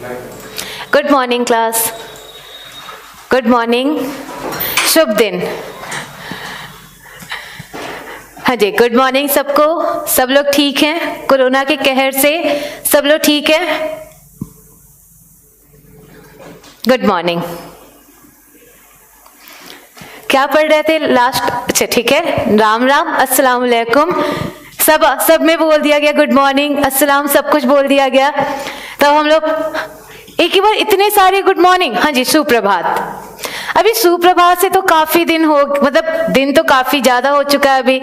Good morning class, good morning, शुभ दिन। हाँ जी, गुड मॉर्निंग सबको। सब लोग ठीक हैं? कोरोना के कहर से सब लोग ठीक हैं? Good morning. क्या पढ़ रहे थे लास्ट? अच्छा ठीक है, राम राम, अस्सलाम वालेकुम। सब में बोल दिया गया गुड मॉर्निंग, अस्सलाम, सब कुछ बोल दिया गया। तो हम लोग एक ही बार इतने सारे गुड मॉर्निंग। हाँ जी, सुप्रभात। अभी सुप्रभात से तो काफी दिन हो, मतलब दिन तो काफी ज्यादा हो चुका है अभी,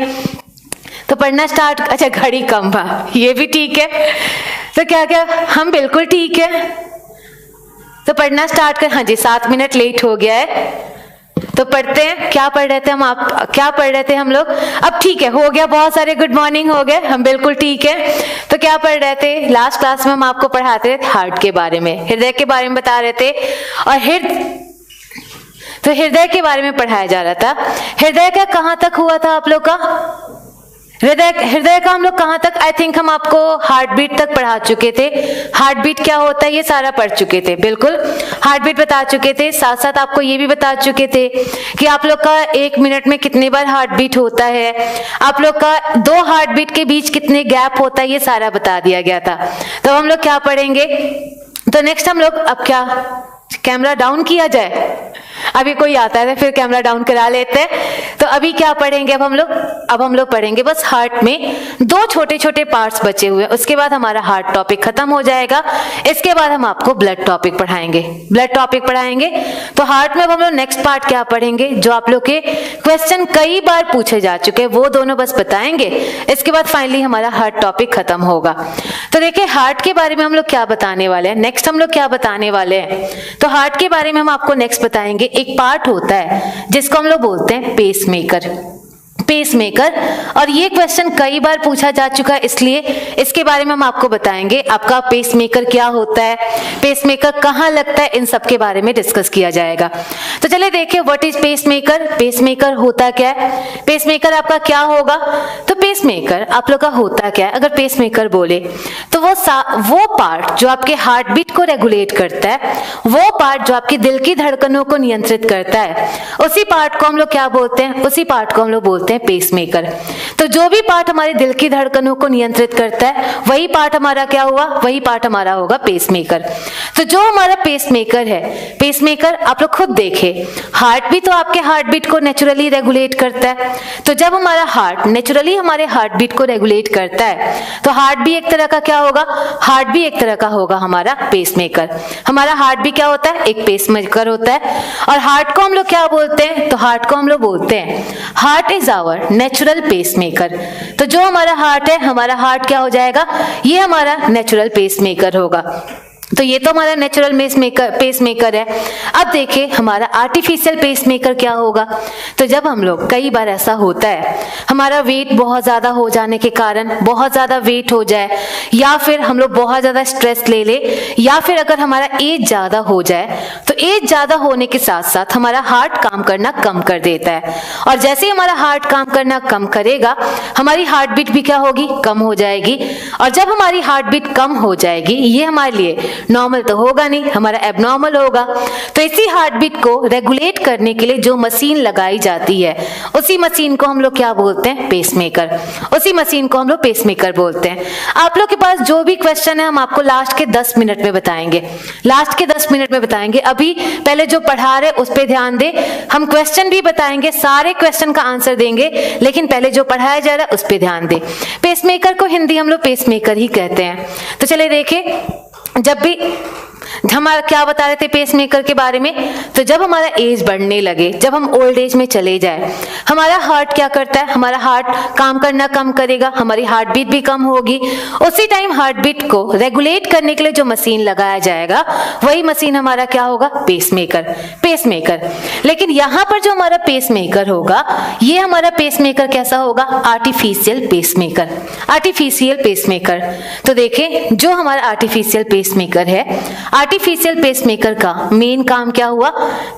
तो पढ़ना स्टार्ट। अच्छा, घड़ी कम बा, ये भी ठीक है। तो क्या क्या हम बिल्कुल ठीक है, तो पढ़ना स्टार्ट कर। हाँ जी, 7 मिनट लेट हो गया है, तो पढ़ते हैं। क्या पढ़ रहे थे हम? आप क्या पढ़ रहे थे हम लोग? अब ठीक है, हो गया, बहुत सारे गुड मॉर्निंग हो गए, हम बिल्कुल ठीक है। तो क्या पढ़ रहे थे? लास्ट क्लास में हम आपको पढ़ाते थे हार्ट के बारे में, हृदय के बारे में बता रहे थे, और हृदय के बारे में पढ़ाया जा रहा था। हृदय का कहाँ तक हुआ था आप लोग का? हृदय का हम लोग कहाँ तक? आई थिंक हम आपको हार्ट बीट तक पढ़ा चुके थे। हार्ट बीट क्या होता है ये सारा पढ़ चुके थे, बिल्कुल हार्ट बीट बता चुके थे। साथ साथ आपको ये भी बता चुके थे कि आप लोग का 1 मिनट में कितने बार हार्ट बीट होता है, आप लोग का 2 हार्ट बीट के बीच कितने गैप होता है, ये सारा बता दिया गया था। तो हम लोग क्या पढ़ेंगे? तो नेक्स्ट हम लोग अब क्या, कैमरा डाउन किया जाए? अभी कोई आता है तो फिर कैमरा डाउन करा लेते हैं। तो अभी क्या पढ़ेंगे अब हम लोग पढ़ेंगे बस हार्ट में 2 छोटे छोटे पार्ट्स बचे हुए हैं। उसके बाद हमारा हार्ट टॉपिक खत्म हो जाएगा। इसके बाद हम आपको ब्लड टॉपिक पढ़ाएंगे, तो हार्ट में अब हम लोग नेक्स्ट पार्ट क्या पढ़ेंगे, जो आप लोग के क्वेश्चन कई बार पूछे जा चुके हैं, वो दोनों बस बताएंगे। इसके बाद फाइनली हमारा हार्ट टॉपिक खत्म होगा। तो देखिए, हार्ट के बारे में हम लोग क्या बताने वाले हैं, नेक्स्ट हम लोग क्या बताने वाले हैं। तो हार्ट के बारे में हम आपको नेक्स्ट बताएंगे। एक पार्ट होता है जिसको हम लोग बोलते हैं पेसमेकर, और ये क्वेश्चन कई बार पूछा जा चुका है, इसलिए इसके बारे में हम आपको बताएंगे। आपका पेसमेकर क्या होता है, पेसमेकर कहाँ लगता है, इन सब के बारे में डिस्कस किया जाएगा। तो चलिए देखिए, व्हाट इज पेसमेकर। पेसमेकर होता क्या है, पेसमेकर आपका क्या होगा? तो पेसमेकर आप लोग का होता क्या है? अगर पेसमेकर बोले तो वो पार्ट जो आपके हार्ट बीट को रेगुलेट करता है, वो पार्ट जो आपके दिल की धड़कनों को नियंत्रित करता है, उसी पार्ट को हम लोग क्या बोलते हैं? उसी पार्ट को हम लोग बोलते हैं पेसमेकर। तो जो भी पार्ट हमारे दिल की धड़कनों को नियंत्रित करता है, वही पार्ट हमारा क्या हुआ? वही पार्ट हमारा होगा पेसमेकर। तो जो हमारा पेसमेकर है, पेसमेकर आप लोग खुद देखें, हार्ट भी तो आपके हार्ट बीट को नेचुरली रेगुलेट करता है। तो जब हमारा हार्ट नेचुरली हमारे हार्ट बीट को रेगुलेट करता है, तो हार्ट भी एक तरह का क्या होगा? हार्ट भी एक तरह का होगा हमारा पेसमेकर। हमारा हार्ट भी क्या होता है? एक पेसमेकर होता है। और हार्ट को हम लोग क्या बोलते हैं? तो हार्ट को हम लोग बोलते हैं, heart is our natural pacemaker. तो जो हमारा हार्ट है, हमारा हार्ट क्या हो जाएगा? ये हमारा नेचुरल पेसमेकर होगा। तो ये तो हमारा नेचुरल पेसमेकर है। अब देखिए हमारा आर्टिफिशियल पेसमेकर क्या होगा। तो जब हम लोग, कई बार ऐसा होता है, हमारा वेट बहुत ज्यादा हो जाने के कारण, बहुत ज्यादा वेट हो जाए, या फिर हम लोग बहुत ज्यादा स्ट्रेस ले ले, या फिर अगर हमारा एज ज्यादा हो जाए, तो एज ज्यादा होने के साथ साथ हमारा हार्ट काम करना कम कर देता है। और जैसे ही हमारा हार्ट काम करना कम करेगा, हमारी हार्ट बीट भी क्या होगी? कम हो जाएगी। और जब हमारी हार्ट बीट कम हो जाएगी, ये हमारे लिए नॉर्मल तो होगा नहीं, हमारा एबनॉर्मल होगा। तो इसी हार्ट बीट को रेगुलेट करने के लिए जो मशीन लगाई जाती है, उसी मशीन को हम लोग क्या बोलते हैं? पेसमेकर। उसी मशीन को हम लोग पेसमेकर बोलते हैं। आप लोग के पास जो भी क्वेश्चन है, हम आपको लास्ट के 10 मिनट में बताएंगे, लास्ट के 10 मिनट में बताएंगे। अभी पहले जो पढ़ा रहे उस पर ध्यान दे, हम क्वेश्चन भी बताएंगे, सारे क्वेश्चन का आंसर देंगे, लेकिन पहले जो पढ़ाया जा रहा है उस पर ध्यान दे। पेसमेकर को हिंदी हम लोग पेसमेकर ही कहते हैं। तो चलिए देखिए, जब भी हमारा क्या बता रहे थे पेसमेकर के बारे में, तो जब हमारा एज बढ़ने लगे, जब हम ओल्ड एज में चले जाए, हमारा हार्ट क्या करता है? हमारा हार्ट काम करना कम करेगा, हमारी हार्ट बीट भी कम होगी। उसी टाइम हार्ट बीट को रेगुलेट करने के लिए जो मशीन लगाया जाएगा, वही मशीन हमारा क्या होगा? पेसमेकर। लेकिन यहाँ पर जो हमारा पेसमेकर होगा, ये हमारा पेसमेकर कैसा होगा? Artificial pacemaker. तो देखें, जो हमारा आर्टिफिशियल पेसमेकर है, आर्टिफिशियल पेसमेकर का मेन काम क्या हुआ?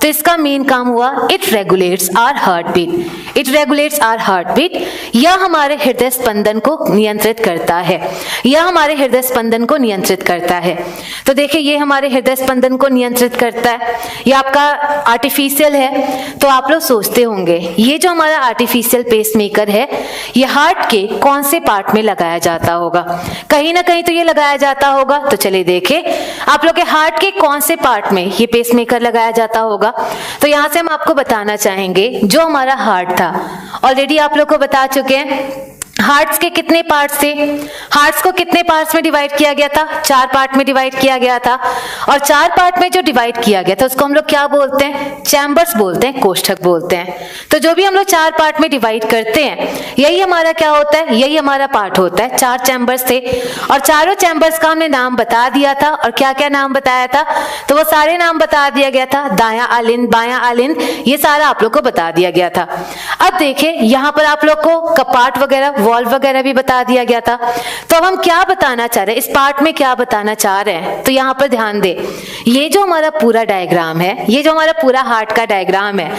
तो इसका मेन काम हुआ it regulates our heart beat. It regulates our heart beat. यह हमारे हृदय स्पंदन को नियंत्रित करता है। यह हमारे हृदय स्पंदन को नियंत्रित करता है। तो देखिए ये हमारे हृदय स्पंदन को नियंत्रित करता है। यह आपका आर्टिफिशियल है। तो आप लोग सोचते होंगे ये जो हमारा आर्टिफिशियल पेसमेकर है ये हार्ट के कौन से पार्ट में लगाया जाता होगा? कहीं ना कहीं तो ये लगाया जाता होगा। तो चलिए देखें आप लोग के हार्ट के कौन से पार्ट में ये पेसमेकर लगाया जाता होगा। तो यहां से हम आपको बताना चाहेंगे जो हमारा हार्ट था, ऑलरेडी आप लोग को बता चुके हैं हार्ट्स के कितने पार्ट्स थे। हार्ट्स को कितने पार्ट्स में डिवाइड किया गया था? 4 पार्ट में डिवाइड किया गया था। और 4 पार्ट में जो डिवाइड किया गया था उसको हम लोग क्या बोलते हैं? चैम्बर्स बोलते हैं, कोष्ठक बोलते हैं। तो जो भी हम लोग 4 पार्ट में डिवाइड करते हैं यही हमारा क्या होता है? यही हमारा पार्ट होता है। 4 चैम्बर्स थे और चारों चैम्बर्स का हमने नाम बता दिया था। और क्या क्या नाम बताया था? तो वो सारे नाम बता दिया गया था। दायां आलिंद, बायां आलिंद, ये सारा आप लोग को बता दिया गया था। अब देखिए यहाँ पर आप लोग को कपाट वगैरह, वॉल्व वगैरह भी बता दिया गया था। तो अब हम क्या बताना चाह रहे हैं, इस पार्ट में क्या बताना चाह रहे हैं? तो यहाँ पर ध्यान दे, ये जो हमारा पूरा डायग्राम है, ये जो हमारा पूरा हार्ट का डायग्राम है,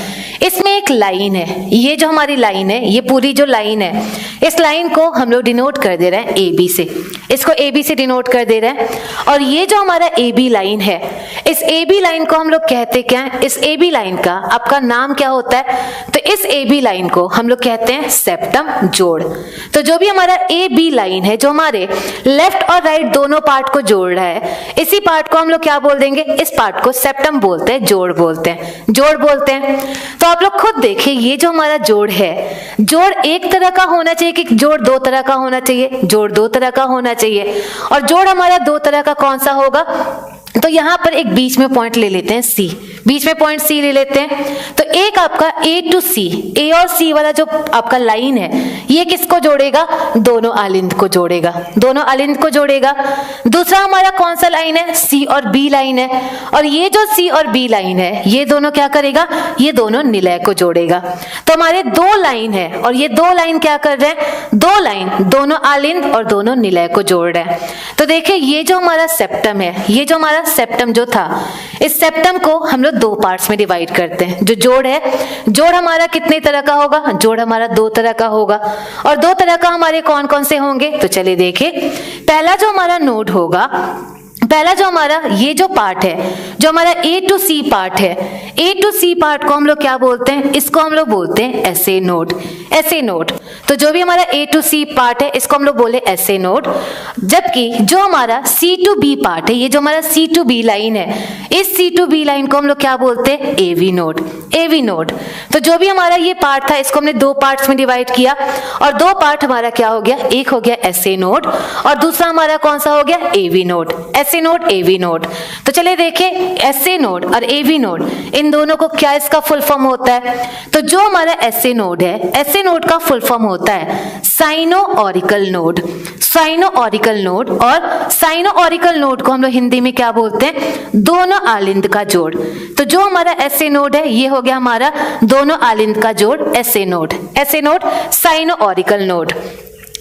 इसमें एक लाइन है। ये जो हमारी लाइन है, ये पूरी जो लाइन है, इस लाइन को हम लोग डिनोट कर दे रहे हैं ए बी से। इसको ए बी से डिनोट कर दे रहे हैं। और ये जो हमारा ए बी लाइन है, इस ए बी लाइन को हम लोग कहते क्या है? इस ए बी लाइन का आपका नाम क्या होता है? तो इस ए बी लाइन को हम लोग कहते हैं सेप्टम जोड़। तो जो भी हमारा ए बी लाइन है जो हमारे लेफ्ट और राइट दोनों पार्ट को जोड़ रहा है, इसी पार्ट को हम लोग क्या बोल देंगे? इस पार्ट को सेप्टम बोलते हैं, जोड़ बोलते हैं, जोड़ बोलते हैं। तो आप लोग खुद देखिए ये जो हमारा जोड़ है, जोड़ एक तरह का होना चाहिए कि जोड़ 2 तरह का होना चाहिए? जोड़ 2 तरह का होना चाहिए। और जोड़ हमारा 2 तरह का कौन सा होगा? तो यहां पर एक बीच में पॉइंट ले लेते हैं सी, बीच में पॉइंट सी ले लेते हैं। तो एक आपका ए टू सी, ए और सी वाला जो आपका लाइन है ये किसको जोड़ेगा? दोनों आलिंद को जोड़ेगा, दोनों आलिंद को जोड़ेगा। दूसरा हमारा कौन सा लाइन है? सी और बी लाइन है। और ये जो सी और बी लाइन है ये दोनों क्या करेगा? ये दोनों निलय को जोड़ेगा। तो हमारे 2 लाइन है और ये 2 लाइन क्या कर रहे हैं? 2 लाइन दोनों आलिंद और दोनों निलय को जोड़ रहे हैं। तो देखिए ये जो हमारा सेप्टम है, ये जो हमारा सेप्टम जो था, इस सेप्टम को हम लोग 2 पार्ट्स में डिवाइड करते हैं। जो जोड़ है, जोड़ हमारा कितने तरह का होगा? जोड़ हमारा 2 तरह का होगा। और 2 तरह का हमारे कौन कौन से होंगे? तो चलिए देखें, पहला जो हमारा नोड होगा, पहला जो हमारा ये जो पार्ट है, जो हमारा ए टू सी पार्ट है, ए टू सी पार्ट को हम लोग क्या बोलते हैं? इसको हम लोग बोलते हैं एसए नोड, एसए नोड। तो जो भी हमारा ए टू सी पार्ट है इसको हम लोग बोले एसए नोड। जबकि जो हमारा सी टू बी पार्ट है, ये जो हमारा सी टू बी लाइन है, इस सी टू बी लाइन को हम लोग क्या बोलते हैं? AV node, AV node. तो जो भी हमारा ये पार्ट था इसको हमने 2 पार्ट्स में डिवाइड किया और 2 पार्ट हमारा क्या हो गया? एक हो गया एसए नोड और दूसरा हमारा कौन सा हो गया? AV node, SA node, AV node. तो चलिए देखें एसए नोड और एवी नोड, इन दोनों को क्या इसका फुल फॉर्म होता है? तो जो हमारा एसए नोड है, एसए नोड का फुल फॉर्म होता है sino auricle node, sino auricle node. और साइनो ऑरिकल नोड को हम लोग हिंदी में क्या बोलते हैं? दोनों आलिंद का जोड़। तो जो हमारा एसए नोड है ये हो गया हमारा दोनों आलिंद का जोड़, SA node, SA node, sino auricle node.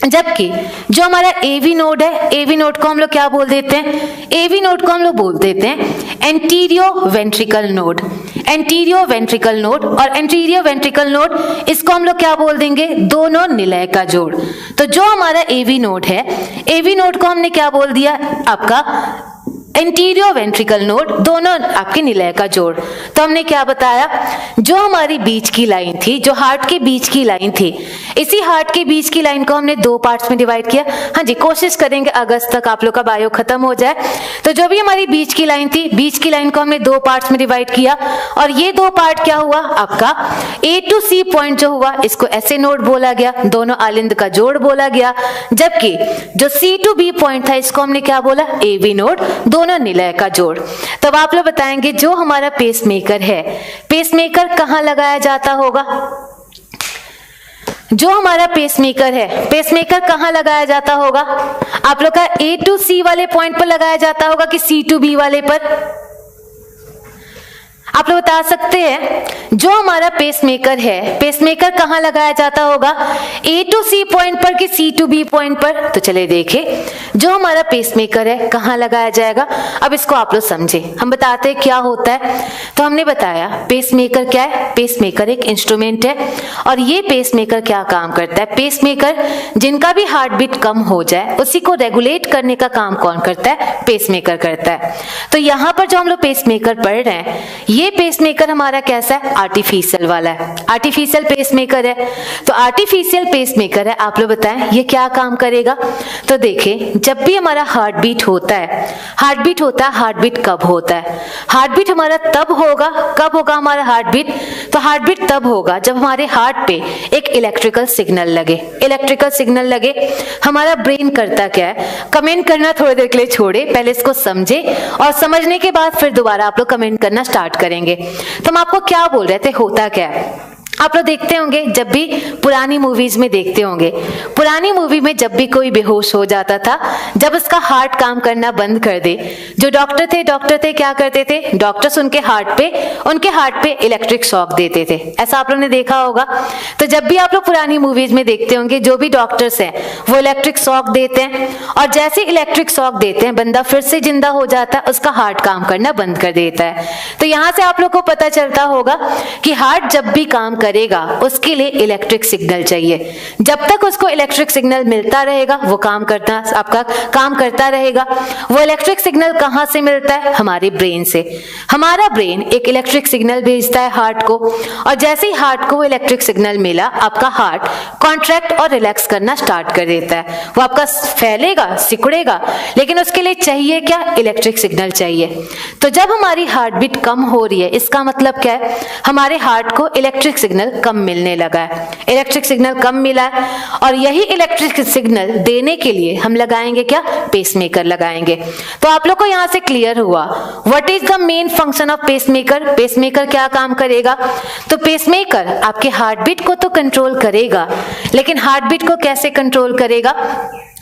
जबकि जो हमारा एवी नोड है, एवी नोड को हम लोग क्या बोल देते हैं? एवी नोड को हम लोग बोल देते हैं एंटीरियो वेंट्रिकल नोड, एंटीरियो वेंट्रिकल नोड। और एंटीरियो वेंट्रिकल नोड इसको हम लोग क्या बोल देंगे? दोनों निलय का जोड़। तो जो हमारा एवी नोड है, एवी नोड को हमने क्या बोल दिया? आपका एंटीरियो वेंट्रिकल नोड, दोनों आपके निलय का जोड़। तो हमने क्या बताया? जो हमारी बीच की लाइन थी, जो हार्ट के बीच की लाइन थी, इसी हार्ट के बीच की लाइन को हमने 2 पार्ट्स में डिवाइड किया। हाँ जी, कोशिश करेंगे अगस्त तक आप लोग का बायो खत्म हो जाए। तो जो भी हमारी बीच की लाइन थी, बीच की लाइन को हमने 2 पार्ट्स में डिवाइड किया और ये 2 पार्ट क्या हुआ? आपका ए टू सी पॉइंट जो हुआ इसको एसए नोड बोला गया, दोनों आलिंद का जोड़ बोला गया। जबकि जो सी टू बी पॉइंट था इसको हमने क्या बोला? एवी नोड, दोनों निलय का जोड़। तब आप लोग बताएंगे जो हमारा पेसमेकर है, पेसमेकर कहां लगाया जाता होगा? जो हमारा पेसमेकर है, पेसमेकर कहां लगाया जाता होगा? आप लोग का ए टू सी वाले पॉइंट पर लगाया जाता होगा कि सी टू बी वाले पर? आप लोग बता सकते हैं जो हमारा पेसमेकर है, पेसमेकर कहाँ लगाया जाता होगा, A to C पॉइंट पर कि C to B पॉइंट पर? तो चलिए देखें, जो हमारा पेसमेकर है कहाँ लगाया जाएगा। अब इसको आप लोग समझे, हम बताते हैं क्या होता है। तो हमने बताया पेसमेकर क्या है, पेसमेकर एक इंस्ट्रूमेंट है और ये पेसमेकर क्या काम करता है, पेसमेकर जिनका भी हार्ट बीट कम हो जाए उसी को रेगुलेट करने का काम कौन करता है, पेसमेकर करता है। तो यहाँ पर जो हम लोग पेसमेकर पढ़ रहे हैं, ये पेसमेकर हमारा कैसा है, आर्टिफिशियल वाला है, आर्टिफिशियल पेसमेकर है। तो आर्टिफिशियल पेसमेकर है, आप लोग बताएं ये क्या काम करेगा। तो देखें, जब भी हमारा हार्ट बीट होता है, हार्ट बीट होता है, हार्ट बीट कब होता है, हार्ट बीट हमारा तब होगा, कब होगा हमारा हार्ट बीट, तो हार्ट बीट तब होगा जब हमारे हार्ट पे एक इलेक्ट्रिकल सिग्नल लगे, इलेक्ट्रिकल सिग्नल लगे। हमारा ब्रेन करता क्या है, कमेंट करना थोड़ी देर के लिए छोड़े, पहले इसको समझे और समझने के बाद फिर दोबारा आप लोग कमेंट करना स्टार्ट करेंगे। तो हम आपको क्या बोल रहे थे, होता क्या है। आप लोग देखते होंगे, जब भी पुरानी मूवीज में देखते होंगे, पुरानी मूवी में जब भी कोई बेहोश हो जाता था, जब उसका हार्ट काम करना बंद कर दे, जो डॉक्टर थे क्या करते थे, डॉक्टर्स उनके हार्ट पे इलेक्ट्रिक शॉक देते थे। ऐसा आप लोगों ने देखा होगा। तो जब भी आप लोग पुरानी मूवीज में देखते होंगे, जो भी डॉक्टर्स हैं वो इलेक्ट्रिक शॉक देते हैं और जैसे इलेक्ट्रिक शॉक देते हैं बंदा फिर से जिंदा हो जाता है, उसका हार्ट काम करना बंद कर देता है। तो यहां से आप लोग को पता चलता होगा कि हार्ट जब भी काम करेगा उसके लिए इलेक्ट्रिक सिग्नल चाहिए। जब तक उसको इलेक्ट्रिक सिग्नल मिलता रहेगा वो आपका काम करता रहेगा। वो इलेक्ट्रिक सिग्नल कहां से मिलता है, हमारे ब्रेन से। हमारा ब्रेन एक इलेक्ट्रिक सिग्नल भेजता है हार्ट को और जैसे ही हार्ट को वो इलेक्ट्रिक सिग्नल मिला, आपका हार्ट कॉन्ट्रैक्ट और रिलैक्स करना स्टार्ट कर देता है। वो आपका फैलेगा, सिकुड़ेगा, लेकिन उसके लिए चाहिए क्या, इलेक्ट्रिक सिग्नल चाहिए। तो जब हमारी हार्ट बीट कम हो रही है, इसका मतलब क्या है, हमारे हार्ट को इलेक्ट्रिक सिग्नल कम मिलने लगा है, इलेक्ट्रिक सिग्नल कम मिला है और यही इलेक्ट्रिक सिग्नल देने के लिए हम लगाएंगे क्या, पेसमेकर लगाएंगे। तो आप लोग को यहां से क्लियर हुआ what is the main function of pacemaker. Pacemaker क्या काम करेगा, तो पेसमेकर आपके हार्ट बीट को तो कंट्रोल करेगा, लेकिन हार्ट बीट को कैसे कंट्रोल करेगा।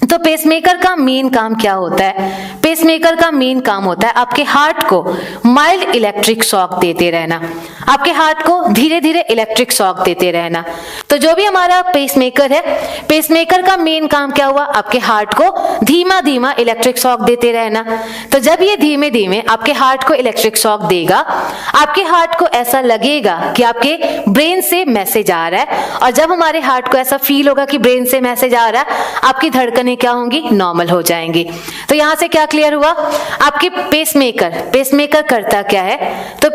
तो पेसमेकर का मेन काम क्या होता है, पेसमेकर का मेन काम होता है आपके हार्ट को माइल्ड इलेक्ट्रिक शॉक देते रहना, आपके हार्ट को धीरे धीरे इलेक्ट्रिक शॉक देते रहना। तो जो भी हमारा पेसमेकर है, पेसमेकर का मेन काम क्या हुआ, आपके हार्ट को धीमा धीमा इलेक्ट्रिक शॉक देते रहना। तो जब ये धीमे धीमे आपके हार्ट को इलेक्ट्रिक शॉक देगा, आपके हार्ट को ऐसा लगेगा कि आपके ब्रेन से मैसेज आ रहा है और जब हमारे हार्ट को ऐसा फील होगा कि ब्रेन से मैसेज आ रहा है, आपकी धड़कनें क्या होंगी, नॉर्मल हो जाएंगी। तो यहां से क्या क्लियर हुआ, आपके पेसमेकर करता क्या है, तो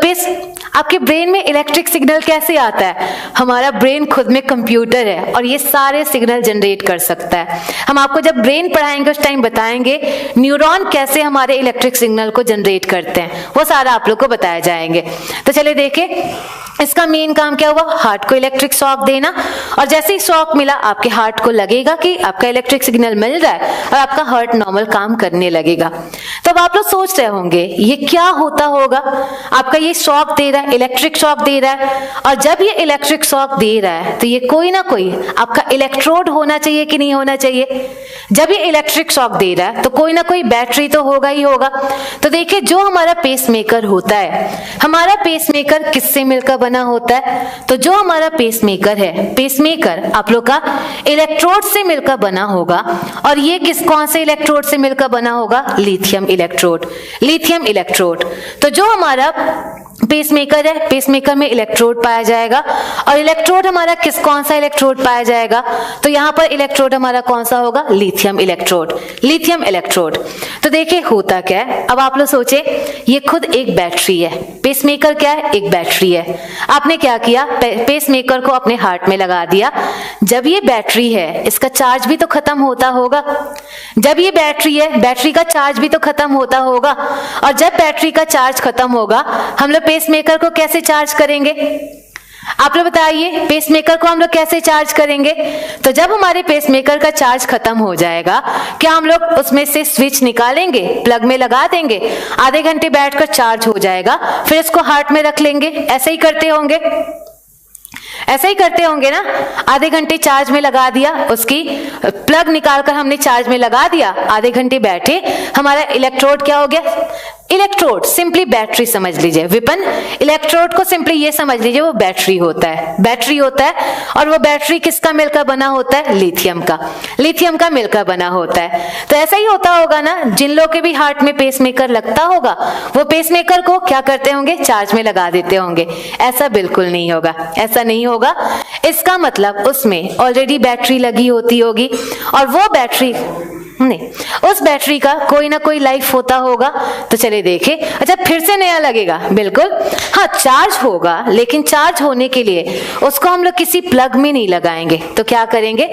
आपके ब्रेन में इलेक्ट्रिक सिग्नल कैसे आता है, हमारा ब्रेन खुद में कंप्यूटर है और ये सारे सिग्नल जनरेट कर सकता है। हम आपको जब ब्रेन पढ़ाएंगे उस टाइम बताएंगे न्यूरॉन कैसे हमारे इलेक्ट्रिक सिग्नल को जनरेट करते हैं, वो सारा आप लोग को बताया जाएंगे। तो चलिए देखें, इसका मेन काम क्या हुआ, हार्ट को इलेक्ट्रिक शॉक देना और जैसे ही शॉक मिला आपके हार्ट को लगेगा कि आपका इलेक्ट्रिक सिग्नल मिल रहा है और आपका हार्ट नॉर्मल काम करने लगेगा। तो अब आप लोग सोच रहे होंगे ये क्या होता होगा, आपका ये शॉक दे रहा है, इलेक्ट्रिक शॉक दे रहा है और जब ये इलेक्ट्रिक शॉक दे रहा है तो ये कोई ना कोई आपका इलेक्ट्रोड होना चाहिए कि नहीं होना चाहिए। जब ये इलेक्ट्रिक शॉक दे रहा है तो कोई ना कोई बैटरी तो होगा ही होगा। तो देखिए, जो हमारा पेसमेकर होता है, हमारा पेसमेकर किससे मिलकर बना होता है, तो जो हमारा पेसमेकर है, पेसमेकर आप लोग का इलेक्ट्रोड से मिलकर बना होगा और ये कौन से इलेक्ट्रोड से मिलकर बना होगा, लिथियम इलेक्ट्रोड, लिथियम इलेक्ट्रोड। तो जो हमारा पेसमेकर है, पेसमेकर में इलेक्ट्रोड पाया जाएगा और इलेक्ट्रोड हमारा कौन सा इलेक्ट्रोड पाया जाएगा, तो यहां पर इलेक्ट्रोड हमारा कौन सा होगा, लिथियम इलेक्ट्रोड, लिथियम इलेक्ट्रोड। तो देखिए होता क्या है, अब आप लोग सोचे ये खुद एक बैटरी है, पेसमेकर क्या है, एक बैटरी है। आपने क्या किया, पेसमेकर को अपने हार्ट में लगा दिया। जब ये बैटरी है, इसका चार्ज भी तो खत्म होता होगा, जब ये बैटरी है, बैटरी का चार्ज भी तो खत्म होता होगा और जब बैटरी का चार्ज खत्म होगा हम लोग पेसमेकर को कैसे चार्ज करेंगे, आप लोग बताइए, पेसमेकर को हम लोग कैसे चार्ज करेंगे। तो जब हमारे पेसमेकर का चार्ज खत्म हो जाएगा, क्या हम लोग उसमें से स्विच निकालेंगे, प्लग में लगा देंगे, आधे घंटे बैठकर चार्ज हो जाएगा, फिर इसको हार्ट में रख लेंगे, ऐसे ही करते होंगे, ऐसे ही करते होंगे ना। आधे घंटे चार्ज में लगा दिया, उसकी प्लग निकालकर हमने चार्ज में लगा दिया, आधे घंटे बैठे, हमारा इलेक्ट्रोड क्या हो गया, इलेक्ट्रोड सिंपली बैटरी समझ लीजिए, विपिन इलेक्ट्रोड को सिंपली ये समझ लीजिए वो बैटरी होता है, बैटरी होता है। और वो बैटरी किसका मिलकर बना होता है? लिथियम का, लिथियम का मिलकर बना होता है। तो ऐसा ही होता होगा ना, जिन लोगों के भी हार्ट में पेसमेकर लगता होगा वो पेसमेकर को क्या करते होंगे? चार्ज में लगा देते होंगे। ऐसा बिल्कुल नहीं होगा, ऐसा नहीं होगा। इसका मतलब उसमें ऑलरेडी बैटरी लगी होती होगी और वो बैटरी नहीं, उस बैटरी का कोई ना कोई लाइफ होता होगा। तो चलिए देखें। अच्छा, फिर से नया लगेगा? बिल्कुल हाँ, चार्ज होगा, लेकिन चार्ज होने के लिए उसको हम लोग किसी प्लग में नहीं लगाएंगे। तो क्या करेंगे?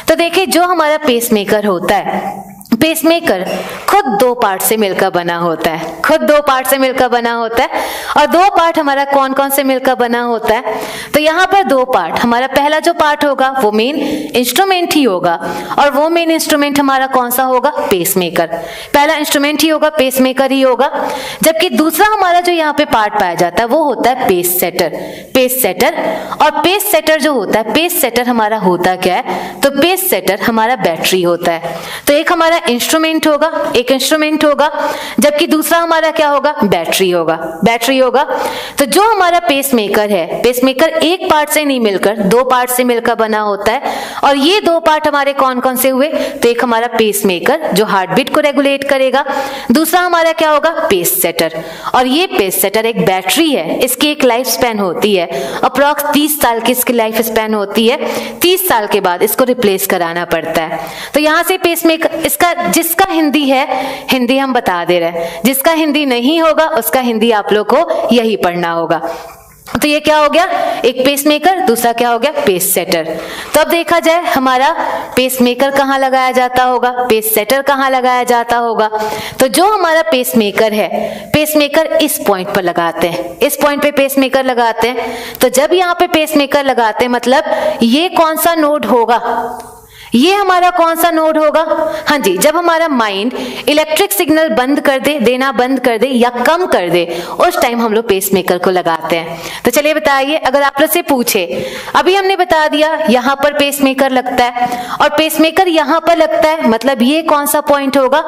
तो देखिए, जो हमारा पेसमेकर होता है, पेसमेकर खुद दो पार्ट से मिलकर बना होता है, खुद दो पार्ट से मिलकर बना होता है। और दो पार्ट हमारा कौन कौन से मिलकर बना होता है? तो यहाँ पर दो पार्ट, हमारा पहला जो पार्ट होगा वो मेन इंस्ट्रूमेंट ही होगा। और वो मेन इंस्ट्रूमेंट हमारा कौन सा होगा? पेसमेकर। पहला इंस्ट्रूमेंट ही होगा, पेसमेकर ही होगा। जबकि दूसरा हमारा जो यहाँ पे पार्ट पाया जाता है वो होता है पेस सेटर, पेस सेटर। और पेस सेटर जो होता है, पेस सेटर हमारा होता क्या है? तो पेस सेटर हमारा बैटरी होता है। तो एक हमारा इंस्ट्रूमेंट होगा, एक इंस्ट्रूमेंट होगा, जबकि दूसरा हमारा क्या होगा? बैटरी होगा, बैटरी होगा। तो जो हमारा पेसमेकर है, पेसमेकर एक पार्ट से नहीं मिलकर दो पार्ट से मिलकर बना होता है। और ये दो पार्ट हमारे कौन कौन से हुए? तो एक हमारा पेसमेकर जो हार्ट बीट को रेगुलेट करेगा, दूसरा हमारा क्या होगा? Pace setter. और ये पेस सेटर एक बैटरी है, इसकी एक लाइफ स्पैन होती है अप्रॉक्स 30 साल की इसकी लाइफ स्पैन होती है। 30 साल के बाद इसको रिप्लेस कराना पड़ता है। तो यहाँ से पेसमेकर, इसका जिसका हिंदी है, हिंदी हम बता दे रहे हैं, जिसका हिंदी नहीं होगा उसका हिंदी आप लोग को यही पढ़ना होगा। तो ये क्या हो गया? एक पेसमेकर, दूसरा क्या हो गया? Pace setter. तो अब देखा जाए हमारा पेसमेकर कहाँ लगाया जाता होगा, पेस सेटर कहाँ लगाया जाता होगा। तो जो हमारा पेसमेकर है, पेसमेकर इस पॉइंट पर लगाते हैं, इस पॉइंट पे पेसमेकर लगाते हैं। तो जब यहाँ पे पेसमेकर लगाते हैं मतलब ये कौन सा नोड होगा? ये हमारा कौन सा नोड होगा? हाँ जी, जब हमारा माइंड इलेक्ट्रिक सिग्नल बंद कर दे, देना बंद कर दे या कम कर दे, उस टाइम हम लोग पेसमेकर को लगाते हैं। तो चलिए बताइए, अगर आप लोग से पूछे, अभी हमने बता दिया यहाँ पर पेसमेकर लगता है और पेसमेकर यहाँ पर लगता है, मतलब ये कौन सा पॉइंट होगा?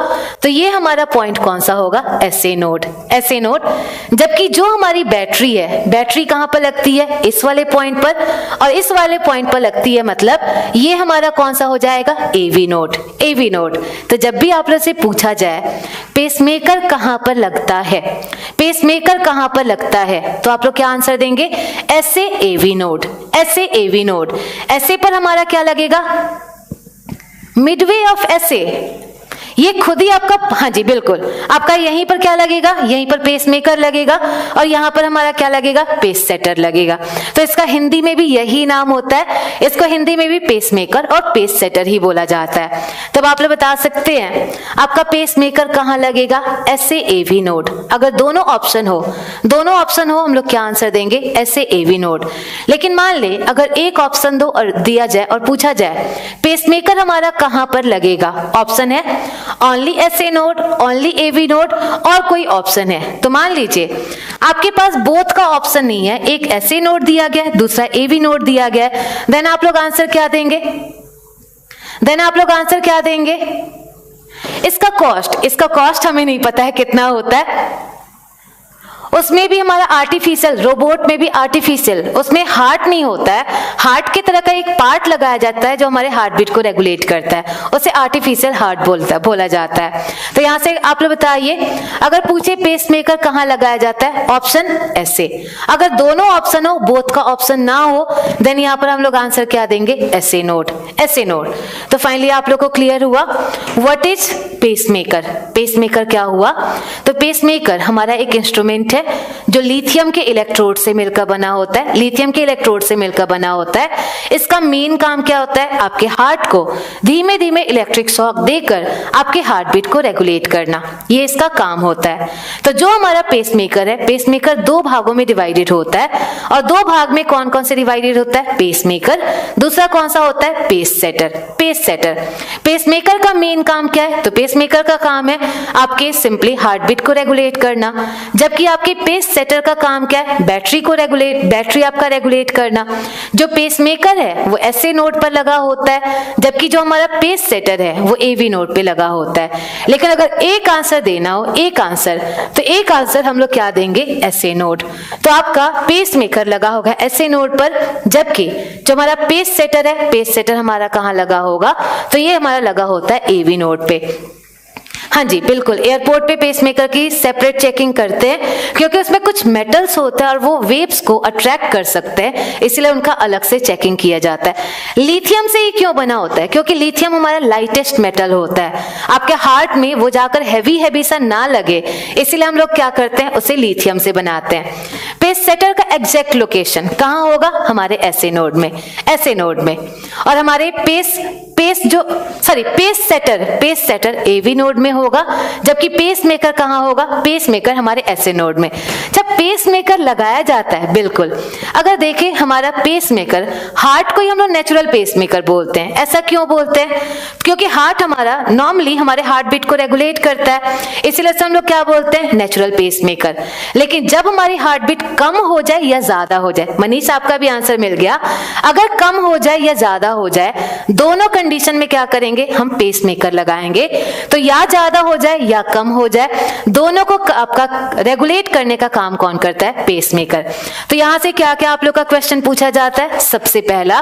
तो ये हमारा पॉइंट कौन सा होगा? S A node, SA node. जबकि जो हमारी बैटरी है, बैटरी कहाँ पर लगती है? इस वाले पॉइंट पर, और इस वाले पॉइंट पर लगती है, मतलब ये हमारा कौन सा हो जाएगा? AV node, AV node. तो जब भी आप लोग से पूछा जाए पेसमेकर कहां पर लगता है, पेसमेकर कहां पर लगता है, तो आप लोग क्या आंसर देंगे? ऐसे एवी नोड, ऐसे एवी नोड। ऐसे पर हमारा क्या लगेगा? मिडवे ऑफ ऐसे, ये खुद ही आपका, हाँ जी बिल्कुल, आपका यहीं पर क्या लगेगा? यहीं पर पेसमेकर लगेगा और यहाँ पर हमारा क्या लगेगा? पेस सेटर लगेगा। तो इसका हिंदी में भी यही नाम होता है, इसको हिंदी में भी पेसमेकर और पेस सेटर ही बोला जाता है। तब आप लोग बता सकते हैं आपका पेसमेकर कहाँ लगेगा? ऐसे एवी नोड। अगर दोनों ऑप्शन हो, दोनों ऑप्शन हो, हम लोग क्या आंसर देंगे? ऐसे एवी नोड। लेकिन मान ले अगर एक ऑप्शन दो और दिया जाए और पूछा जाए पेसमेकर हमारा कहाँ पर लगेगा, ऑप्शन है only SA node, only AV node और कोई ऑप्शन है, तो मान लीजिए आपके पास बोथ का ऑप्शन नहीं है, एक एसए नोड दिया गया है, दूसरा एवी नोड दिया गया है, देन आप लोग आंसर क्या देंगे? देन आप लोग आंसर क्या देंगे? इसका कॉस्ट हमें नहीं पता है कितना होता है, उसमें भी हमारा आर्टिफिशियल, रोबोट में भी आर्टिफिशियल, उसमें हार्ट नहीं होता है, हार्ट की तरह का एक पार्ट लगाया जाता है जो हमारे हार्ट बीट को रेगुलेट करता है, उसे आर्टिफिशियल हार्ट बोला जाता है। तो यहां से आप लोग बताइए, अगर पूछे पेसमेकर कहाँ लगाया जाता है, ऑप्शन ऐसे। अगर दोनों ऑप्शन हो, बोथ का ऑप्शन ना हो, देन यहाँ पर हम लोग आंसर क्या देंगे? ऐसे नोड, ऐसे नोड। तो फाइनली आप लोग को क्लियर हुआ व्हाट इज पेसमेकर। पेसमेकर क्या हुआ? तो पेसमेकर हमारा एक इंस्ट्रूमेंट है जो लिथियम के इलेक्ट्रोड से मिलकर बना होता है, लिथियम के इलेक्ट्रोड से मिलकर बना होता है। इसका मेन काम क्या होता है? आपके हार्ट को धीमे धीमे इलेक्ट्रिक शॉक देकर आपके हार्ट बीट को रेगुलेट करना, ये इसका काम होता है। तो जो हमारा पेसमेकर है, पेसमेकर दो भागों में डिवाइडेड होता है और दो भाग में कौन कौन से डिवाइडेड होता है? पेसमेकर, दूसरा कौन सा होता है? Pace setter, pace setter. Pacemaker का मेन काम क्या है? तो पेसमेकर का काम है आपके सिंपली हार्ट बीट को रेगुलेट करना, जबकि आपके आपके पेस सेटर का काम क्या है? बैटरी आपका रेगुलेट करना। जो पेस मेकर है वो SA नोड पर लगा होता है, जबकि जो हमारा पेस सेटर है वो AV नोड पे लगा होता है। लेकिन अगर एक आंसर देना हो, एक आंसर, तो एक आंसर हम लोग क्या देंगे? SA node. तो आपका पेस मेकर लगा होगा SA नोड पर, जबकि जो हमारा पेस सेटर है, पेस सेटर हमारा कहाँ लगा होगा? तो ये हमारा लगा होता है AV नोड पे। हाँ जी बिल्कुल, एयरपोर्ट पे पेसमेकर की सेपरेट चेकिंग करते हैं, क्योंकि उसमें कुछ मेटल्स होते हैं और वो वेव्स को अट्रैक्ट कर सकते हैं, इसलिए उनका अलग से चेकिंग किया जाता है। लिथियम से ही क्यों बना होता है? क्योंकि लिथियम हमारा लाइटेस्ट मेटल होता है, आपके हार्ट में वो जाकर हैवी सा ना लगे, इसलिए हम लोग क्या करते हैं? उसे लिथियम से बनाते हैं। पेस सेटर का एग्जैक्ट लोकेशन कहाँ होगा? हमारे SA नोड में, SA नोड में। और हमारे पेस सेटर AV नोड में होगा, जबकि पेस मेकर कहाँ होगा? पेस मेकर हमारे SA नोड में। जब पेस मेकर लगाया जाता है, बिल्कुल अगर देखें हमारा पेस मेकर, हार्ट को ही हम लोग नेचुरल पेस मेकर बोलते हैं। ऐसा क्यों बोलते हैं? क्योंकि हार्ट हमारा नॉर्मली हमारे हार्ट बीट को रेगुलेट करता है, इसीलिए हम लोग क्या बोलते हैं? Natural pace maker. लेकिन जब हमारी हार्ट बीट कम हो जाए या ज्यादा हो जाए, मनीष आपका भी आंसर मिल गया, अगर कम हो जाए या ज्यादा हो जाए, दोनों कंडीशन में क्या करेंगे? हम पेस मेकर लगाएंगे। तो या ज्यादा हो जाए या कम हो जाए, दोनों को आपका रेगुलेट करने का काम कौन करता है? Pace maker. तो यहां से क्या क्या आप लोग का क्वेश्चन पूछा जाता है? सबसे पहला,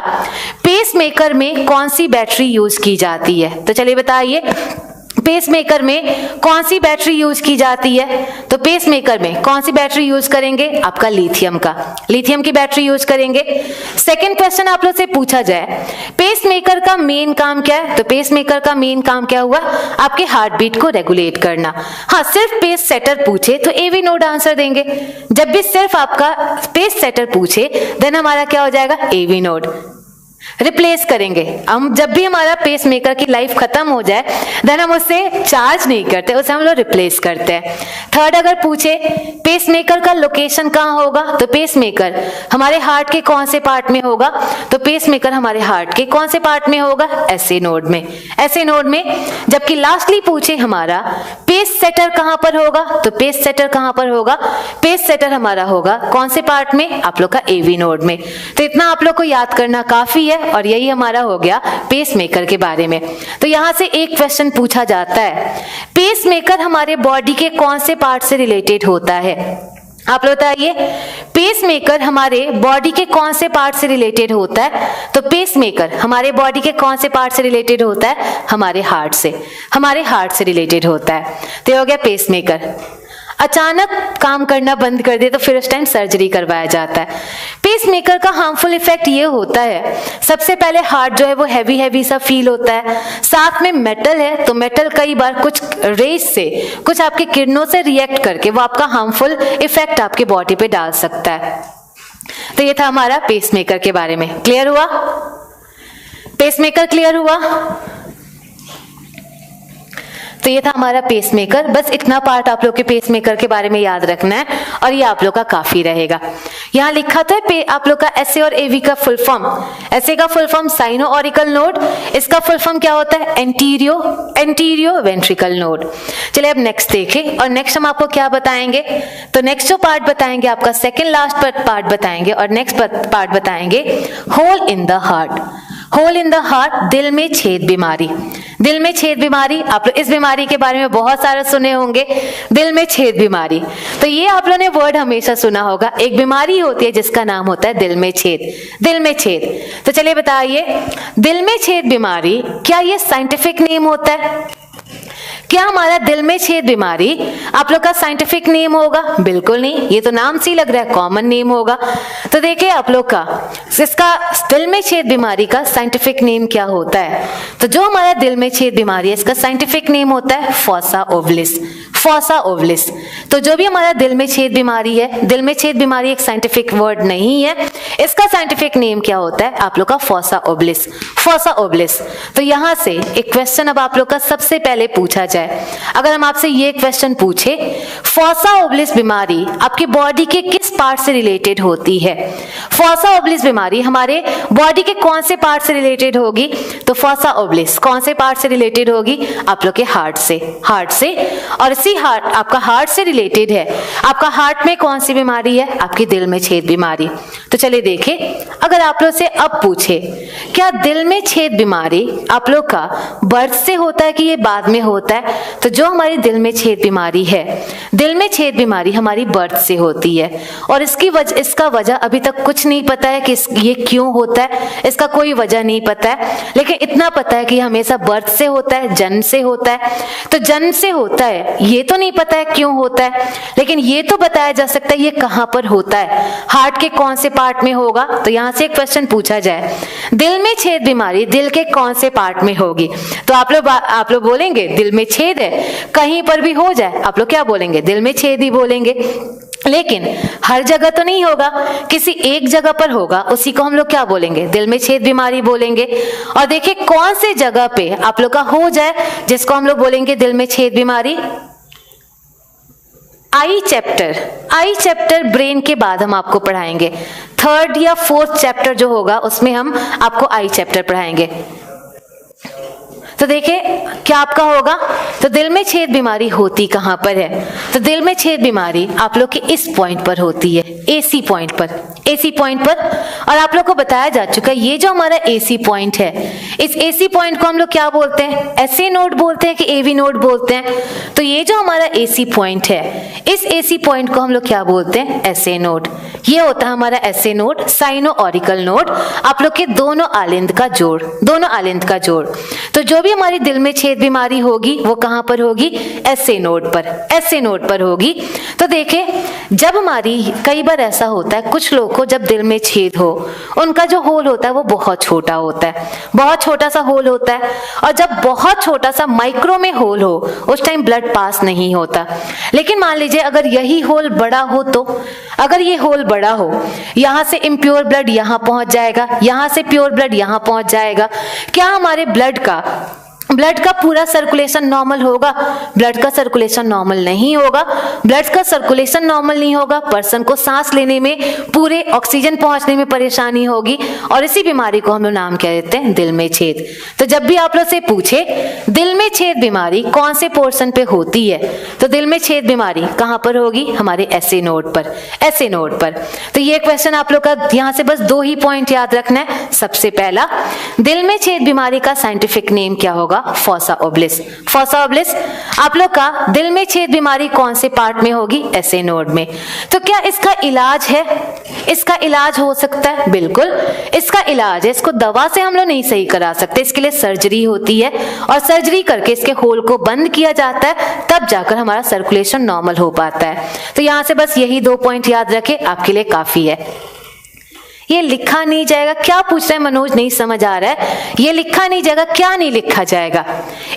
पेस मेकर में कौन सी बैटरी यूज की जाती है? तो चलिए बताइए, पेस मेकर में कौन सी बैटरी यूज की जाती है? तो पेस मेकर में कौन सी बैटरी यूज करेंगे? आपका लिथियम की बैटरी यूज करेंगे। सेकंड क्वेश्चन आप लोग से पूछा जाए, पेस मेकर का मेन काम क्या है? तो पेस मेकर का मेन काम क्या हुआ? आपके हार्ट बीट को रेगुलेट करना। हाँ, सिर्फ पेस सेटर पूछे तो AV नोड आंसर देंगे। जब भी सिर्फ आपका पेस सेटर पूछे, देन हमारा क्या हो जाएगा? AV node. रिप्लेस करेंगे हम, जब भी हमारा पेस मेकर की लाइफ खत्म हो जाए, देन हम उससे चार्ज नहीं करते, उसे हम लोग रिप्लेस करते हैं। थर्ड, अगर पूछे पेस मेकर का लोकेशन कहाँ होगा? तो पेस मेकर हमारे हार्ट के कौन से पार्ट में होगा? तो पेस मेकर हमारे हार्ट के कौन से पार्ट में होगा? SA नोड में, SA नोड में। जबकि लास्टली पूछे हमारा पेस सेटर कहाँ पर होगा? तो पेस सेटर कहाँ पर होगा? पेस सेटर हमारा होगा कौन से पार्ट में? आप लोग का AV नोड में। तो इतना आप लोग को याद करना काफी है, और यही हमारा हो गया पेस मेकर के बारे में। तो यहां से एक क्वेश्चन पूछा जाता है, पेस मेकर हमारे बॉडी के कौन से पार्ट से रिलेटेड होता है? आप लोग बताइए, पेस मेकर हमारे बॉडी के कौन से पार्ट से रिलेटेड होता है? तो पेस मेकर हमारे बॉडी के कौन से पार्ट से रिलेटेड होता है? हमारे हार्ट से रिलेटेड होता है। तो ये हो गया पेस मेकर। अचानक काम करना बंद कर दे तो फिर उस टाइम सर्जरी करवाया जाता है। पेस मेकर का हार्मफुल इफेक्ट ये होता है, सबसे पहले हार्ट जो है वो हैवी सा फील होता है, साथ में मेटल है, तो मेटल कई बार कुछ रेज से, कुछ आपके किरणों से रिएक्ट करके वो आपका हार्मफुल इफेक्ट आपके बॉडी पे डाल सकता है। तो ये था हमारा पेस मेकर के बारे में। क्लियर हुआ? पेस मेकर क्लियर हुआ? तो ये था हमारा पेसमेकर। बस इतना पार्ट आप लोग के पेसमेकर के बारे में याद रखना है, और ये आप लोग का काफी रहेगा। यहाँ लिखा था आप लोग का SA और AV का फुल फॉर्म। SA का full form sino auricle node, इसका फुल फॉर्म क्या होता है? Anterior ventricle node. चलिए अब नेक्स्ट देखें, और नेक्स्ट हम आपको क्या बताएंगे? तो नेक्स्ट जो पार्ट बताएंगे आपका सेकेंड लास्ट पार्ट बताएंगे, और नेक्स्ट पार्ट बताएंगे hole in the heart. Hole in the heart, दिल में छेद बीमारी। दिल में छेद बीमारी, आप लोग इस बीमारी के बारे में बहुत सारे सुने होंगे, दिल में छेद बीमारी। तो ये आप लोगों ने वर्ड हमेशा सुना होगा, एक बीमारी होती है जिसका नाम होता है दिल में छेद। दिल में छेद, तो चलिए बताइए, दिल में छेद बीमारी क्या ये साइंटिफिक नेम होता है? क्या हमारा दिल में छेद बीमारी आप लोग का साइंटिफिक नेम होगा? बिल्कुल नहीं, ये तो नाम से लग रहा है कॉमन नेम होगा। तो देखिए आप लोग का इसका दिल में छेद बीमारी का साइंटिफिक नेम क्या होता है? तो जो हमारा दिल में छेद बीमारी है इसका साइंटिफिक नेम होता है फॉसा ओवलिस। फॉसा ओवलिस। तो जो भी हमारा दिल में छेद बीमारी है, दिल में छेद बीमारी एक साइंटिफिक वर्ड नहीं है, इसका साइंटिफिक नेम क्या होता है आप लोग का? फॉसा ओवलिस। फॉसा ओवलिस। तो यहां से एक क्वेश्चन अब आप लोग का सबसे पहले पूछा जाए, अगर हम आपसे ये क्वेश्चन पूछे, फॉसा ओवलिस बीमारी आपकी बॉडी के किस पार्ट से रिलेटेड होती है? फॉसा ओब्लिस बीमारी हमारे बॉडी के कौन से पार्ट से रिलेटेड होगी? तो फॉसा ओब्लिस कौन से पार्ट से रिलेटेड होगी? आप लोग के हार्ट से, और इसी हार्ट, आपका हार्ट से रिलेटेड है। आपका हार्ट में कौन सी बीमारी है? आपकी दिल में छेद बीमारी। तो चलिए देखें, अगर आप लोग से अब पूछे क्या दिल में छेद बीमारी आप लोग का बर्थ से होता है कि ये बाद में होता है? तो जो हमारी दिल में छेद बीमारी है, दिल में छेद बीमारी हमारी बर्थ से होती है, और इसका वजह अभी तक कुछ नहीं पता है कि ये क्यों होता है, इसका कोई वजह नहीं पता है, लेकिन इतना पता है कि हमेशा बर्थ से होता है, जन्म से होता है। तो जन्म से होता है, ये तो नहीं पता है क्यों होता है, लेकिन ये तो बताया जा सकता है ये कहां पर होता है, हार्ट के कौन से पार्ट में होगा। तो यहां से एक क्वेश्चन पूछा जाए, दिल में छेद बीमारी दिल के कौन से पार्ट में होगी? तो आप लोग बोलेंगे दिल में छेद है, कहीं पर भी हो जाए आप लोग क्या बोलेंगे? दिल में छेद ही बोलेंगे। लेकिन हर जगह तो नहीं होगा, किसी एक जगह पर होगा, उसी को हम लोग क्या बोलेंगे? दिल में छेद बीमारी बोलेंगे। और देखिए कौन से जगह पे आप लोग का हो जाए जिसको हम लोग बोलेंगे दिल में छेद बीमारी? आई चैप्टर ब्रेन के बाद हम आपको पढ़ाएंगे। 3rd या 4th चैप्टर जो होगा उसमें हम आपको आई चैप्टर पढ़ाएंगे। तो देखिए क्या आपका होगा, तो दिल में छेद बीमारी होती कहां पर है? तो दिल में छेद बीमारी आप लोग के इस पॉइंट पर होती है, एसी पॉइंट पर। और आप लोग को बताया जा चुका है ये जो हमारा एसी पॉइंट है, इस एसी पॉइंट को हम लोग क्या बोलते हैं? एसए नोड बोलते हैं कि एवी नोड बोलते हैं? तो ये जो हमारा एसी पॉइंट है, इस एसी पॉइंट को हम लोग क्या बोलते हैं? SA node. ये होता है हमारा SA node, sino auricle node, आप लोग के दोनों आलिंद का जोड़। तो जो भी हमारी दिल में छेद बीमारी होगी वो कहां पर होगी? एसए नोड पर होगी। तो देखें, जब हमारी कई बार ऐसा होता है कुछ लोगों को जब दिल में छेद हो, उनका जो होल होता है वो बहुत छोटा होता है, बहुत छोटा सा होल होता है। और जब बहुत छोटा सा माइक्रो में होल हो उस टाइम ब्लड पास नहीं होता। लेकिन मान लीजिए अगर यही होल बड़ा हो, तो अगर ये होल बड़ा हो, यहां से इम्प्योर ब्लड यहां पहुंच जाएगा, यहां से प्योर ब्लड यहां पहुंच जाएगा। क्या हमारे ब्लड का पूरा सर्कुलेशन नॉर्मल होगा? ब्लड का सर्कुलेशन नॉर्मल नहीं होगा। ब्लड का सर्कुलेशन नॉर्मल नहीं होगा, पर्सन को सांस लेने में, पूरे ऑक्सीजन पहुंचने में परेशानी होगी, और इसी बीमारी को हम लोग नाम क्या देते हैं? दिल में छेद। तो जब भी आप लोग से पूछे दिल में छेद बीमारी कौन से पोर्शन पे होती है, तो दिल में छेद बीमारी कहां पर होगी? हमारे एसए नोड पर। तो ये क्वेश्चन आप लोग का यहां से बस 2 ही पॉइंट याद रखना है। सबसे पहला, दिल में छेद बीमारी का साइंटिफिक नेम क्या होगा? फॉसा ओब्लिस। आप लोग का दिल में छेद बीमारी कौन से पार्ट में होगी? एसए नोड में। तो क्या इसका इलाज है? इसका इलाज हो सकता है, बिल्कुल इसका इलाज है। इसको दवा से हम लोग नहीं सही करा सकते, इसके लिए सर्जरी होती है, और सर्जरी करके इसके होल को बंद किया जाता है, तब जाकर हमारा सर्कुलेशन नॉर्मल हो पाता है। तो यहां से बस यही 2 पॉइंट याद रखें, आपके लिए काफी है। ये लिखा नहीं जाएगा, क्या पूछ रहे हैं मनोज? नहीं समझ आ रहा है। ये लिखा नहीं जाएगा, क्या नहीं लिखा जाएगा?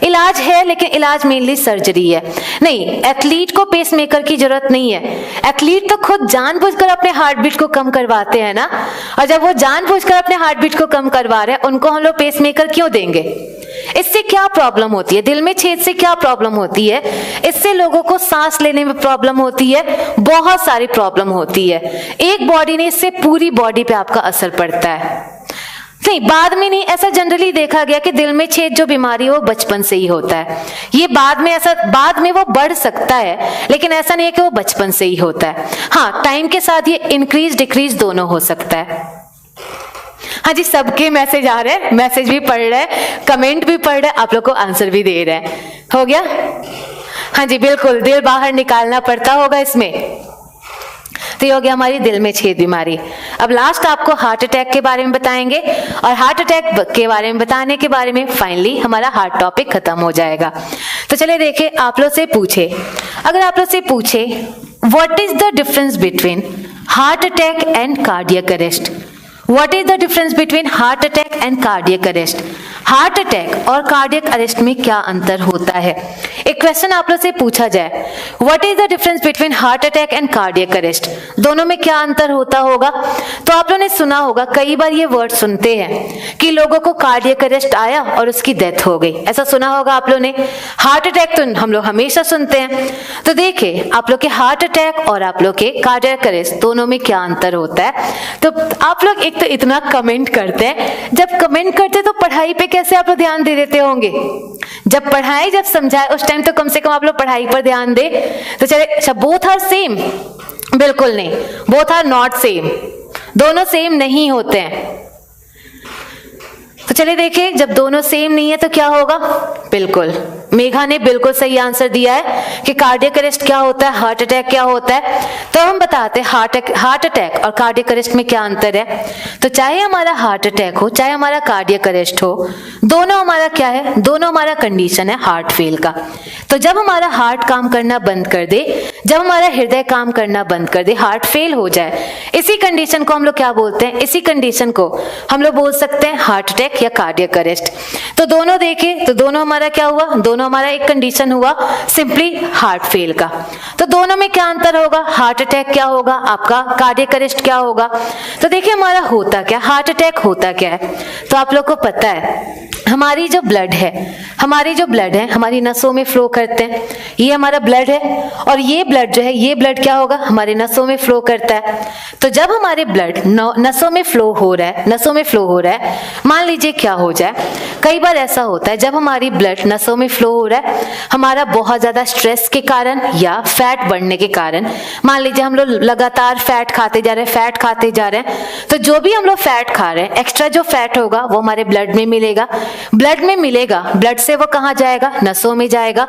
इलाज है, लेकिन इलाज मेनली सर्जरी है। नहीं, एथलीट को पेसमेकर की जरूरत नहीं है। एथलीट तो खुद जानबूझकर अपने हार्ट बीट को कम करवाते हैं ना, और जब वो जानबूझकर अपने हार्ट बीट को कम करवा रहे हैं, उनको हम लोग पेसमेकर क्यों देंगे? इससे क्या प्रॉब्लम होती है? दिल में छेद से क्या प्रॉब्लम होती है? इससे लोगों को सांस लेने में प्रॉब्लम होती है, बहुत सारी प्रॉब्लम होती है। एक बॉडी ने, इससे पूरी बॉडी पे आपका असर पड़ता है। नहीं, बाद में नहीं, ऐसा जनरली देखा गया कि दिल में छेद जो बीमारी है वो बचपन से ही होता है। ये बाद में वो बढ़ सकता है, लेकिन ऐसा नहीं है कि वो बचपन से ही होता है। हाँ, टाइम के साथ ये इंक्रीज डिक्रीज दोनों हो सकता है। हाँ जी, सबके मैसेज आ रहे हैं, मैसेज भी पढ़ रहे हैं, कमेंट भी पढ़ रहे हैं, आप लोग को आंसर भी दे रहे हैं। हो गया? हाँ जी बिल्कुल, दिल बाहर निकालना पड़ता होगा इसमें। तो ये हो गया हमारी दिल में छेद बीमारी। अब लास्ट आपको हार्ट अटैक के बारे में बताएंगे, और हार्ट अटैक के बारे में बताने के बारे में फाइनली हमारा हार्ट टॉपिक खत्म हो जाएगा। तो चलिए देखिए, आप लोग से पूछे, अगर आप लोग से पूछे what is the difference between heart attack and cardiac arrest? What is the difference between heart attack and cardiac arrest? Heart attack और कार्डियक अरेस्ट में क्या अंतर होता है। एक क्वेश्चन आप लोग से पूछा जाए, what is the difference between heart attack and cardiac arrest, दोनों में क्या अंतर होता होगा। तो आप लोगों ने सुना होगा, कई बार ये वर्ड सुनते हैं कि लोगों को कार्डियक अरेस्ट आया और उसकी डेथ हो गई, ऐसा सुना होगा आप लोगों ने। हार्ट अटैक तो हम लोग हमेशा सुनते हैं। तो देखिए आप लोग के हार्ट अटैक और आप लोग के कार्डियक अरेस्ट दोनों में क्या अंतर होता है। तो आप लोग एक तो इतना कमेंट करते हैं, जब कमेंट करते तो पढ़ाई पे कैसे आप लोग ध्यान दे देते होंगे। जब पढ़ाई जब समझाए उस टाइम तो कम से कम आप लोग पढ़ाई पर ध्यान दे। तो चले, बोथ आर सेम, बिल्कुल नहीं, बोथ आर नॉट सेम, दोनों सेम नहीं होते हैं। तो चलिए देखिए, जब दोनों सेम नहीं है तो क्या होगा। बिल्कुल मेघा ने बिल्कुल सही आंसर दिया है कि कार्डियक अरेस्ट क्या होता है, हार्ट अटैक क्या होता है। तो हम बताते हैं हार्ट अटैक और कार्डियक अरेस्ट में क्या अंतर है। तो चाहे हमारा हार्ट अटैक हो चाहे हमारा कार्डियक अरेस्ट हो, दोनों हमारा क्या है, दोनों हमारा कंडीशन है हार्ट फेल का। तो जब हमारा हार्ट काम करना बंद कर दे, जब हमारा हृदय काम करना बंद कर दे, हार्ट फेल हो जाए, इसी कंडीशन को हम लोग क्या बोलते हैं, इसी कंडीशन को हम लोग बोल सकते हैं हार्ट अटैक या कार्डियक अरेस्ट। तो दोनों देखें तो दोनों हमारा क्या हुआ, दोनों हमारा एक कंडीशन हुआ सिंपली हार्ट फेल का। तो दोनों में क्या अंतर होगा, हार्ट अटैक क्या होगा, आपका कार्डियक अरेस्ट क्या होगा। तो देखिए हमारा होता क्या, हार्ट अटैक होता क्या है। तो आप लोग को पता है हमारी जो ब्लड है हमारी नसों में फ्लो करते हैं, ये हमारा ब्लड है और ये ब्लड जो है, ये ब्लड क्या होगा, हमारे नसों में फ्लो करता है। तो जब हमारे ब्लड नसों में फ्लो हो रहा है, मान लीजिए क्या हो जाए, कई बार ऐसा होता है जब हमारी ब्लड नसों में फ्लो हो रहा है, हमारा बहुत ज्यादा स्ट्रेस के कारण या फैट बढ़ने के कारण, मान लीजिए हम लोग लगातार फैट खाते जा रहे हैं, तो जो भी हम लोग फैट खा रहे हैं, एक्स्ट्रा जो फैट होगा वो हमारे ब्लड में मिलेगा, ब्लड से वो कहाँ जाएगा, नसों में जाएगा।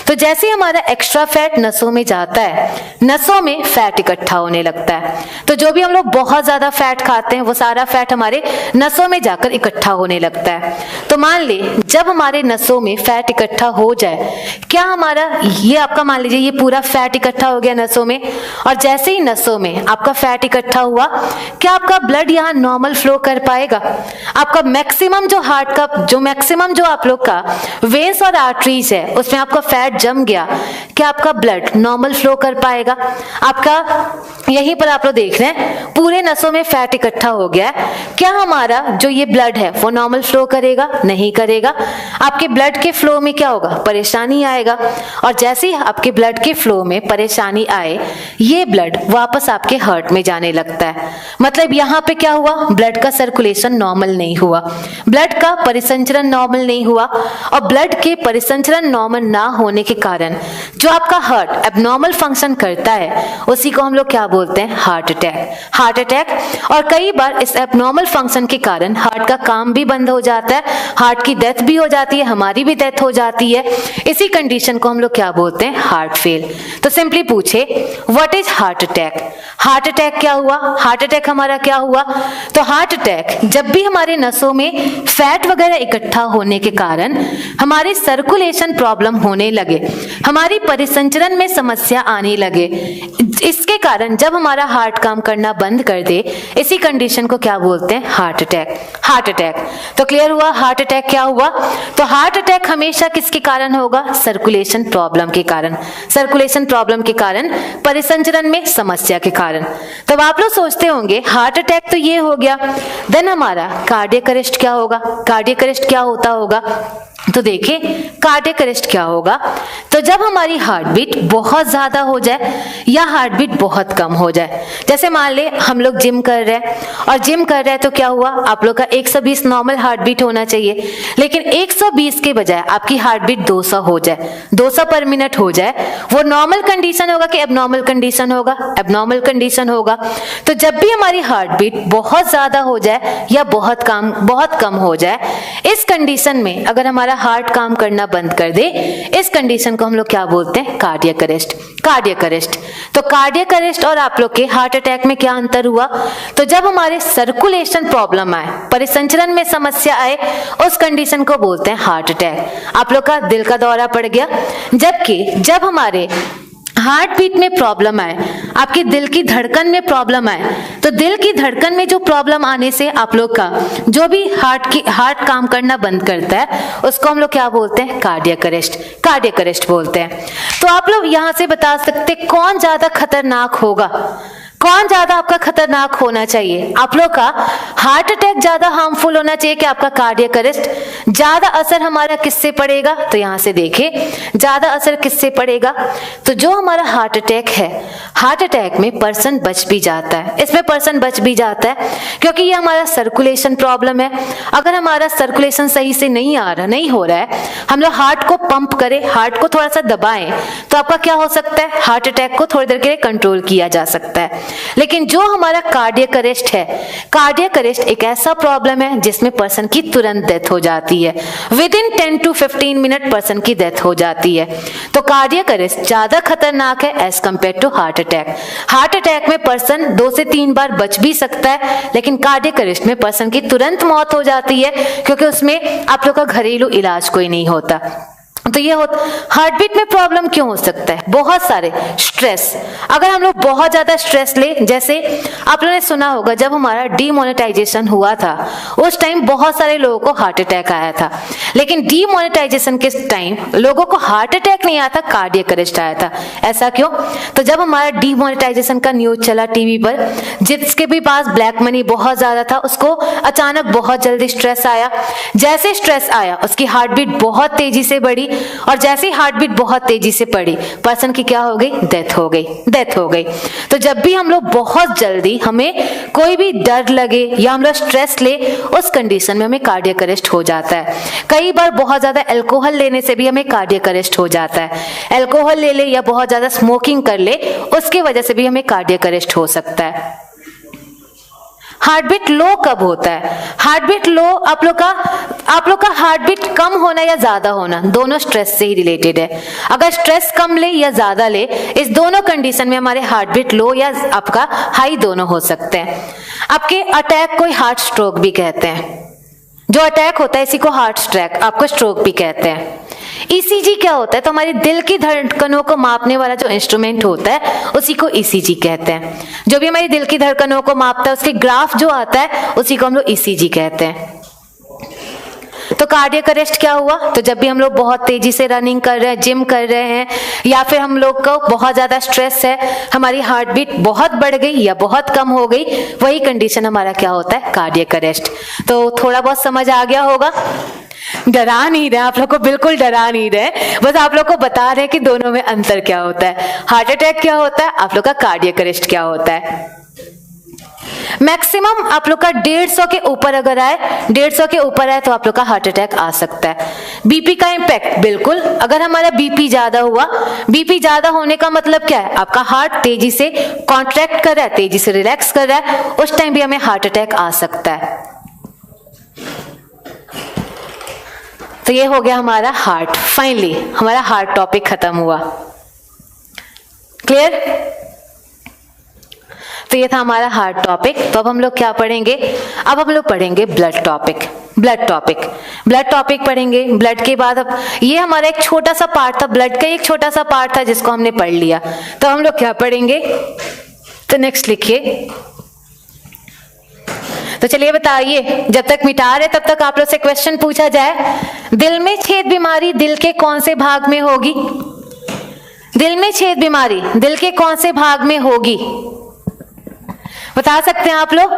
तो जैसे हमारा एक्स्ट्रा फैट नसों में जाता है, नसों में फैट इकट्ठा होने लगता है। तो जो भी हम लोग बहुत ज्यादा फैट खाते हैं वो सारा फैट हमारे नसों में जाकर इकट्ठा होने लगता है। तो मान ले जब हमारे नसों में फैट इकट्ठा हो जाए, क्या हमारा ये आपका मान लीजिए ये पूरा फैट इकट्ठा हो गया नसों में, और जैसे ही नसों में आपका फैट इकट्ठा हुआ, क्या आपका ब्लड यहाँ नॉर्मल फ्लो कर पाएगा। आपका मैक्सिमम जो हार्ट का मैक्सिमम जो आप लोग का वेन्स और आर्टरीज है उसमें आपका फैट जम गया, क्या आपका ब्लड नॉर्मल फ्लो कर पाएगा। आपका यहीं पर आप लोग देख रहे हैं पूरे नसों में फैट इकट्ठा हो गया है, क्या हमारा जो ये ब्लड है वो नॉर्मल फ्लो करेगा, नहीं करेगा। आपके ब्लड के फ्लो में क्या होगा, परेशानी आएगा, और जैसे ही आपके ब्लड के फ्लो में परेशानी आए, ये ब्लड वापस आपके हार्ट में जाने लगता है। मतलब यहाँ पे क्या हुआ, ब्लड का सर्कुलेशन नॉर्मल नहीं हुआ, ब्लड का परिसंचरण नॉर्मल नहीं हुआ, और ब्लड के परिसंचरण नॉर्मल ना होने के कारण जो आपका हार्ट एबनॉर्मल फंक्शन करता है, उसी को हम लोग क्या बोलते हैं, हार्ट अटैक। और कई बार इस एबनॉर्मल फंक्शन के कारण हार्ट का काम भी बंद हो जाता है, हार्ट की डेथ भी हो जाती है, हमारी भी डेथ हो जाती है। इसी कंडीशन को हम लोग क्या बोलते हैं, हार्ट फेल। तो सिंपली पूछे व्हाट इज हार्ट अटैक क्या हुआ, हार्ट अटैक हमारा क्या हुआ। तो हार्ट अटैक जब भी हमारे नसों में फैट वगैरह इकट्ठा होने के कारण हमारे सर्कुलेशन प्रॉब्लम होने लगे, हमारी परिसंचरण में समस्या आने लगे, इसके कारण जब हमारा हार्ट काम करना बंद कर दे, इसी कंडीशन को क्या बोलते हैं, हार्ट अटैक। तो क्लियर हुआ हार्ट अटैक क्या हुआ। तो हार्ट अटैक हमेशा किसके कारण होगा, सर्कुलेशन प्रॉब्लम के कारण, परिसंचरण में समस्या के कारण। तब आप लोग सोचते होंगे हार्ट अटैक तो ये हो गया, देन हमारा कार्डियक अरेस्ट क्या होगा, कार्डियक अरेस्ट क्या होता होगा। तो देखिए कार्डियक अरेस्ट क्या होगा, तो जब हमारी हार्ट बीट बहुत ज्यादा हो जाए या हार्ट बीट बहुत कम हो जाए। जैसे मान ले हम लोग जिम कर रहे हैं तो क्या हुआ, आप लोग का 120 नॉर्मल हार्ट बीट होना चाहिए, लेकिन 120 के बजाय आपकी हार्ट बीट 200 हो जाए, 200 पर मिनट हो जाए, वो नॉर्मल कंडीशन होगा कि एबनॉर्मल कंडीशन होगा। तो जब भी हमारी हार्ट बीट बहुत ज्यादा हो जाए या बहुत कम हो जाए, इस कंडीशन में अगर हमारा हार्ट काम करना बंद कर दे, इस कंडीशन को हम लोग क्या बोलते हैं, कार्डियक अरेस्ट। तो कार्डियक अरेस्ट और आप लोग के हार्ट अटैक में क्या अंतर हुआ। तो जब हमारे सर्कुलेशन प्रॉब्लम आए, परिसंचरण में समस्या आए, उस कंडीशन को बोलते हैं हार्ट अटैक। आप लोग का दिल का दौरा पड़ गया। जबकि जब हमारे हार्ट बीट में प्रॉब्लम आए, आपके दिल की धड़कन में प्रॉब्लम आए, तो दिल की धड़कन में जो प्रॉब्लम आने से आप लोग का जो भी हार्ट काम करना बंद करता है उसको हम लोग क्या बोलते हैं? कार्डियक अरेस्ट बोलते हैं। तो आप लोग यहां से बता सकते कौन ज्यादा खतरनाक होगा, कौन ज्यादा आपका खतरनाक होना चाहिए? आप लोग का हार्ट अटैक ज्यादा हार्मफुल होना चाहिए कि आपका कार्डियक अरेस्ट? ज्यादा असर हमारा किससे पड़ेगा? तो यहां से देखिए ज्यादा असर किससे पड़ेगा, तो जो हमारा हार्ट अटैक है, हार्ट अटैक में पर्सन बच भी जाता है, इसमें पर्सन बच भी जाता है क्योंकि ये हमारा सर्कुलेशन प्रॉब्लम है। अगर हमारा सर्कुलेशन सही से नहीं हो रहा है, हम लोग हार्ट को पंप करें, हार्ट को थोड़ा सा दबाएं, तो आपका क्या हो सकता है? हार्ट अटैक को थोड़ी देर के लिए कंट्रोल किया जा सकता है। लेकिन जो हमारा कार्डियक अरेस्ट है, कार्डियक अरेस्ट एक ऐसा प्रॉब्लम है जिसमें पर्सन की तुरंत डेथ हो जाती है, within 10 to 15 minute person की डेथ हो जाती है। तो कार्डियक अरेस्ट ज्यादा खतरनाक है as compared to heart attack. Heart attack में पर्सन 2 से 3 बार बच भी सकता है, लेकिन कार्डियक अरेस्ट में पर्सन की तुरंत मौत हो जाती है क्योंकि उसमें आप लोग का घरेलू इलाज कोई नहीं होता। तो ये हार्ट बीट में प्रॉब्लम क्यों हो सकता है? बहुत सारे स्ट्रेस, अगर हम लोग बहुत ज्यादा स्ट्रेस ले, जैसे आप लोगों ने सुना होगा जब हमारा डीमोनेटाइजेशन हुआ था उस टाइम बहुत सारे लोगों को हार्ट अटैक आया था, लेकिन डीमोनेटाइजेशन के टाइम लोगों को हार्ट अटैक नहीं आया था, कार्डियक अरेस्ट आया था। ऐसा क्यों? तो जब हमारा डीमोनेटाइजेशन का न्यूज चला टीवी पर, जिसके भी पास ब्लैक मनी बहुत ज्यादा था उसको अचानक बहुत जल्दी स्ट्रेस आया, जैसे स्ट्रेस आया उसकी हार्ट बीट बहुत तेजी से बढ़ी, और जैसे हार्ट बीट बहुत तेजी से बढ़ी पर्सन की क्या हो गई? डेथ हो गई। तो जब भी हम लोग बहुत जल्दी हमें कोई भी डर लगे या हम लोग स्ट्रेस ले, उस कंडीशन में हमें कार्डियक अरेस्ट हो जाता है। कई बार बहुत ज्यादा अल्कोहल लेने से भी हमें कार्डियक अरेस्ट हो जाता है, अल्कोहल ले या बहुत ज्यादा स्मोकिंग कर ले उसकी वजह से भी हमें कार्डियक अरेस्ट हो सकता है। हार्ट बीट लो कब होता है? हार्ट बीट लो आप लोग का हार्ट बीट कम होना या ज्यादा होना दोनों स्ट्रेस से ही रिलेटेड है। अगर स्ट्रेस कम ले या ज्यादा ले, इस दोनों कंडीशन में हमारे हार्ट बीट लो या आपका हाई दोनों हो सकते हैं। आपके अटैक को हार्ट स्ट्रोक भी कहते हैं, जो अटैक होता है इसी को हार्ट स्ट्रोक, आपको स्ट्रोक भी कहते हैं। ईसीजी क्या होता है? तो हमारी दिल की धड़कनों को मापने वाला जो इंस्ट्रूमेंट होता है उसी को ईसीजी कहते हैं। जो भी हमारी दिल की धड़कनों को मापता है उसके ग्राफ जो आता है उसी को हम लोग ईसीजी कहते हैं। तो कार्डियक अरेस्ट क्या हुआ? तो जब भी हम लोग बहुत तेजी से रनिंग कर रहे हैं, जिम कर रहे हैं, या फिर हम लोग को बहुत ज्यादा स्ट्रेस है, हमारी हार्ट बीट बहुत बढ़ गई या बहुत कम हो गई, वही कंडीशन हमारा क्या होता है? Cardiac arrest. तो थोड़ा बहुत समझ आ गया होगा, डरा नहीं रहे आप लोग को, बिल्कुल डरा नहीं रहे, बस आप लोग को बता रहे हैं कि दोनों में अंतर क्या होता है, हार्ट अटैक क्या होता है, आप लोग का कार्डियक अरेस्ट क्या होता है। मैक्सिमम आप लोग का 150 के ऊपर अगर आए, 150 के ऊपर आए तो आप लोग का हार्ट अटैक आ सकता है। बीपी का इंपैक्ट, बिल्कुल अगर हमारा बीपी ज्यादा हुआ, बीपी ज्यादा होने का मतलब क्या है? आपका हार्ट तेजी से कॉन्ट्रैक्ट कर रहा है, तेजी से रिलैक्स कर रहा है, उस टाइम भी हमें हार्ट अटैक आ सकता है। तो ये हो गया हमारा हार्ट। फाइनली हमारा हार्ट टॉपिक खत्म हुआ। क्लियर? तो ये था हमारा हार्ट टॉपिक। तो अब हम लोग क्या पढ़ेंगे? अब हम लोग पढ़ेंगे ब्लड टॉपिक। ब्लड टॉपिक पढ़ेंगे। ब्लड के बाद अब ये हमारा एक छोटा सा पार्ट था, ब्लड का एक छोटा सा पार्ट था जिसको हमने पढ़ लिया। तो हम लोग क्या पढ़ेंगे? तो नेक्स्ट लिखिए। तो चलिए बताइए, जब तक मिटा रहे तब तक आप लोग से क्वेश्चन पूछा जाए। दिल में छेद बीमारी दिल के कौन से भाग में होगी? दिल में छेद बीमारी दिल के कौन से भाग में होगी? बता सकते हैं आप लोग?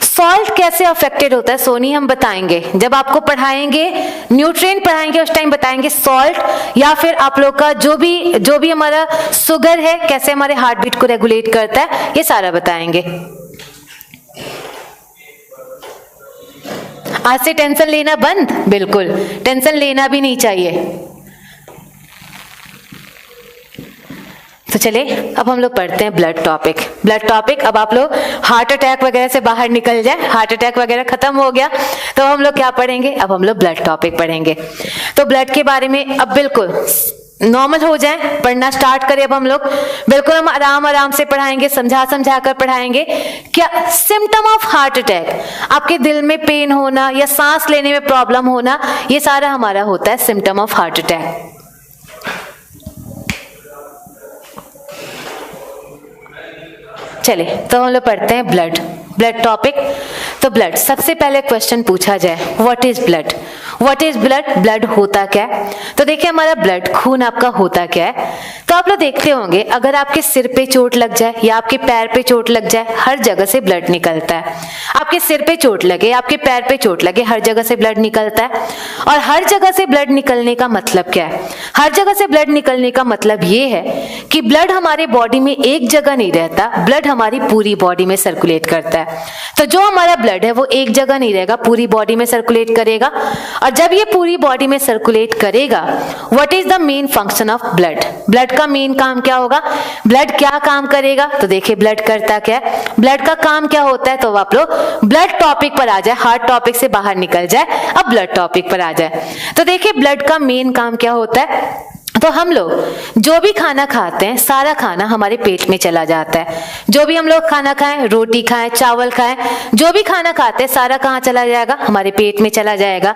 सॉल्ट कैसे अफेक्टेड होता है सोनी, हम बताएंगे जब आपको पढ़ाएंगे, न्यूट्रिएंट पढ़ाएंगे उस टाइम बताएंगे सॉल्ट, या फिर आप लोग का जो भी हमारा शुगर है कैसे हमारे हार्ट बीट को रेगुलेट करता है, ये सारा बताएंगे। आज से टेंशन लेना बंद, बिल्कुल टेंशन लेना भी नहीं चाहिए। तो चले अब हम लोग पढ़ते हैं ब्लड टॉपिक। अब आप लोग हार्ट अटैक वगैरह से बाहर निकल जाए, हार्ट अटैक वगैरह खत्म हो गया, तो हम लोग क्या पढ़ेंगे? अब हम लोग ब्लड टॉपिक पढ़ेंगे। तो ब्लड के बारे में अब बिल्कुल नॉर्मल हो जाए, पढ़ना स्टार्ट करें। अब हम लोग बिल्कुल हम आराम से पढ़ाएंगे, समझा कर पढ़ाएंगे। क्या सिम्टम ऑफ हार्ट अटैक, आपके दिल में पेन होना या सांस लेने में प्रॉब्लम होना, ये सारा हमारा होता है सिम्टम ऑफ हार्ट अटैक। चले तो हम लोग पढ़ते हैं ब्लड टॉपिक। तो ब्लड, सबसे पहले क्वेश्चन पूछा जाए, what is blood? What is blood? Blood होता क्या है? तो देखिए हमारा ब्लड, खून आपका होता क्या है? तो आप लोग देखते होंगे अगर आपके सिर पे चोट लग जाए या आपके पैर पे चोट लग जाए, हर जगह से ब्लड निकलता है। आपके सिर पे चोट लगे, आपके पैर पे चोट लगे, हर जगह से ब्लड निकलता है। और हर जगह से ब्लड निकलने का मतलब क्या है? हर जगह से ब्लड निकलने का मतलब ये है कि ब्लड हमारे बॉडी में एक जगह नहीं रहता, ब्लड हमारी पूरी बॉडी में सर्कुलेट करता है। तो जो हमारा ब्लड है वो एक जगह नहीं रहेगा, पूरी बॉडी में सर्कुलेट करेगा। और जब ये पूरी बॉडी में सर्कुलेट करेगा, what is the main function of blood? Blood का मेन काम क्या होगा? ब्लड क्या काम करेगा? तो देखिए ब्लड करता क्या है, ब्लड का काम क्या होता है। तो आप लोग ब्लड टॉपिक पर आ जाए, हार्ट टॉपिक से बाहर निकल जाए, अब ब्लड टॉपिक पर आ जाए। तो देखिए ब्लड का मेन काम क्या होता है। तो हम लोग जो भी खाना खाते हैं, सारा खाना हमारे पेट में चला जाता है। जो भी हम लोग खाना खाएं, रोटी खाएं, चावल खाएं, जो भी खाना खाते हैं सारा कहाँ चला जाएगा? हमारे पेट में चला जाएगा।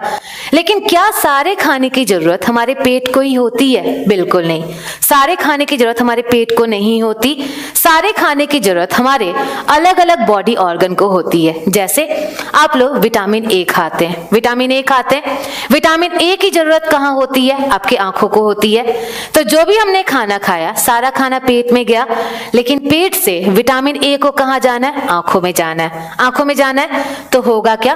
लेकिन क्या सारे खाने की जरूरत हमारे पेट को ही होती है? बिल्कुल नहीं। सारे खाने की जरूरत हमारे पेट को नहीं होती। सारे खाने की जरूरत हमारे अलग अलग बॉडी ऑर्गन को होती है। जैसे आप लोग विटामिन ए खाते हैं, विटामिन ए खाते हैं, विटामिन ए की जरूरत कहाँ होती है? आपकी आंखों को होती है। तो जो भी हमने खाना खाया, सारा खाना पेट में गया, लेकिन पेट से विटामिन ए को कहां जाना है? आंखों में जाना है। आंखों में जाना है तो होगा क्या?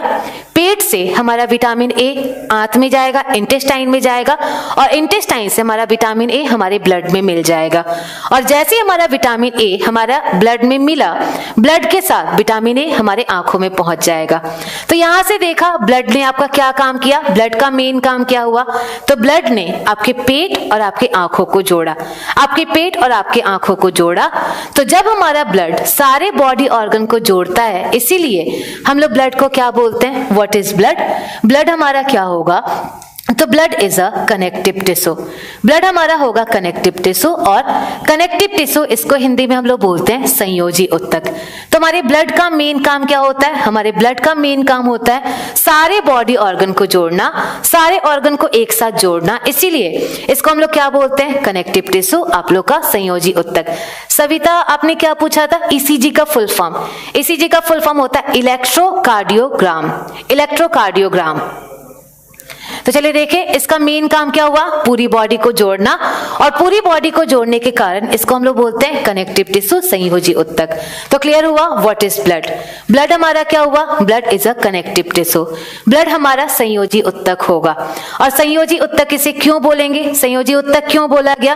पेट से हमारा विटामिन ए आंत में जाएगा, इंटेस्टाइन में जाएगा, और इंटेस्टाइन से हमारा विटामिन ए हमारे ब्लड में मिल जाएगा। और जैसे हमारा विटामिन ए हमारा ब्लड में मिला, ब्लड के साथ विटामिन ए हमारे आंखों में पहुंच जाएगा। तो यहां से देखा ब्लड ने आपका क्या काम किया, ब्लड का मेन काम क्या हुआ? तो ब्लड ने आपके पेट और आपके आंखों को जोड़ा, आपके पेट और आपके आंखों को जोड़ा। तो जब हमारा ब्लड सारे बॉडी ऑर्गन को जोड़ता है, इसीलिए हम लोग ब्लड को क्या बोलते हैं? What is blood? ब्लड हमारा क्या होगा? तो blood is a connective tissue. Blood हमारा होगा कनेक्टिव टिश्यू, और कनेक्टिव टिश्यू इसको हिंदी में हम लोग बोलते हैं संयोजी ऊतक। तो हमारे ब्लड का मेन काम क्या होता है? हमारे ब्लड का मेन काम होता है सारे बॉडी ऑर्गन को जोड़ना, सारे ऑर्गन को एक साथ जोड़ना। इसीलिए इसको हम लोग क्या बोलते हैं? कनेक्टिव टिश्यू, आप लोग का संयोजी ऊतक। सविता, आपने क्या पूछा था? ईसीजी का फुल फॉर्म। ईसीजी का फुल फॉर्म होता है इलेक्ट्रोकार्डियोग्राम। इलेक्ट्रोकार्डियोग्राम। तो चलिए देखिए इसका मेन काम क्या हुआ? पूरी बॉडी को जोड़ना, और पूरी बॉडी को जोड़ने के कारण इसको हम लोग बोलते हैं कनेक्टिव टिश्यू, संयोजी ऊतक। तो क्लियर हुआ व्हाट इज ब्लड? ब्लड हमारा क्या हुआ? Blood is a connective tissue. Blood हमारा संयोजी ऊतक होगा। और संयोजी ऊतक इसे क्यों बोलेंगे? संयोजी ऊतक क्यों बोला गया?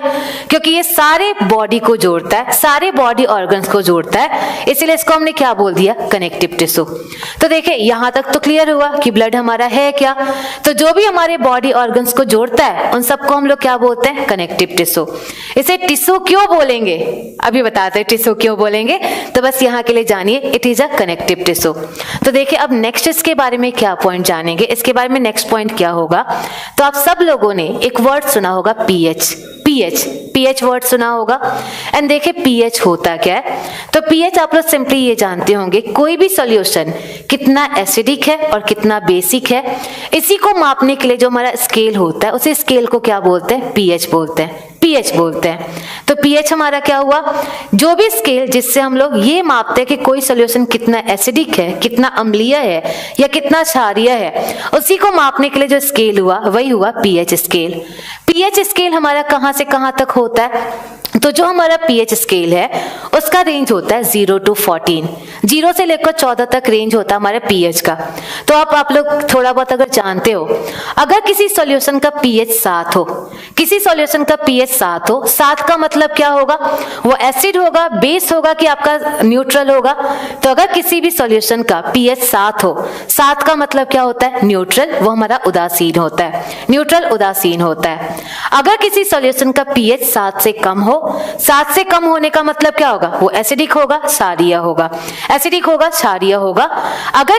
क्योंकि ये सारे बॉडी को जोड़ता है, सारे बॉडी ऑर्गन्स को जोड़ता है, इसलिए इसको हमने क्या बोल दिया? Connective tissue. तो देखिए यहां तक तो क्लियर हुआ कि ब्लड हमारा है क्या। तो जो भी हमारे बॉडी ऑर्गन्स को जोड़ता है उन सबको हम लोग क्या बोलते हैं? Connective tissue. इसे टिश्यू क्यों बोलेंगे? अभी बताते हैं टिश्यू क्यों बोलेंगे। तो बस यहाँ के लिए जानिए it is a connective tissue. तो देखिए अब नेक्स्ट इसके बारे में क्या पॉइंट जानेंगे, इसके बारे में नेक्स्ट पॉइंट क्या होगा। तो आप सब लोगों ने एक वर्ड सुना होगा पीएच। पीएच वर्ड सुना होगा। एंड देखिए पीएच होता क्या है। तो पीएच आप लोग सिंपली ये जानते होंगे, कोई भी सॉल्यूशन कितना एसिडिक है और कितना बेसिक है, इसी को मापने के लिए जो हमारा स्केल होता है, उसे स्केल को क्या बोलते हैं? पीएच बोलते हैं। पीएच बोलते हैं। तो पीएच हमारा क्या हुआ? जो भी स्केल जिससे हम लोग ये मापते हैं कि कोई सॉल्यूशन कितना एसिडिक है, कितना अम्लीय है या कितना क्षारीय है, उसी को मापने के लिए जो स्केल हुआ वही हुआ पीएच स्केल। पीएच स्केल हमारा कहां से कहां तक होता है? तो जो हमारा पीएच स्केल है उसका रेंज होता है 0 to 14। 0 से लेकर 14 तक रेंज होता है हमारे पीएच का। तो आप लोग थोड़ा बहुत अगर जानते हो, अगर किसी सॉल्यूशन का पीएच 7 हो, किसी सॉल्यूशन का पीएच 7 हो, 7 का मतलब क्या होगा? वो एसिड होगा, बेस होगा कि आपका न्यूट्रल होगा। तो अगर किसी भी सॉल्यूशन का पीएच 7 हो, 7 का मतलब क्या होता है? न्यूट्रल, वो हमारा उदासीन होता है। न्यूट्रल उदासीन होता है। अगर किसी सॉल्यूशन का पीएच 7 से कम हो, 7 से कम होने का मतलब क्या होगा? वो एसिडिक होगा, क्षारीय होगा। एसिडिक होगा, क्षारीय होगा। अगर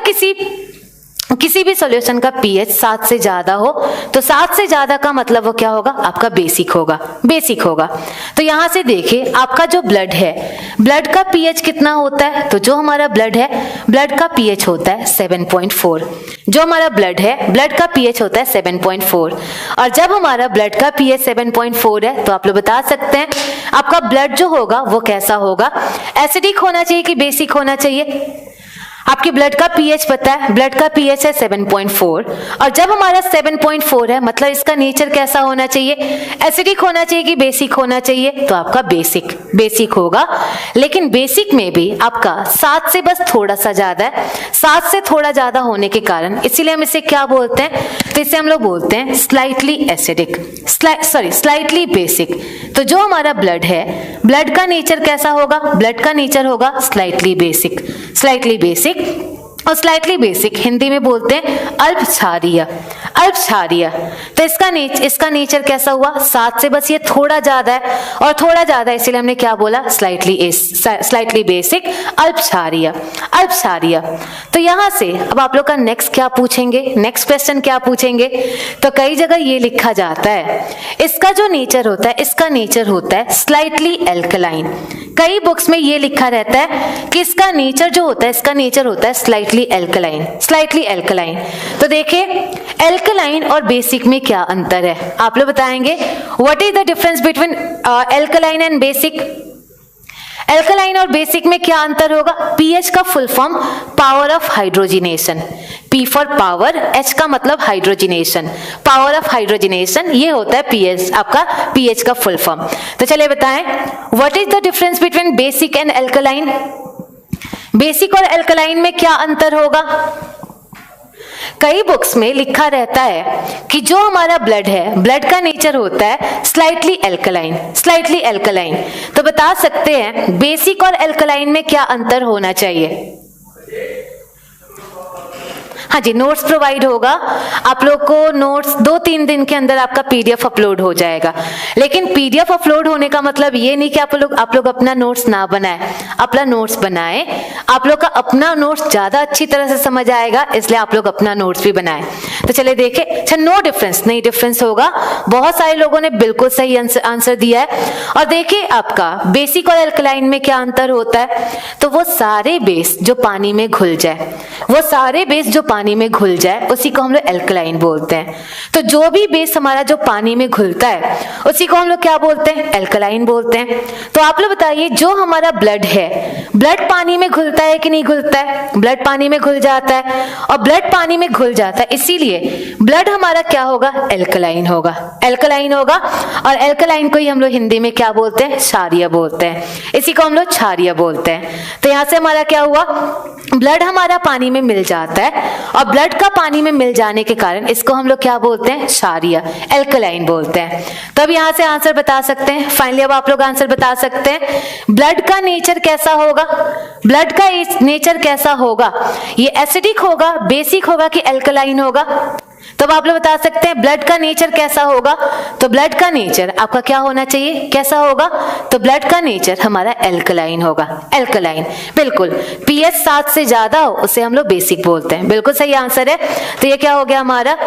किसी भी सॉल्यूशन का पीएच 7 से ज्यादा हो, तो 7 से ज्यादा का मतलब वो क्या होगा? आपका बेसिक होगा, बेसिक होगा। तो यहां से देखिए आपका जो ब्लड है, ब्लड का पीएच कितना होता है? तो जो हमारा ब्लड है, ब्लड का पीएच होता है 7.4। जो हमारा ब्लड है, ब्लड का पीएच होता है 7.4। और जब हमारा ब्लड का पीएच 7.4 है तो आप लोग बता सकते हैं आपका ब्लड जो होगा वो कैसा होगा, एसिडिक होना चाहिए कि बेसिक होना चाहिए? आपके ब्लड का पीएच पता है, ब्लड का पीएच है 7.4 और जब हमारा 7.4 है मतलब इसका नेचर कैसा होना चाहिए, एसिडिक होना चाहिए कि बेसिक होना चाहिए? तो आपका बेसिक होगा। लेकिन बेसिक में भी आपका 7 से बस थोड़ा सा ज्यादा है, 7 से थोड़ा ज्यादा होने के कारण इसीलिए हम इसे क्या बोलते हैं? तो इसे हम लोग बोलते हैं स्लाइटली एसिडिक, स्लाइटली बेसिक। तो जो हमारा ब्लड है, ब्लड का नेचर कैसा होगा? ब्लड का नेचर होगा स्लाइटली बेसिक। और स्लाइटली बेसिक हिंदी में बोलते हैं अल्प क्षारीय। तो इसका नेचर कैसा हुआ? 7 से बस ये थोड़ा ज्यादा है और थोड़ा ज्यादा इसीलिए हमने क्या बोला? स्लाइटली बेसिक, अल्प क्षारीय। तो यहां से अब आप लोग का नेक्स्ट क्वेश्चन क्या पूछेंगे? तो कई जगह ये लिखा जाता है इसका जो नेचर होता है, इसका नेचर होता है स्लाइटली एल्कलाइन। कई बुक्स में ये लिखा रहता है कि इसका नेचर जो होता है, इसका नेचर होता है स्लाइटली एल्कलाइन। तो देखिए एल्कलाइन और बेसिक में क्या अंतर है आप लोग बताएंगे? What is the difference between alkaline and basic? Alkaline और बेसिक में क्या अंतर होगा? पीएच का full form power of hydrogenation, P for power, H का मतलब हाइड्रोजिनेशन, पावर ऑफ हाइड्रोजिनेशन, ये होता है पीएच, आपका पीएच का फुल फॉर्म। तो चलिए बताएं what is the difference between basic and alkaline? Basic और एल्कलाइन में क्या अंतर होगा? कई बुक्स में लिखा रहता है कि जो हमारा ब्लड है, ब्लड का नेचर होता है स्लाइटली एल्कलाइन। तो बता सकते हैं बेसिक और एल्कलाइन में क्या अंतर होना चाहिए? हाँ जी, नोट्स प्रोवाइड होगा आप लोग को। नोट्स 2-3 दिन के अंदर आपका पीडीएफ अपलोड हो जाएगा। लेकिन पीडीएफ अपलोड होने का मतलब ये नहीं कि आप लोग अपना नोट्स ना बनाएं, अपना नोट्स बनाएं। आप लोग का अपना नोट्स ज्यादा अच्छी तरह से समझ आएगा, इसलिए आप लोग अपना नोट्स भी बनाएं। तो चलिए देखें, अच्छा नो डिफरेंस, नहीं डिफरेंस होगा। बहुत सारे लोगों ने बिल्कुल सही आंसर दिया है। और देखिए आपका बेसिक और एल्कलाइन में क्या अंतर होता है? तो वो सारे बेस जो पानी में घुल जाए, उसी को हम लोग एल्कलाइन बोलते हैं। तो जो भी बेस हमारा जो पानी में घुलता है उसी को हम लोग क्या बोलते हैं? एल्कलाइन बोलते हैं। तो आप लोग बताइए जो हमारा ब्लड है, ब्लड पानी में घुलता है कि नहीं घुलता है? ब्लड पानी में घुल जाता है और ब्लड पानी में घुल जाता है, इसीलिए ब्लड हमारा क्या होगा? एल्कलाइन होगा। और एल्कलाइन को ही हम लोग हिंदी में क्या बोलते हैं? क्षारीय बोलते हैं। इसी को हम लोग क्षारीय बोलते हैं। तो यहां से हमारा क्या हुआ? ब्लड हमारा पानी में मिल जाता है और ब्लड का पानी में मिल जाने के कारण इसको हम लोग क्या बोलते हैं? क्षारीय, एल्कलाइन बोलते हैं। तो अब यहां से आंसर बता सकते हैं। फाइनली अब आप लोग आंसर बता सकते हैं ब्लड का नेचर कैसा होगा? ब्लड का नेचर कैसा होगा? ये एसिडिक होगा, बेसिक होगा कि एल्कलाइन होगा? तो अब आप लोग बता सकते हैं ब्लड का नेचर कैसा होगा? तो ब्लड का नेचर आपका क्या होना चाहिए? कैसा होगा? तो ब्लड का नेचर हमारा एल्कलाइन होगा, एल्कलाइन। बिल्कुल, पीएच 7 से ज्यादा हो उसे हम लोग बेसिक बोलते हैं। बिल्कुल सही आंसर है। तो ये क्या हो गया हमारा?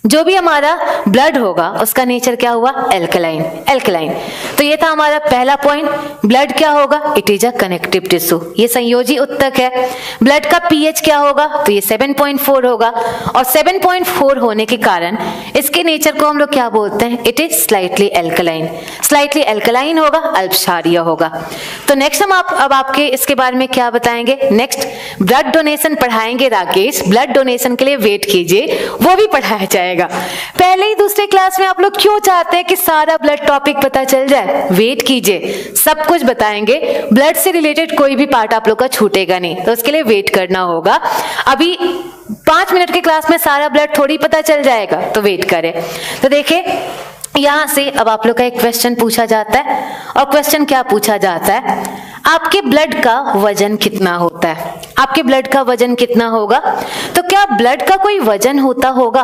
जो भी हमारा ब्लड होगा उसका नेचर क्या हुआ? एल्कलाइन। तो ये था हमारा पहला पॉइंट। ब्लड क्या होगा? It is a connective tissue, ये संयोजी उत्तक है। ब्लड का पीएच क्या होगा? तो ये 7.4 होगा और 7.4 होने के कारण इसके नेचर को हम लोग क्या बोलते हैं? इट इज स्लाइटली एल्कलाइन होगा, अल्प क्षारीय होगा। तो नेक्स्ट हम अब आपके इसके बारे में क्या बताएंगे? नेक्स्ट ब्लड डोनेशन पढ़ाएंगे राकेश। ब्लड डोनेशन के लिए वेट कीजिए, वो भी पढ़ाया जाएगा। पहले ही दूसरे क्लास में आप लोग क्यों चाहते हैं कि सारा ब्लड टॉपिक पता चल जाए? वेट कीजिए, सब कुछ बताएंगे। ब्लड से रिलेटेड कोई भी पार्ट आप लोग का छूटेगा नहीं, तो उसके लिए वेट करना होगा। अभी 5 मिनट के क्लास में सारा ब्लड थोड़ी पता चल जाएगा, तो वेट करें। तो देखिए यहां से अब आप लोग का एक क्वेश्चन पूछा जाता है और क्वेश्चन क्या पूछा जाता है? आपके ब्लड का वजन कितना होता है? आपके ब्लड का वजन कितना होगा। तो क्या ब्लड का कोई वजन होता होगा?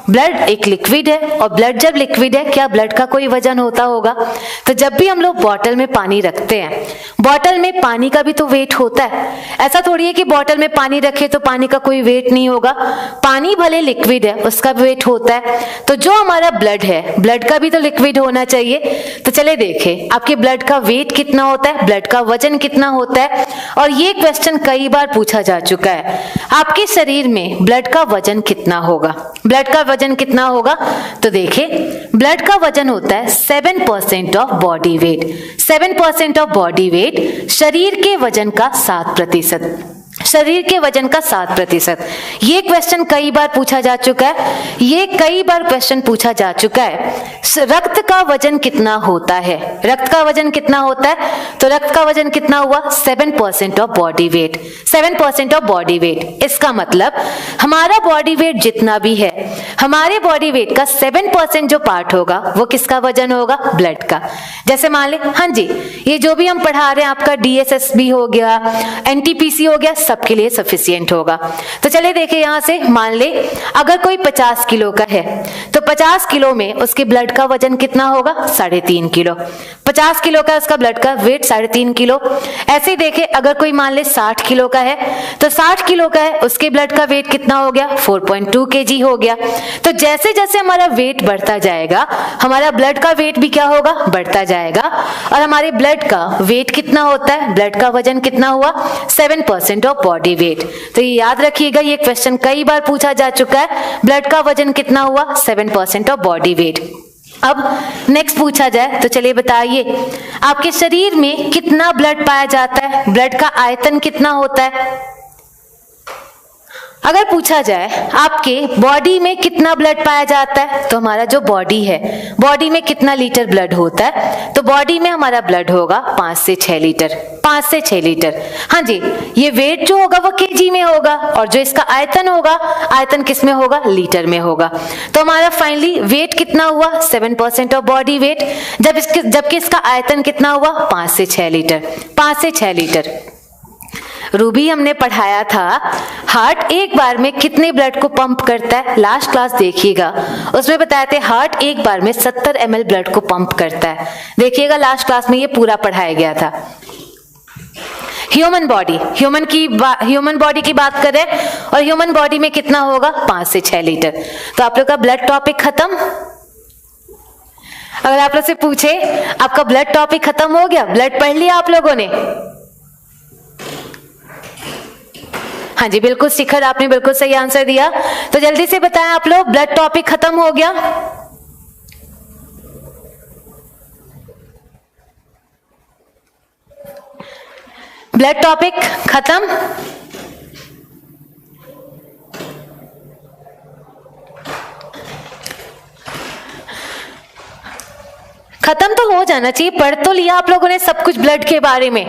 ब्लड एक लिक्विड है और ब्लड जब लिक्विड है, क्या ब्लड का कोई वजन होता होगा? तो जब भी हम लोग बॉटल में पानी रखते हैं, बॉटल में पानी का भी तो वेट होता है। ऐसा थोड़ी है कि बॉटल में पानी रखे तो पानी का कोई वेट नहीं होगा। पानी भले लिक्विड है, उसका भी वेट होता है। तो जो हमारा ब्लड है, ब्लड का भी तो लिक्विड होना चाहिए। तो चले देखें आपके ब्लड का वेट कितना होता है, ब्लड का वजन कितना होता है। और ये क्वेश्चन कई बार पूछा जा चुका है, आपके शरीर में ब्लड का वजन कितना होगा, ब्लड का वजन कितना होगा। तो देखिए ब्लड का वजन होता है 7% of body weight. 7% of body weight शरीर के वजन का 7%, शरीर के वजन का 7%। ये क्वेश्चन कई बार पूछा जा चुका है, ये कई बार क्वेश्चन पूछा जा चुका है। रक्त का वजन कितना होता है, रक्त का वजन कितना होता है। तो रक्त का वजन कितना हुआ, 7% of body weight. 7% of body weight, इसका मतलब हमारा बॉडी वेट जितना भी है, हमारे बॉडी वेट का 7% जो पार्ट होगा वो किसका वजन होगा, ब्लड का। जैसे मान ले, हाँ जी, ये जो भी हम पढ़ा रहे हैं आपका DSSB हो गया, NTPC हो गया, सबके लिए सफिशिएंट होगा। तो चलिए देखिए यहां से, मान ले अगर कोई 50 किलो का है तो 50 किलो में उसके ब्लड का वजन कितना होगा, 3.5 किलो। 50 किलो का उसका ब्लड का वेट 3.5 किलो। ऐसे ही देखे अगर कोई मान ले 60 किलो का है तो 60 किलो का है, उसके ब्लड का वेट कितना हो गया, 4.2 kg हो गया। तो जैसे जैसे हमारा वेट बढ़ता जाएगा, हमारा ब्लड का वेट भी क्या होगा, बढ़ता जाएगा। और हमारे ब्लड का वेट कितना होता है, ब्लड का वजन कितना हुआ, 7% ऑफ बॉडी वेट। तो ये याद रखिएगा, ये क्वेश्चन कई बार पूछा जा चुका है, ब्लड का वजन कितना हुआ, 7% ऑफ बॉडी वेट। अब नेक्स्ट पूछा जाए तो चलिए बताइए आपके शरीर में कितना ब्लड पाया जाता है, ब्लड का आयतन कितना होता है। अगर पूछा जाए आपके बॉडी में कितना ब्लड पाया जाता है, तो हमारा जो बॉडी है, बॉडी में कितना लीटर ब्लड होता है, तो बॉडी में हमारा ब्लड होगा 5 से 6 लीटर, 5 से 6 लीटर। हाँ जी, ये वेट जो होगा वो केजी में होगा और जो इसका आयतन होगा, आयतन किस में होगा, लीटर में होगा। तो हमारा फाइनली वेट कितना हुआ, 7% ऑफ बॉडी वेट, जबकि इसका आयतन कितना हुआ, 5 से 6 लीटर, 5 से 6 लीटर। रूबी हमने पढ़ाया था हार्ट एक बार में कितने ब्लड को पंप करता है, लास्ट क्लास देखिएगा, उसमें बताया थे हार्ट एक बार में 70 ml ब्लड को पंप करता है। देखिएगा लास्ट क्लास में ये पूरा पढ़ाया गया था। ह्यूमन बॉडी, ह्यूमन बॉडी की बात करें और ह्यूमन बॉडी में कितना होगा, 5 से 6 लीटर। तो आप लोग का ब्लड टॉपिक खत्म। अगर आप लोग से पूछे आपका ब्लड टॉपिक खत्म हो गया, ब्लड पढ़ लिया आप लोगों ने। हाँ जी बिल्कुल शिखर, आपने बिल्कुल सही आंसर दिया। तो जल्दी से बताएं आप लोग, ब्लड टॉपिक खत्म हो गया। ब्लड टॉपिक खत्म। खत्म तो हो जाना चाहिए, पढ़ तो लिया आप लोगों ने सब कुछ ब्लड के बारे में,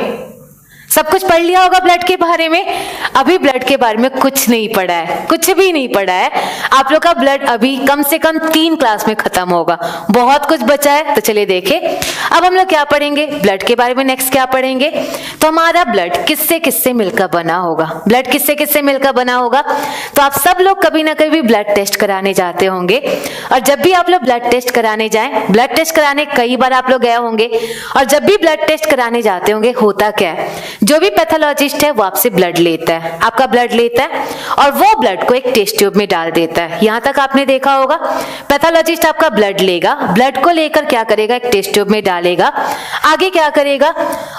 सब कुछ पढ़ लिया होगा ब्लड के बारे में। अभी ब्लड के बारे में कुछ नहीं पढ़ा है, कुछ भी नहीं पढ़ा है। आप लोग का ब्लड अभी कम से कम 3 क्लास में खत्म होगा, बहुत कुछ बचा है। तो चलिए देखें अब हम लोग क्या पढ़ेंगे, ब्लड के बारे में नेक्स्ट क्या पढ़ेंगे। तो हमारा ब्लड किससे किससे मिलकर बना होगा, ब्लड किससे किससे मिलकर बना होगा। तो आप सब लोग कभी ना कभी ब्लड टेस्ट कराने जाते होंगे, और जब भी आप लोग ब्लड टेस्ट कराने जाएं, ब्लड टेस्ट कराने कई बार आप लोग गए होंगे, और जब भी ब्लड टेस्ट कराने जाते होंगे होता क्या है, जो भी पैथोलॉजिस्ट है वो आपसे ब्लड लेता है, आपका ब्लड लेता है और वो ब्लड को एक टेस्ट ट्यूब में डाल देता है। यहां तक आपने देखा होगा, पैथोलॉजिस्ट आपका ब्लड लेगा, ब्लड को लेकर क्या करेगा, एक टेस्ट ट्यूब में डालेगा। आगे क्या करेगा,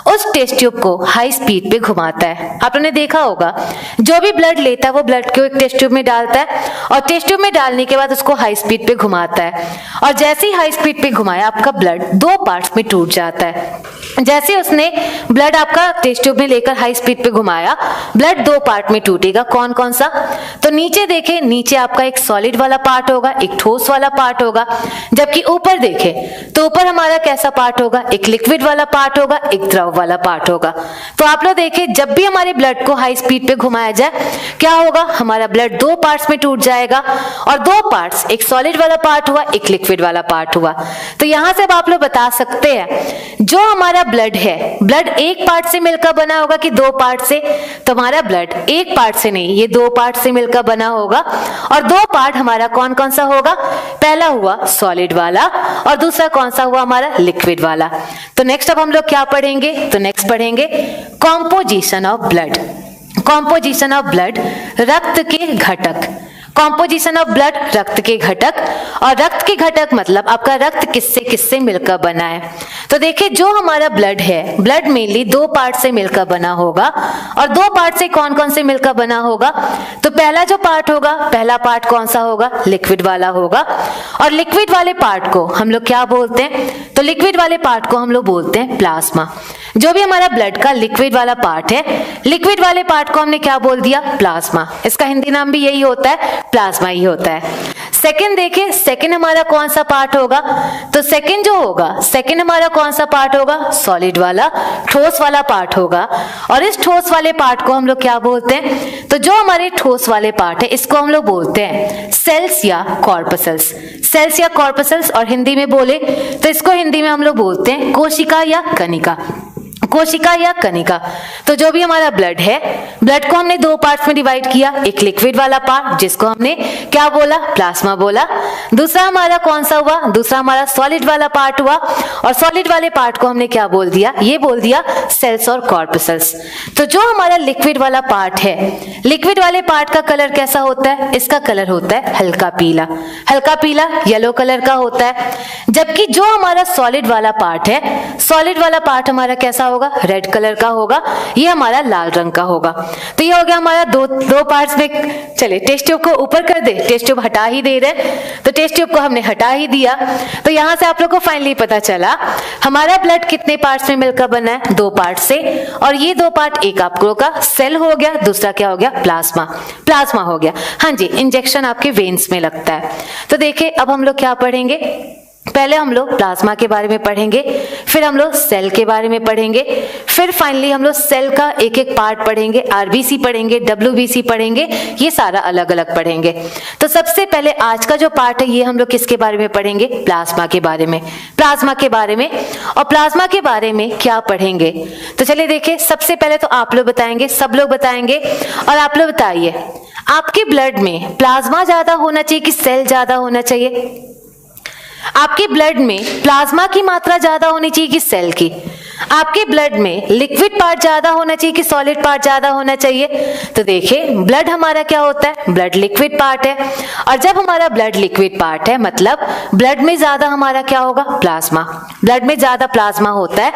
उस टेस्ट ट्यूब को हाई स्पीड पे घुमाता है। आपने देखा होगा जो भी ब्लड लेता है वो ब्लड को एक टेस्ट ट्यूब में डालता है, और टेस्ट ट्यूब में डालने के बाद उसको हाई स्पीड पे घुमाता है, और जैसे ही हाई स्पीड पे घुमाया आपका ब्लड 2 पार्ट्स में टूट जाता है। जैसे उसने ब्लड आपका टेस्ट ट्यूब में लेकर हाई स्पीड पे घुमाया, ब्लड 2 पार्ट में टूटेगा। कौन कौन सा, तो तो नीचे देखें, नीचे आपका एक सॉलिड वाला पार्ट होगा, एक ठोस वाला पार्ट होगा, जबकि ऊपर देखें तो ऊपर हमारा कैसा पार्ट होगा, एक लिक्विड वाला पार्ट होगा, एक द्रव वाला पार्ट होगा। तो आप लोग देखें, जब भी हमारे ब्लड को हाई स्पीड पे घुमाया जाए क्या होगा, हमारा ब्लड दो पार्ट्स में टूट जाएगा, और दो पार्ट्स, एक सॉलिड वाला पार्ट हुआ, एक लिक्विड वाला पार्ट हुआ। तो यहां से अब आप लोग बता सकते हैं जो हमारा ब्लड है, ब्लड एक पार्ट से मिलकर बना होगा कि दो पार्ट से? तो हमारा ब्लड एक पार्ट से नहीं, ये दो पार्ट से मिलकर बना होगा, और दो पार्ट हमारा कौन कौन सा होगा? पहला हुआ सॉलिड वाला और दूसरा कौन सा हुआ हमारा? लिक्विड वाला। तो नेक्स्ट अब हम लोग क्या पढ़ेंगे? तो नेक्स्ट पढ़ेंगे composition of blood. Composition of blood, रक्त के घटक। कॉम्पोजिशन ऑफ ब्लड, रक्त के घटक, और रक्त के घटक मतलब आपका रक्त किससे किससे मिलकर बना है। तो देखिए, जो हमारा ब्लड है, ब्लड मेनली दो पार्ट से मिलकर बना होगा, और दो पार्ट से कौन कौन से मिलकर बना होगा? तो पहला जो पार्ट होगा, पहला पार्ट कौन सा होगा? लिक्विड वाला होगा, और लिक्विड वाले पार्ट को हम लोग क्या बोलते हैं? तो लिक्विड वाले पार्ट को हम लोग बोलते हैं प्लाज्मा। जो भी हमारा ब्लड का लिक्विड वाला पार्ट है, लिक्विड वाले पार्ट को हमने क्या बोल दिया? प्लाज्मा। इसका हिंदी नाम भी यही होता है, प्लाज्मा ही होता है। सेकंड देखिए, सेकंड हमारा कौन सा पार्ट होगा? तो सेकंड जो होगा, सेकंड हमारा कौन सा पार्ट होगा? सॉलिड वाला, ठोस वाला पार्ट होगा, और इस ठोस वाले पार्ट को हम लोग क्या बोलते हैं? तो जो हमारे ठोस वाले पार्ट है, इसको हम लोग बोलते हैं सेल्स या कॉर्पसल्स। सेल्स या कॉर्पसल्स, और हिंदी में बोले तो इसको हिंदी में हम लोग बोलते हैं कोशिका या कणिका। कोशिका या कणिका। तो जो भी हमारा ब्लड है, ब्लड को हमने दो पार्ट्स में डिवाइड किया, एक लिक्विड वाला पार्ट जिसको हमने क्या बोला? प्लाज्मा बोला। दूसरा हमारा कौन सा हुआ? दूसरा हमारा सॉलिड वाला पार्ट हुआ, और सॉलिड वाले पार्ट को हमने क्या बोल दिया? ये बोल दिया सेल्स और कॉर्पसल्स। तो जो हमारा लिक्विड वाला पार्ट है, लिक्विड वाले पार्ट का कलर कैसा होता है? इसका कलर होता है हल्का पीला, हल्का पीला येलो कलर का होता है। जबकि जो हमारा सॉलिड वाला पार्ट है, सॉलिड वाला पार्ट हमारा कैसा होगा? रेड कलर का होगा, ये हमारा लाल रंग का होगा। तो ये हो गया हमारा दो पार्ट्स में। चलिए टेस्ट ट्यूब को ऊपर कर दे, टेस्ट ट्यूब हटा ही दे रहे, तो टेस्ट ट्यूब को हमने हटा ही दिया। तो यहां से आप लोग को फाइनली पता चला हमारा ब्लड कितने पार्ट्स में मिलकर बना है? दो पार्ट से, और ये दो पार्ट, एक आप लोगों का सेल हो गया, दूसरा क्या हो गया? प्लाज्मा। प्लाज्मा हो गया। हाँ जी, इंजेक्शन आपके वेन्स में लगता है। तो देखिए, अब हम लोग क्या पढ़ेंगे? पहले हम लोग प्लाज्मा के बारे में पढ़ेंगे, फिर हम लोग सेल के बारे में पढ़ेंगे, फिर फाइनली हम लोग सेल का एक एक पार्ट पढ़ेंगे, आरबीसी पढ़ेंगे, डब्ल्यूबीसी पढ़ेंगे, ये सारा अलग अलग पढ़ेंगे। तो सबसे पहले आज का जो पार्ट है, ये हम लोग किसके बारे में पढ़ेंगे? प्लाज्मा के बारे में। प्लाज्मा के बारे में, और प्लाज्मा के बारे में क्या पढ़ेंगे? तो चलिए देखिए, सबसे पहले तो आप लोग बताएंगे, सब लोग बताएंगे, और आप लोग बताइए आपके ब्लड में प्लाज्मा ज्यादा होना चाहिए कि सेल ज्यादा होना चाहिए? आपके ब्लड में प्लाज्मा की मात्रा ज्यादा होनी चाहिए कि सेल की? आपके ब्लड में लिक्विड पार्ट ज्यादा होना चाहिए कि सॉलिड पार्ट ज्यादा होना चाहिए? तो देखिए, ब्लड हमारा क्या होता है? ब्लड लिक्विड पार्ट है, और जब हमारा ब्लड लिक्विड पार्ट है मतलब ब्लड में ज्यादा हमारा क्या होगा? प्लाज्मा। ब्लड में ज्यादा प्लाज्मा होता है,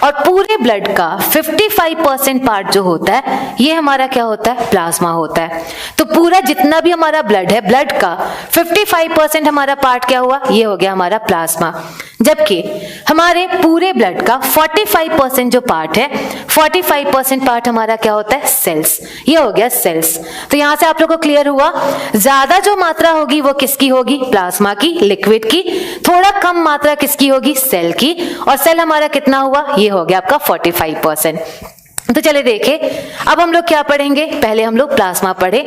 और पूरे ब्लड का 55% पार्ट जो होता है, ये हमारा क्या होता है? प्लाज्मा होता है। तो पूरा जितना भी हमारा ब्लड है, ब्लड का 55% हमारा पार्ट क्या हुआ? ये हो गया हमारा प्लाज्मा। जबकि हमारे पूरे ब्लड का 45% जो पार्ट है, 45% पार्ट हमारा क्या होता है? सेल्स। ये हो गया सेल्स। तो यहां से आप लोगों को क्लियर हुआ, ज्यादा जो मात्रा होगी वो किसकी होगी? प्लाज्मा की, लिक्विड की। थोड़ा कम मात्रा किसकी होगी? सेल की। और सेल हमारा कितना हुआ? ये हो गया आपका 45%। तो चले देखे, अब हम लोग क्या पढ़ेंगे? पहले हम लोग प्लाज्मा पढ़े।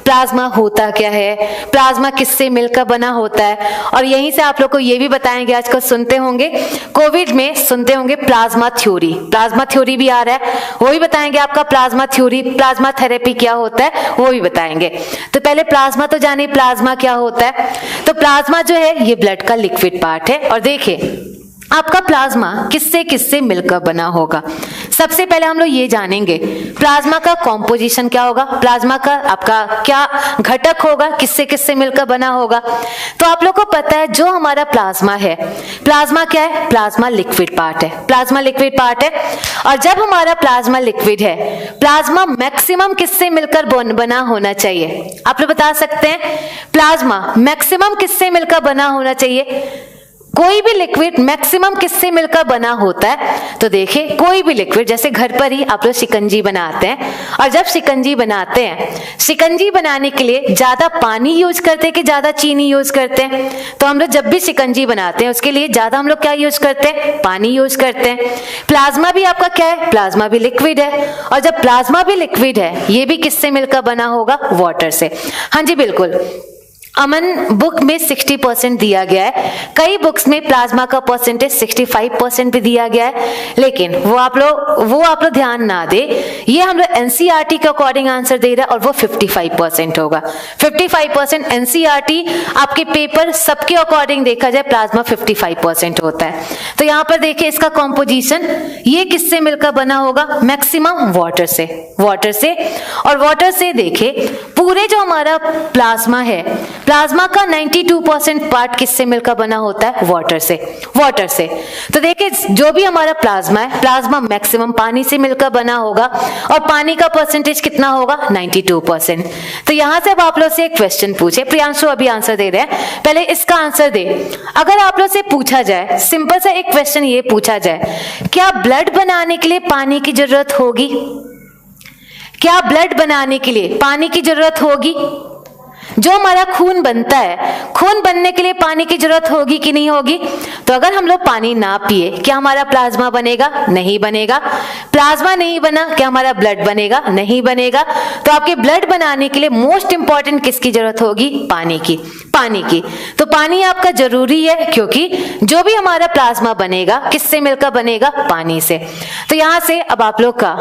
प्लाज्मा होता क्या है, प्लाज्मा किससे मिलकर बना होता है, और यहीं से आप लोग को ये भी बताएंगे, आजकल सुनते होंगे, कोविड में सुनते होंगे प्लाज्मा थ्योरी। प्लाज्मा थ्योरी भी आ रहा है, वो भी बताएंगे आपका। प्लाज्मा थ्योरी, प्लाज्मा थेरेपी क्या होता है वो भी बताएंगे। तो पहले प्लाज्मा तो जानिए, प्लाज्मा क्या होता है। तो प्लाज्मा जो है ये ब्लड का लिक्विड पार्ट है, और देखिए आपका प्लाज्मा किससे किससे मिलकर बना होगा। सबसे पहले हम लोग ये जानेंगे प्लाज्मा का कॉम्पोजिशन क्या होगा, प्लाज्मा का आपका क्या घटक होगा, किससे किससे मिलकर बना होगा। तो आप लोग को पता है जो हमारा प्लाज्मा है, प्लाज्मा क्या है? प्लाज्मा लिक्विड पार्ट है। प्लाज्मा लिक्विड पार्ट है, और जब हमारा प्लाज्मा लिक्विड है, प्लाज्मा मैक्सिमम किससे मिलकर बना होना चाहिए? आप लोग बता सकते हैं प्लाज्मा मैक्सिमम किससे मिलकर बना होना चाहिए? कोई भी लिक्विड मैक्सिमम किससे मिलकर बना होता है? तो देखिए, कोई भी लिक्विड, जैसे घर पर ही आप लोग शिकंजी बनाते हैं, और जब शिकंजी बनाते हैं, शिकंजी बनाने के लिए ज्यादा पानी यूज करते हैं कि ज्यादा चीनी यूज करते हैं? तो हम लोग जब भी शिकंजी बनाते हैं उसके लिए ज्यादा हम लोग क्या यूज करते हैं? पानी यूज करते हैं। प्लाज्मा भी आपका क्या है? प्लाज्मा भी लिक्विड है, और जब प्लाज्मा भी लिक्विड है, ये भी किससे मिलकर बना होगा? वाटर से। हाँ जी बिल्कुल, अमन बुक में 60% दिया गया है, कई बुक्स में प्लाज्मा का परसेंटेज 65% भी दिया गया है, लेकिन वो आप लोग ध्यान ना दे, ये हम लोग एनसीईआरटी के अकॉर्डिंग आंसर दे रहा है, और वो 55% होगा। 55% एनसीईआरटी आपके पेपर सबके अकॉर्डिंग देखा जाए प्लाज्मा 55% होता है। तो यहाँ पर देखिए इसका कॉम्पोजिशन, ये किससे मिलकर बना होगा? मैक्सिमम वाटर से, वाटर से। और वाटर से देखिए पूरे जो हमारा प्लाज्मा है, प्लाज्मा का 92% पार्ट किससे मिलकर बना होता है? वाटर से, वाटर से। तो देखिए जो भी हमारा प्लाज्मा है, प्लाज्मा मैक्सिमम पानी से मिलकर बना होगा, और पानी का परसेंटेज कितना होगा? 92%। तो यहां से अब आप लोग से एक क्वेश्चन पूछे, प्रियांशु अभी आंसर दे रहे हैं, पहले इसका आंसर दे। अगर आप लोग से पूछा जाए, सिंपल सा एक क्वेश्चन ये पूछा जाए, क्या ब्लड बनाने के लिए पानी की जरूरत होगी? क्या ब्लड बनाने के लिए पानी की जरूरत होगी? जो हमारा खून बनता है, खून बनने के लिए पानी की जरूरत होगी कि नहीं होगी? तो अगर हम लोग पानी ना पिए, क्या हमारा प्लाज्मा बनेगा? नहीं बनेगा। प्लाज्मा नहीं बना, क्या हमारा ब्लड बनेगा? नहीं बनेगा। तो आपके ब्लड बनाने के लिए मोस्ट इंपॉर्टेंट किसकी जरूरत होगी? पानी की, पानी की। तो पानी आपका जरूरी है, क्योंकि जो भी हमारा प्लाज्मा बनेगा किससे मिलकर बनेगा? पानी से। तो यहां से अब आप लोग का,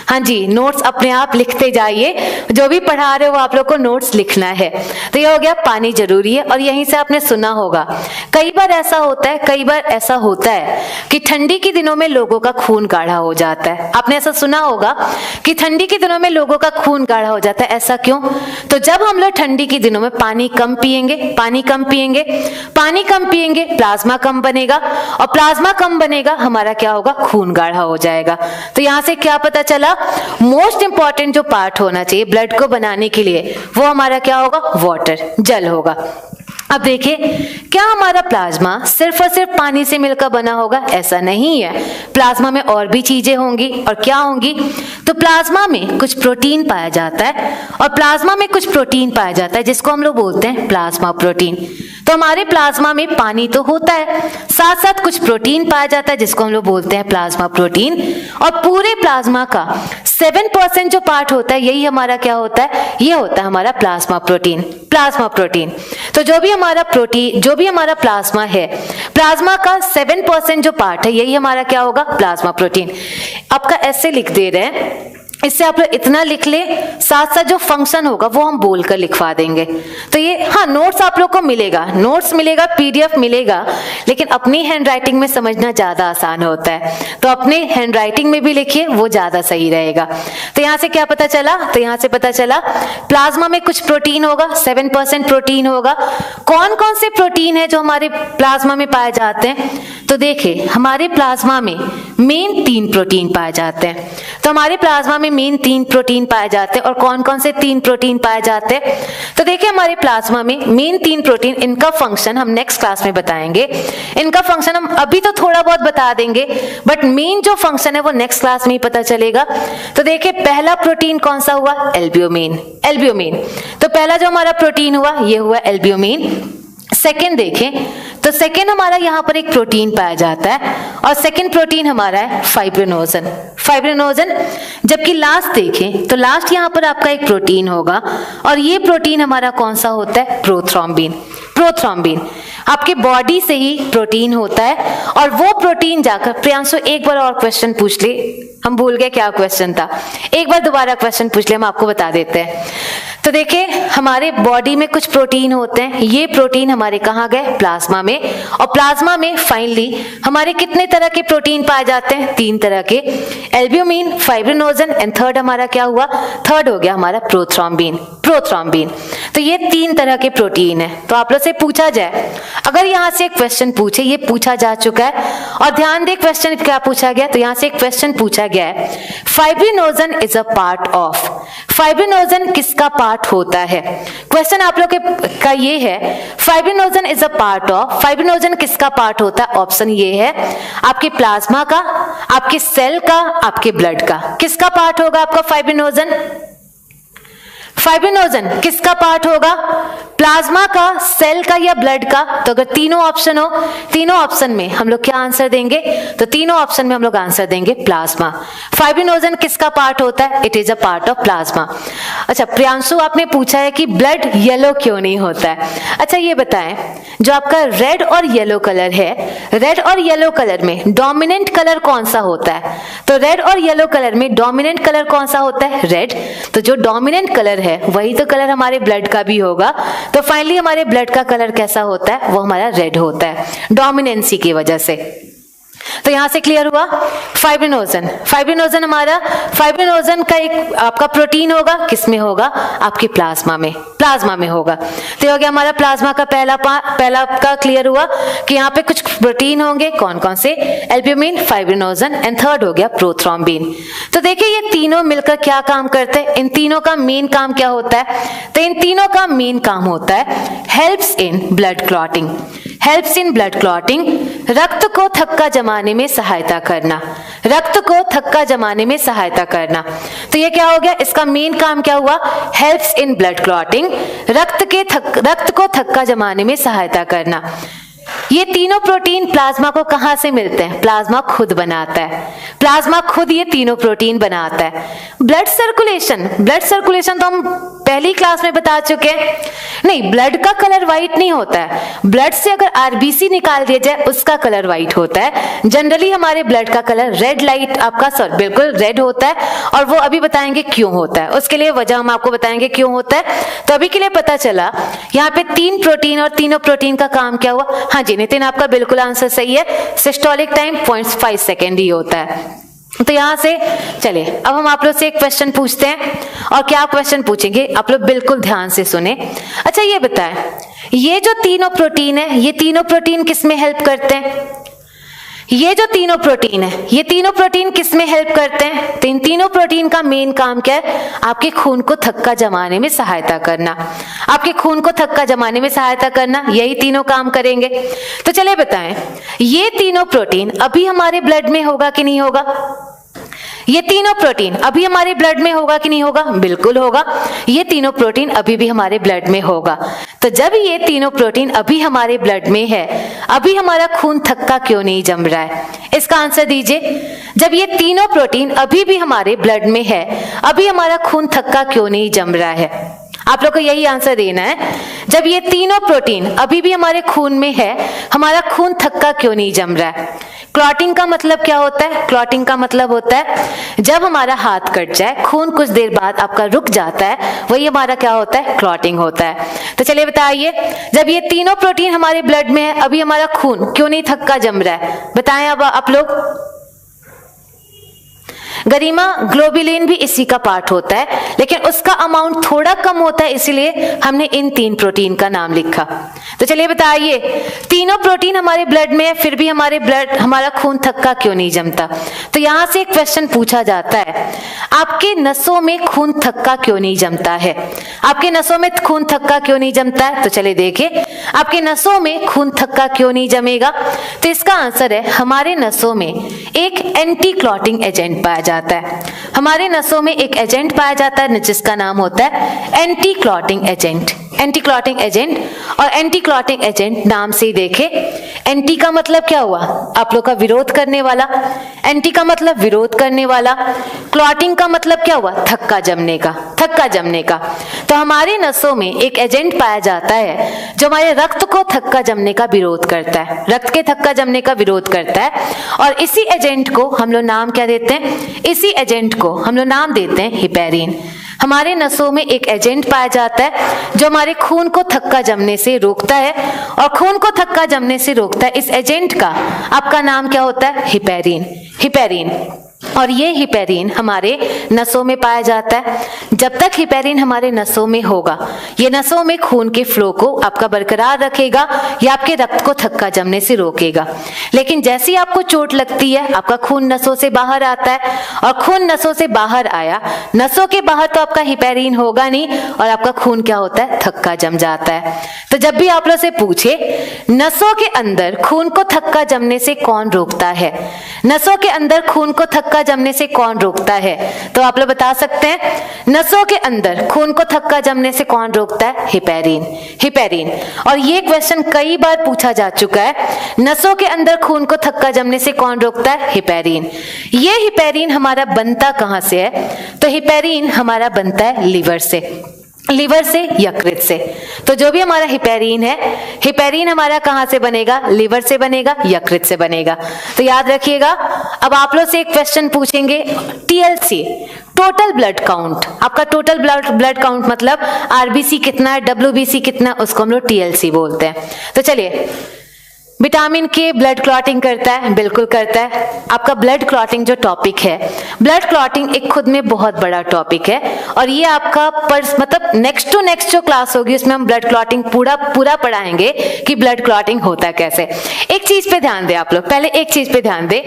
हाँ जी, नोट्स अपने आप लिखते जाइए, जो भी पढ़ा रहे हो आप लोग को नोट्स लिखना है। तो ये हो गया पानी जरूरी है। और यहीं से आपने सुना होगा, कई बार ऐसा होता है कि ठंडी के दिनों में लोगों का खून गाढ़ा हो जाता है। आपने ऐसा सुना होगा कि ठंडी के दिनों में लोगों का खून गाढ़ा हो जाता है, ऐसा क्यों? तो जब हम लोग ठंडी के दिनों में पानी कम पिएंगे, प्लाज्मा कम बनेगा, और प्लाज्मा कम बनेगा, हमारा क्या होगा? खून गाढ़ा हो जाएगा। तो यहां से क्या पता चला? मोस्ट इंपॉर्टेंट जो पार्ट होना चाहिए ब्लड को बनाने के लिए, वो हमारा क्या होगा? वाटर, जल होगा। अब देखिए, क्या हमारा प्लाज्मा सिर्फ और सिर्फ पानी से मिलकर बना होगा? ऐसा नहीं है, प्लाज्मा में और भी चीजें होंगी। और क्या होंगी? तो प्लाज्मा में कुछ प्रोटीन पाया जाता है, और प्लाज्मा में कुछ प्रोटीन पाया जाता है जिसको हम लोग बोलते हैं प्लाज्मा प्रोटीन। तो हमारे प्लाज्मा में पानी तो होता है, साथ साथ कुछ प्रोटीन पाया जाता है जिसको हम लोग बोलते हैं प्लाज्मा प्रोटीन। और पूरे प्लाज्मा का 7% जो पार्ट होता है, यही हमारा क्या होता है? ये होता है हमारा प्लाज्मा प्रोटीन, प्लाज्मा प्रोटीन। तो जो भी हमारा प्लाज्मा है, प्लाज्मा का 7% जो पार्ट है, यही हमारा क्या होगा? Plasma protein. आपका ऐसे लिख दे रहे हैं, इससे आप लोग इतना लिख ले, साथ साथ जो फंक्शन होगा वो हम बोलकर लिखवा देंगे। तो ये, हाँ, नोट्स आप लोग को मिलेगा, नोट्स मिलेगा, पीडीएफ मिलेगा, लेकिन अपनी हैंडराइटिंग में समझना ज्यादा आसान होता है, तो अपने हैंडराइटिंग में भी लिखिए, वो ज्यादा सही रहेगा। तो यहाँ से क्या पता चला? तो यहाँ से पता चला प्लाज्मा में कुछ प्रोटीन होगा, 7% प्रोटीन होगा। कौन कौन से प्रोटीन है जो हमारे प्लाज्मा में पाए जाते हैं? तो देखिए, हमारे प्लाज्मा में मेन 3 प्रोटीन पाए जाते हैं। तो हमारे प्लाज्मा में मेन 3 प्रोटीन पाए जाते हैं। और कौन कौन से 3 प्रोटीन पाए जाते हैं? तो देखिए, हमारे प्लाज्मा में मेन 3 प्रोटीन, इनका फंक्शन हम नेक्स्ट क्लास में बताएंगे। इनका फंक्शन हम अभी तो थोड़ा बहुत बता देंगे, बट मेन जो फंक्शन है वो नेक्स्ट क्लास में ही पता चलेगा। तो देखिए, पहला प्रोटीन कौन सा हुआ? Albumin, albumin. तो पहला जो हमारा प्रोटीन हुआ, ये हुआ एल्ब्यूमिन। सेकेंड देखें तो सेकेंड हमारा यहाँ पर एक प्रोटीन पाया जाता है, और सेकेंड प्रोटीन हमारा है फाइब्रिनोजन, फाइब्रिनोजन। जबकि लास्ट देखें तो लास्ट यहाँ पर आपका एक प्रोटीन होगा, और ये प्रोटीन हमारा कौन सा होता है? Prothrombin, prothrombin. आपके बॉडी से ही प्रोटीन होता है, और वो प्रोटीन जाकर, प्रियांशु एक बार और क्वेश्चन पूछ ले, हम भूल गए क्या क्वेश्चन था, एक बार दोबारा क्वेश्चन पूछ ले, हम आपको बता देते हैं। तो देखिए, हमारे बॉडी में कुछ प्रोटीन होते हैं, ये प्रोटीन हमारे कहाँ गए? प्लाज्मा में। और प्लाज्मा में फाइनली हमारे कितने तरह के प्रोटीन पाए जाते हैं? 3 तरह के, एल्ब्यूमिन, फाइब्रिनोजन, एंड थर्ड हमारा क्या हुआ? थर्ड हो गया हमारा प्रोथ्रोम्बिन, प्रोथ्रोम्बिन। तो ये 3 तरह के प्रोटीन है। तो आप लोग से पूछा जाए, अगर यहाँ से एक क्वेश्चन पूछे, ये पूछा जा चुका है, और ध्यान दे क्वेश्चन क्या पूछा गया। तो यहाँ से एक क्वेश्चन पूछा गया है, fibrinogen is a part of, fibrinogen किसका पार्ट पार्ट होता है। क्वेश्चन आप लोग का ये है, fibrinogen is a part of, fibrinogen किसका पार्ट होता है? ऑप्शन ये है आपके प्लाज्मा का, आपके सेल का, आपके ब्लड का। किसका पार्ट होगा आपका फाइब्रिनोजन? फाइब्रिनोजन किसका पार्ट होगा? प्लाज्मा का, सेल का या ब्लड का? तो अगर तीनों ऑप्शन हो, तीनों ऑप्शन में हम लोग क्या आंसर देंगे? तो तीनों ऑप्शन में हम लोग आंसर देंगे प्लाज्मा। फाइब्रिनोजन किसका पार्ट होता है? It is a part of plasma. अच्छा प्रियांशु, आपने पूछा है कि ब्लड येलो क्यों नहीं होता है। अच्छा ये बताएं, जो आपका रेड और येलो कलर है, रेड और येलो कलर में डोमिनेंट कलर कौन सा होता है? तो रेड और येलो कलर में डोमिनेंट कलर कौन सा होता है? रेड। तो जो डोमिनेंट कलर है वही तो कलर हमारे ब्लड का भी होगा। तो फाइनली हमारे ब्लड का कलर कैसा होता है? वो हमारा रेड होता है, डोमिनेंसी की वजह से। तो यहां से क्लियर हुआ फाइब्रिनोजन। फाइब्रिनोजन हमारा, फाइब्रिनोजन का एक आपका प्रोटीन होगा, किसमें होगा? आपके प्लाज्मा में, प्लाज्मा में होगा। तो हो गया हमारा प्लाज्मा का पहला का क्लियर हुआ कि यहाँ पे कुछ प्रोटीन होंगे, कौन कौन से? एल्ब्यूमिन, फाइब्रिनोजन एंड थर्ड हो गया प्रोथ्रोम्बिन। तो देखिए ये तीनों मिलकर क्या काम करते हैं? इन तीनों का मेन काम क्या होता है? तो इन तीनों का मेन काम होता है helps in blood clotting. Helps in blood clotting, रक्त को थक्का जमाने में सहायता करना, रक्त को थक्का जमाने में सहायता करना। तो ये क्या हो गया? इसका मेन काम क्या हुआ? हेल्प्स इन ब्लड क्लॉटिंग, रक्त को थक्का जमाने में सहायता करना। ये तीनों प्रोटीन प्लाज्मा को कहां से मिलते हैं? प्लाज्मा खुद बनाता है, प्लाज्मा खुद ये तीनों प्रोटीन बनाता है। ब्लड सर्कुलेशन, ब्लड सर्कुलेशन तो हम पहली क्लास में बता चुके हैं। नहीं, ब्लड का कलर व्हाइट नहीं होता है। ब्लड से अगर आरबीसी निकाल दिया जाए उसका कलर व्हाइट होता है। जनरली हमारे ब्लड का कलर रेड लाइट आपका बिल्कुल रेड होता है, और वो अभी बताएंगे क्यों होता है। उसके लिए वजह हम आपको बताएंगे क्यों होता है। तो अभी के लिए पता चला यहाँ पे 3 प्रोटीन, और तीनों प्रोटीन का काम क्या हुआ? हाँ जी नितिन, आपका बिल्कुल आंसर सही है। सिस्टोलिक टाइम 0.5 सेकेंड ही होता है। तो यहां से चले, अब हम आप लोग से एक क्वेश्चन पूछते हैं, और क्या क्वेश्चन पूछेंगे आप लोग बिल्कुल ध्यान से सुने। अच्छा ये बताएं, ये जो तीनों प्रोटीन है, ये तीनों प्रोटीन किसमें हेल्प करते हैं? ये जो तीनों प्रोटीन है, ये तीनों प्रोटीन किसमें हेल्प करते हैं? तो इन तीनों प्रोटीन का मेन काम क्या है? आपके खून को थक्का जमाने में सहायता करना, आपके खून को थक्का जमाने में सहायता करना, यही तीनों काम करेंगे। तो चलिए बताएं, ये तीनों प्रोटीन अभी हमारे ब्लड में होगा कि नहीं होगा? ये तीनों प्रोटीन अभी हमारे ब्लड में होगा कि नहीं होगा? बिल्कुल होगा। ये तीनों प्रोटीन अभी भी हमारे ब्लड में होगा। तो जब ये तीनों प्रोटीन अभी हमारे ब्लड में है, अभी हमारा खून थक्का क्यों नहीं जम रहा है? इसका आंसर दीजिए। जब ये तीनों प्रोटीन अभी भी हमारे ब्लड में है, अभी हमारा खून थक्का क्यों नहीं जम रहा है? आप लोग को यही आंसर देना है। जब ये तीनों प्रोटीन अभी भी हमारे खून में है, हमारा खून थक्का क्यों नहीं जम रहा है? क्लॉटिंग का मतलब क्या होता है? क्लॉटिंग का मतलब होता है जब हमारा हाथ कट जाए, खून कुछ देर बाद आपका रुक जाता है, वही हमारा क्या होता है? क्लॉटिंग होता है। तो चलिए बताइए, जब ये तीनों प्रोटीन हमारे ब्लड में है, अभी हमारा खून क्यों नहीं थक्का जम रहा है? बताएं अब आप लोग। गरिमा, ग्लोबुलिन भी इसी का पार्ट होता है, लेकिन उसका अमाउंट थोड़ा कम होता है, इसलिए हमने इन 3 प्रोटीन का नाम लिखा। तो चलिए बताइए, तीनों प्रोटीन हमारे ब्लड में है, फिर भी हमारा खून थक्का क्यों नहीं जमता? तो यहां से एक क्वेश्चन पूछा जाता है, आपके नसों में खून थक्का क्यों नहीं जमता है? आपके नसों में खून थक्का क्यों नहीं जमता है? तो चलिए देखिए, आपके नसों में खून थक्का क्यों नहीं जमेगा? तो इसका आंसर है, हमारे नसों में एक एंटी क्लॉटिंग एजेंट पाया जाता है। हमारे नसों में एक एजेंट पाया जाता है जिसका नाम होता है anti clotting agent. Anti clotting agent, और एंटी क्लॉटिंग एजेंट नाम से ही देखे, एंटी का मतलब क्या हुआ? आप लोग का विरोध करने वाला। एंटी का मतलब विरोध करने वाला। क्लॉटिंग का मतलब क्या हुआ? थक्का जमने का, थक्का जमने का। तो हमारे नसों में एक एजेंट पाया जाता है जो हमारे रक्त को थक्का जमने का विरोध करता है, रक्त के थक्का जमने का विरोध करता है। और इसी एजेंट को हम लोग नाम क्या देते हैं? इसी एजेंट को हम लोग नाम देते हैं हिपेरिन। हमारे नसों में एक एजेंट पाया जाता है जो हमारे खून को थक्का जमने से रोकता है, और खून को थक्का जमने से रोकता है। इस एजेंट का आपका नाम क्या होता है? हिपेरिन। हिपेरिन। और ये हिपेरिन हमारे नसों में पाया जाता है। जब तक हिपेरिन हमारे नसों में होगा, ये नसों में खून के फ्लो को आपका बरकरार रखेगा या आपके रक्त को थक्का जमने से रोकेगा। लेकिन जैसे ही आपको चोट लगती है, आपका खून नसों से बाहर आता है, और खून नसों से बाहर आया, नसों के बाहर तो आपका हिपेरिन होगा नहीं, और आपका खून क्या होता है, थक्का जम जाता है। तो जब भी आप लोग से पूछे नसों के अंदर खून को थक्का जमने से कौन रोकता है, नसों के अंदर खून को थक्का जमने से कौन रोकता है, तो आप लोग बता सकते हैं नसों के अंदर खून को थक्का जमने से कौन रोकता है, हिपेरिन। हिपेरिन। और ये क्वेश्चन कई बार पूछा जा चुका है, नसों के अंदर खून को थक्का जमने से कौन रोकता है, हिपेरिन। ये हिपेरिन हमारा बनता कहां से है, तो हिपेरिन हमारा बनता है लिवर से, लिवर से, यकृत से। तो जो भी हमारा हिपेरिन है, हिपेरिन हमारा कहां से बनेगा, लिवर से बनेगा, यकृत से बनेगा। तो याद रखिएगा। अब आप लोग से एक क्वेश्चन पूछेंगे, टीएलसी टोटल ब्लड काउंट, आपका टोटल ब्लड काउंट मतलब आरबीसी कितना है, डब्ल्यूबीसी कितना है, उसको हम लोग टीएलसी बोलते हैं। तो चलिए, विटामिन के ब्लड क्लॉटिंग करता है, बिल्कुल करता है। आपका ब्लड क्लॉटिंग जो टॉपिक है, ब्लड क्लॉटिंग एक खुद में बहुत बड़ा टॉपिक है, और ये आपका मतलब नेक्स्ट टू नेक्स्ट जो क्लास होगी उसमें हम ब्लड क्लॉटिंग पूरा पढ़ाएंगे कि ब्लड क्लॉटिंग होता कैसे। एक चीज पे ध्यान दें आप लोग, पहले एक चीज पे ध्यान दें।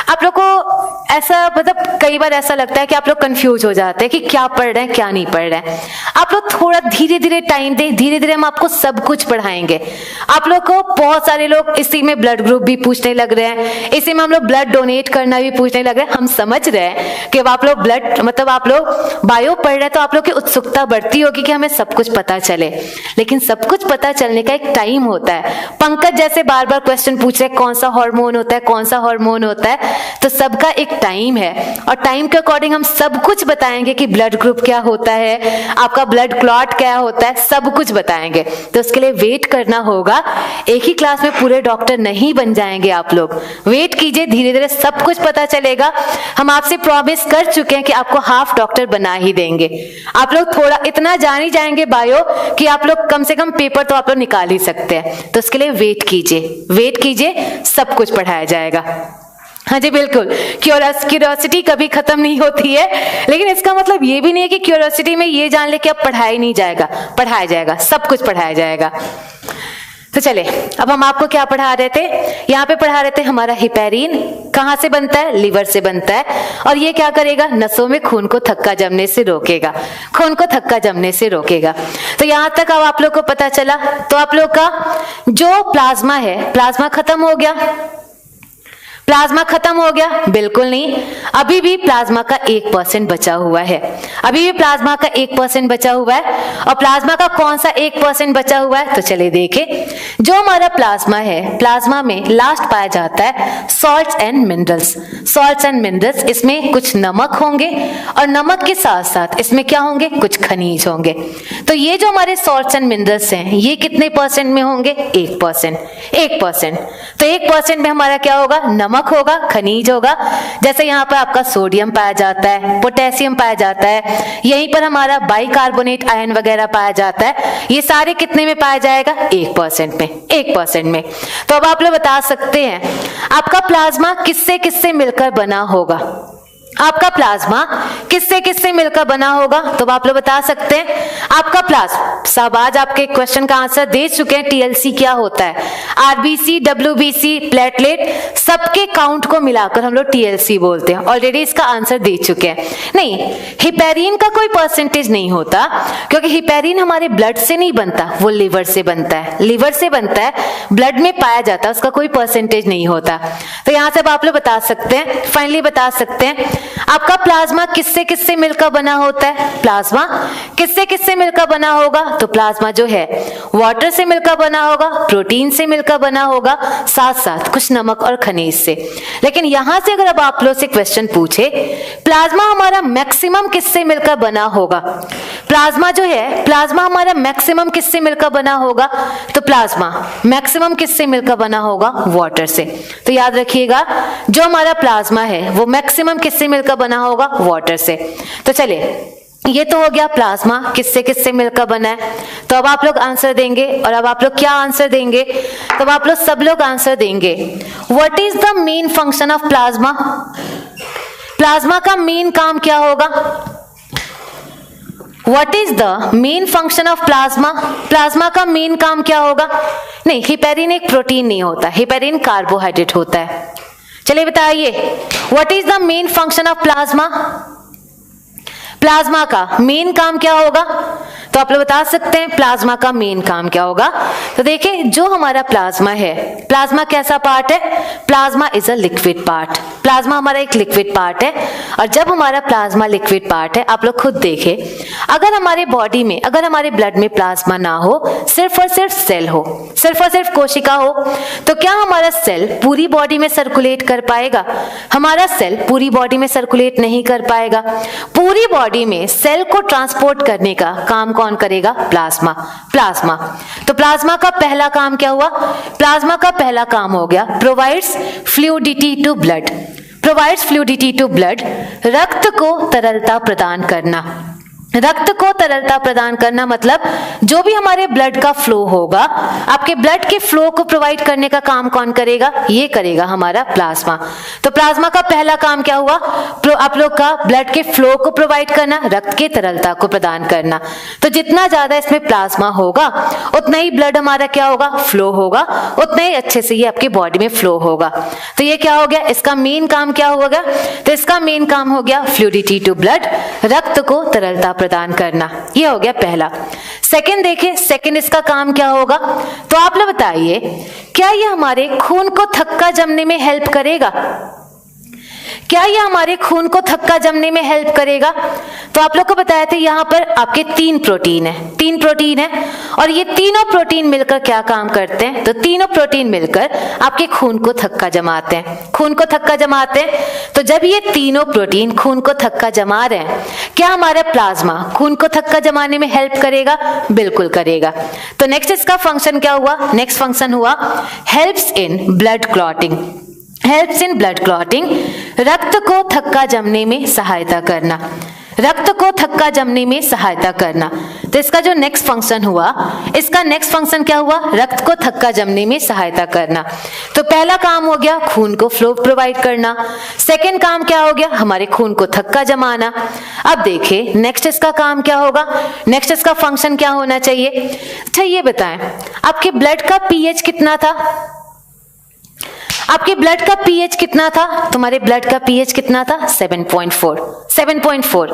आप लोग को ऐसा मतलब कई बार ऐसा लगता है कि आप लोग कंफ्यूज हो जाते हैं कि क्या पढ़ रहे हैं क्या नहीं पढ़ रहे हैं। आप लोग थोड़ा धीरे धीरे टाइम दें, धीरे धीरे हम आपको सब कुछ पढ़ाएंगे। आप लोग को बहुत सारे लोग इसी में ब्लड ग्रुप भी पूछने लग रहे हैं, इसी में हम लोग ब्लड डोनेट करना भी पूछने लग रहे हैं। हम समझ रहे हैं कि अब आप लोग ब्लड मतलब आप लोग बायो पढ़ रहे हैं, तो आप लोग की उत्सुकता बढ़ती होगी कि हमें सब कुछ पता चले, लेकिन सब कुछ पता चलने का एक टाइम होता है। पंकज जैसे बार बार क्वेश्चन पूछ रहे कौन सा हार्मोन होता है, कौन सा हार्मोन होता है, तो सबका एक टाइम है, और टाइम के अकॉर्डिंग हम सब कुछ बताएंगे कि ब्लड ग्रुप क्या होता है, आपका ब्लड क्लॉट क्या होता है, सब कुछ बताएंगे। तो उसके लिए वेट करना होगा, एक ही क्लास में पूरे डॉक्टर नहीं बन जाएंगे आप लोग। वेट कीजिए, धीरे धीरे सब कुछ पता चलेगा। हम आपसे प्रॉमिस कर चुके हैं कि आपको हाफ डॉक्टर बना ही देंगे। आप लोग थोड़ा इतना जान ही जाएंगे बायो कि आप लोग कम से कम पेपर तो आप लोग निकाल ही सकते हैं। तो उसके लिए वेट कीजिए, वेट कीजिए, सब कुछ पढ़ाया जाएगा। हाँ जी बिल्कुल, क्यूरियोसिटी कभी खत्म नहीं होती है, लेकिन इसका मतलब ये भी नहीं है कि क्यूरियोसिटी में ये जान ले कि अब पढ़ाया नहीं जाएगा, पढ़ाया जाएगा, सब कुछ पढ़ाया जाएगा। तो चले, अब हम आपको क्या पढ़ा रहे थे, यहाँ पे पढ़ा रहे थे हमारा हिपेरिन कहाँ से बनता है, लिवर से बनता है, और ये क्या करेगा, नसों में खून को थक्का जमने से रोकेगा, खून को थक्का जमने से रोकेगा। तो यहाँ तक अब आप लोग को पता चला। तो आप लोग का जो प्लाज्मा है, प्लाज्मा खत्म हो गया, प्लाज्मा खत्म हो गया, बिल्कुल नहीं, अभी भी प्लाज्मा का 1% बचा हुआ है, अभी भी प्लाज्मा का 1% बचा हुआ है। और प्लाज्मा का कौन सा 1% बचा हुआ है, तो चलिए देखें। जो हमारा प्लाज्मा है, प्लाज्मा में लास्ट पाया जाता है salts and minerals, salts and minerals. इसमें कुछ नमक होंगे, और नमक के साथ साथ इसमें क्या होंगे, कुछ खनिज होंगे। तो ये जो हमारे सॉल्ट्स एंड मिनरल्स हैं, ये कितने परसेंट में होंगे, 1%, 1%। तो 1% में हमारा क्या होगा, नमक होगा, खनिज होगा। जैसे यहाँ पर आपका सोडियम पाया जाता है, पोटेशियम पाया जाता है, यहीं पर हमारा बाइकार्बोनेट आयन वगैरह पाया जाता है। ये सारे कितने में पाया जाएगा, 1% में, 1% में। तो अब आप लोग बता सकते हैं आपका प्लाज्मा किससे किससे मिलकर बना होगा, आपका प्लाज्मा किससे किससे मिलकर बना होगा, तो आप लोग बता सकते हैं आपका प्लाज्मा। सब आज आपके क्वेश्चन का आंसर दे चुके हैं, टीएलसी क्या होता है, आरबीसी, डब्ल्यूबीसी, प्लेटलेट, सबके काउंट को मिलाकर हम लोग टीएलसी बोलते हैं। ऑलरेडी इसका आंसर दे चुके हैं। नहीं, हिपेरिन का कोई परसेंटेज नहीं होता, क्योंकि हिपेरिन हमारे ब्लड से नहीं बनता, वो लिवर से बनता है, लिवर से बनता है, ब्लड में पाया जाता है, उसका कोई परसेंटेज नहीं होता। तो यहां से आप लोग बता सकते हैं, फाइनली बता सकते हैं आपका प्लाज्मा किससे किससे मिलकर बना होता है, प्लाज्मा किससे किससे मिलकर बना होगा, तो प्लाज्मा जो है वाटर से मिलकर बना होगा, प्रोटीन से मिलकर बना होगा, साथ साथ कुछ नमक और खनिज से। लेकिन यहां से अगर अब आप लोग से क्वेश्चन पूछे प्लाज्मा हमारा मैक्सिमम किससे मिलकर बना होगा, प्लाज्मा जो है, प्लाज्मा हमारा मैक्सिमम किससे मिलकर बना होगा, तो प्लाज्मा मैक्सिमम किससे मिलकर बना होगा, वाटर से। तो याद रखिएगा जो हमारा प्लाज्मा है वो मैक्सिमम किससे मिलकर बना होगा, वाटर से। तो चलिए, ये तो हो गया प्लाज्मा किससे किससे मिलकर बना है। तो अब आप लोग आंसर देंगे, और अब आप लोग क्या आंसर देंगे, तो अब आप लोग सब लोग आंसर देंगे what is the main function of plasma. Plasma का मेन काम क्या होगा? What is the main function of plasma? Plasma का मेन काम क्या होगा? नहीं, हेपेरिन एक प्रोटीन नहीं होता, हेपेरिन कार्बोहाइड्रेट होता है। चलिए बताइए, what is the main function of plasma? Plasma का मेन काम क्या होगा? तो आप लोग बता सकते हैं प्लाज्मा का मेन काम क्या होगा? तो देखिए, जो हमारा प्लाज्मा है, प्लाज्मा कैसा पार्ट है? Plasma is a liquid part. Plasma हमारा एक लिक्विड पार्ट है, और जब हमारा प्लाज्मा लिक्विड पार्ट है, आप लोग खुद देखें, अगर हमारे बॉडी में, अगर हमारे ब्लड में प्लाज्मा ना हो, सिर्फ और सिर्फ सेल हो, सिर्फ और सिर्फ कोशिका हो, तो क्या हमारा सेल पूरी बॉडी में सर्कुलेट कर पाएगा? हमारा सेल पूरी बॉडी में सर्कुलेट नहीं कर पाएगा। पूरी बॉडी में सेल को ट्रांसपोर्ट करने का काम कौन करेगा? प्लाज्मा। प्लाज्मा, तो प्लाज्मा का पहला काम क्या हुआ? प्लाज्मा का पहला काम हो गया provides fluidity to blood. Provides fluidity to blood, रक्त को तरलता प्रदान करना। रक्त को तरलता प्रदान करना मतलब जो भी हमारे ब्लड का फ्लो होगा, आपके ब्लड के फ्लो को प्रोवाइड करने का काम कौन करेगा? ये करेगा हमारा प्लाज्मा। तो प्लाज्मा का पहला काम क्या हुआ? आप लोग का ब्लड के फ्लो को प्रोवाइड करना, रक्त के तरलता को प्रदान करना। तो जितना ज्यादा इसमें प्लाज्मा होगा, उतना ही ब्लड हमारा क्या होगा? फ्लो होगा, उतना ही अच्छे से ये आपकी बॉडी में फ्लो होगा। तो ये क्या हो गया? इसका मेन काम क्या होगा? तो इसका मेन काम हो गया फ्लूइडिटी टू ब्लड, रक्त को तरलता प्रदान करना। ये हो गया पहला। सेकंड देखिए, सेकंड इसका काम क्या होगा? तो आप लोग बताइए, क्या ये हमारे खून को थक्का जमने में हेल्प करेगा? क्या ये हमारे खून को थक्का जमने में हेल्प करेगा? तो आप लोग को बताया था यहाँ पर आपके 3 प्रोटीन है, 3 प्रोटीन है, और ये तीनों प्रोटीन मिलकर क्या काम करते हैं? तो तीनों प्रोटीन मिलकर आपके खून को थक्का जमाते हैं। खून को थक्का जमाते हैं, तो जब ये तीनों प्रोटीन खून को थक्का जमा रहे हैं, क्या हमारा प्लाज्मा खून को थक्का जमाने में हेल्प करेगा? बिल्कुल करेगा। तो नेक्स्ट इसका फंक्शन क्या हुआ? नेक्स्ट फंक्शन हुआ helps in blood clotting. Helps in blood clotting, रक्त को थक्का जमने में सहायता करना। रक्त को थक्का जमने में सहायता करना। तो इसका जो नेक्स्ट फंक्शन हुआ, इसका नेक्स्ट फंक्शन क्या हुआ? रक्त को थक्का जमने में सहायता करना। तो पहला काम हो गया खून को फ्लो प्रोवाइड करना। सेकंड काम क्या हो गया? हमारे खून को थक्का जमाना। अब देखिए नेक्स्ट इसका काम क्या होगा? नेक्स्ट इसका फंक्शन क्या होना चाहिए? अच्छा ये बताएं, आपके ब्लड का पीएच कितना था? आपके ब्लड का पीएच कितना था? तुम्हारे ब्लड का पीएच कितना था? 7.4। 7.4।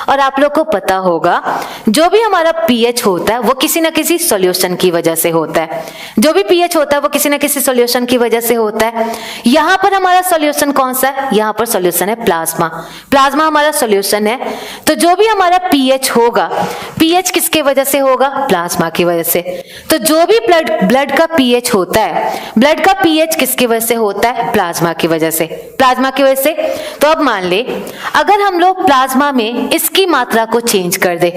और आप लोग को पता होगा जो भी हमारा पीएच होता है वो किसी ना किसी सॉल्यूशन की वजह से होता है। जो भी पीएच होता है वो किसी ना किसी सॉल्यूशन की वजह से होता है। यहाँ पर हमारा सॉल्यूशन कौन सा है? यहाँ पर सॉल्यूशन है प्लाज्मा। प्लाज्मा हमारा सॉल्यूशन है। तो जो भी हमारा पीएच होगा, पीएच किसके वजह से होगा? प्लाज्मा की वजह से। तो जो भी ब्लड का पीएच होता है, ब्लड का पीएच किसकी वजह से होता है? प्लाज्मा की वजह से। प्लाज्मा की वजह से। तो अब मान ले अगर हम लोग प्लाज्मा में इसकी मात्रा को चेंज कर दे,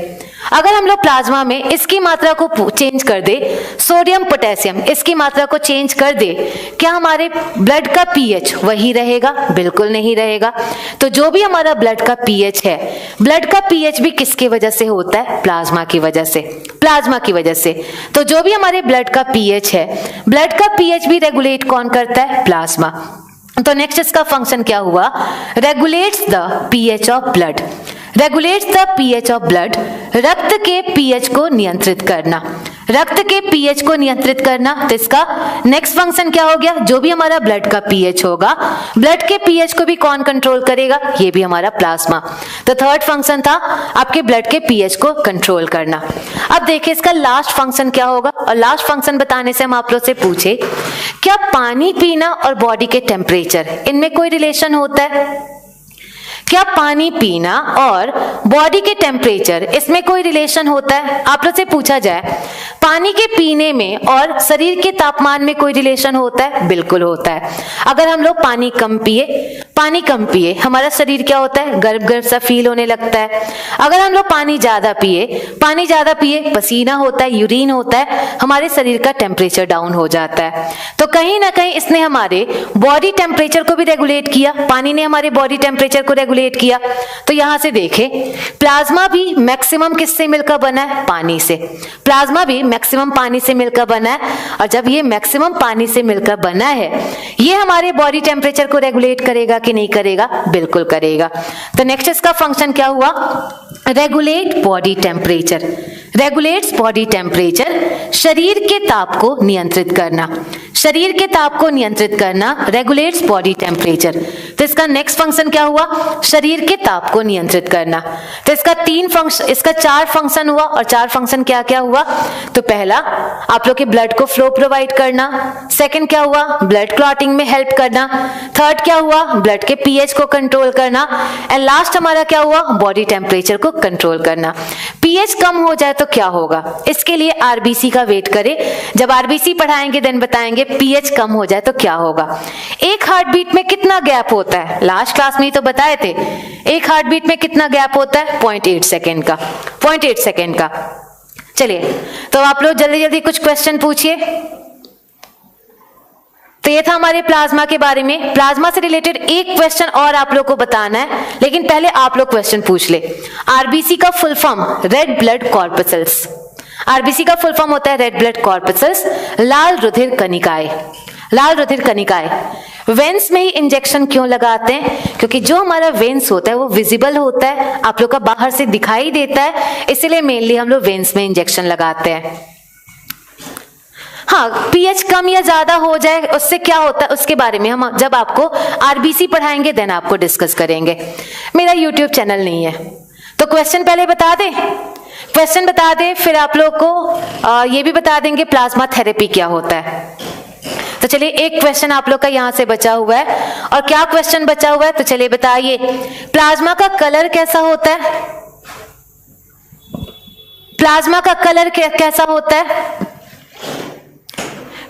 अगर हम लोग प्लाज्मा में इसकी मात्रा को चेंज कर दे, सोडियम पोटेशियम इसकी मात्रा को चेंज कर दे, क्या हमारे ब्लड का पीएच वही रहेगा? बिल्कुल नहीं रहेगा। तो जो भी हमारा ब्लड का पीएच है, ब्लड का पीएच भी किसकी वजह से होता है? प्लाज्मा की वजह से। प्लाज्मा की वजह से। तो जो भी हमारे ब्लड का पीएच है, ब्लड का पीएच भी रेगुलेट कौन करता है? प्लाज्मा। तो नेक्स्ट इसका फंक्शन क्या हुआ? Regulates the pH of blood. Regulates the pH of blood, रक्त के पीएच को नियंत्रित करना। रक्त के पीएच को नियंत्रित करना। तो इसका नेक्स्ट फंक्शन क्या हो गया? जो भी हमारा ब्लड का पीएच होगा, ब्लड के पीएच को भी कौन कंट्रोल करेगा? ये भी हमारा प्लाज्मा। तो थर्ड फंक्शन था आपके ब्लड के पीएच को कंट्रोल करना। अब देखिए इसका लास्ट फंक्शन क्या होगा? और लास्ट फंक्शन बताने से हम आप लोग से पूछे, क्या पानी पीना और बॉडी के टेम्परेचर इनमें कोई रिलेशन होता है? क्या पानी पीना और बॉडी के टेम्परेचर इसमें कोई रिलेशन होता है? आप लोग से पूछा जाए पानी के पीने में और शरीर के तापमान में कोई रिलेशन होता है? बिल्कुल होता है। अगर हम लोग पानी कम पिए हमारा शरीर क्या होता है? गर्म गर्म सा फील होने लगता है। अगर हम लोग पानी ज्यादा पिए पसीना होता है, यूरिन होता है, हमारे शरीर का टेम्परेचर डाउन हो जाता है। तो कहीं ना कहीं इसने हमारे बॉडी टेम्परेचर को भी रेगुलेट किया। पानी ने हमारे बॉडी टेम्परेचर को रेगुलेट रेगुलेट किया। तो यहां से देखें, प्लाज्मा भी मैक्सिमम किससे मिलकर बना है? पानी से। प्लाज्मा भी मैक्सिमम पानी से मिलकर बना है, और जब ये मैक्सिमम पानी से मिलकर बना है, ये हमारे बॉडी टेम्परेचर को रेगुलेट करेगा कि नहीं करेगा? बिल्कुल करेगा। तो नेक्स्ट इसका फंक्शन क्या हुआ? Regulate body temperature. Regulates body temperature, शरीर के ताप को नियंत्रित करना। शरीर के ताप को नियंत्रित करना रेगुलेट्स बॉडी टेम्परेचर। तो इसका नेक्स्ट फंक्शन क्या हुआ? शरीर के ताप को नियंत्रित करना। तो इसका 4 फंक्शन हुआ, और 4 फंक्शन क्या क्या हुआ? तो पहला, आप लोग के ब्लड को फ्लो प्रोवाइड करना। सेकंड क्या हुआ? ब्लड क्लॉटिंग में हेल्प करना। थर्ड क्या हुआ? ब्लड के पीएच को कंट्रोल करना। एंड लास्ट हमारा क्या हुआ? बॉडी टेम्परेचर को कंट्रोल करना। पीएच कम हो जाए तो क्या होगा? इसके लिए आरबीसी का वेट करें, जब आरबीसी पढ़ाएंगे देन बताएंगे पीएच कम हो जाए तो क्या होगा। एक हार्ट बीट में कितना गैप होता है? लास्ट क्लास में ही तो बताए थे, एक हार्ट बीट में कितना गैप होता है? 0.8 सेकेंड का। 0.8 सेकेंड का। चलिए, तो आप लोग जल्दी जल्दी कुछ क्वेश्चन पूछिए। तो ये था हमारे प्लाज्मा के बारे में। प्लाज्मा से रिलेटेड एक क्वेश्चन और आप लोग को बताना है, लेकिन पहले आप लोग क्वेश्चन पूछ ले। आरबीसी का full form red blood corpuscles. RBC का फुल फॉर्म होता है रेड ब्लड कॉर्पसल्स, लाल रुधिर कणिकाएं। लाल रुधिर कणिकाएं। वेन्स में ही इंजेक्शन क्यों लगाते हैं? क्योंकि जो हमारा वेन्स होता है वो विजिबल होता है, आप लोग का बाहर से दिखाई देता है, इसलिए मेनली हम लोग वेन्स में इंजेक्शन लगाते हैं। हाँ, पीएच कम या ज्यादा हो जाए उससे क्या होता है उसके बारे में हम जब आपको आरबीसी पढ़ाएंगे देन आपको डिस्कस करेंगे। मेरा यूट्यूब चैनल नहीं है, तो क्वेश्चन पहले बता दे। क्वेश्चन बता दे, फिर आप लोग को ये भी बता देंगे प्लाज्मा थेरेपी क्या होता है। तो चलिए, एक क्वेश्चन आप लोग का यहां से बचा हुआ है, और क्या क्वेश्चन बचा हुआ है? तो चलिए बताइए, प्लाज्मा का कलर कैसा होता है? प्लाज्मा का कलर कैसा होता है?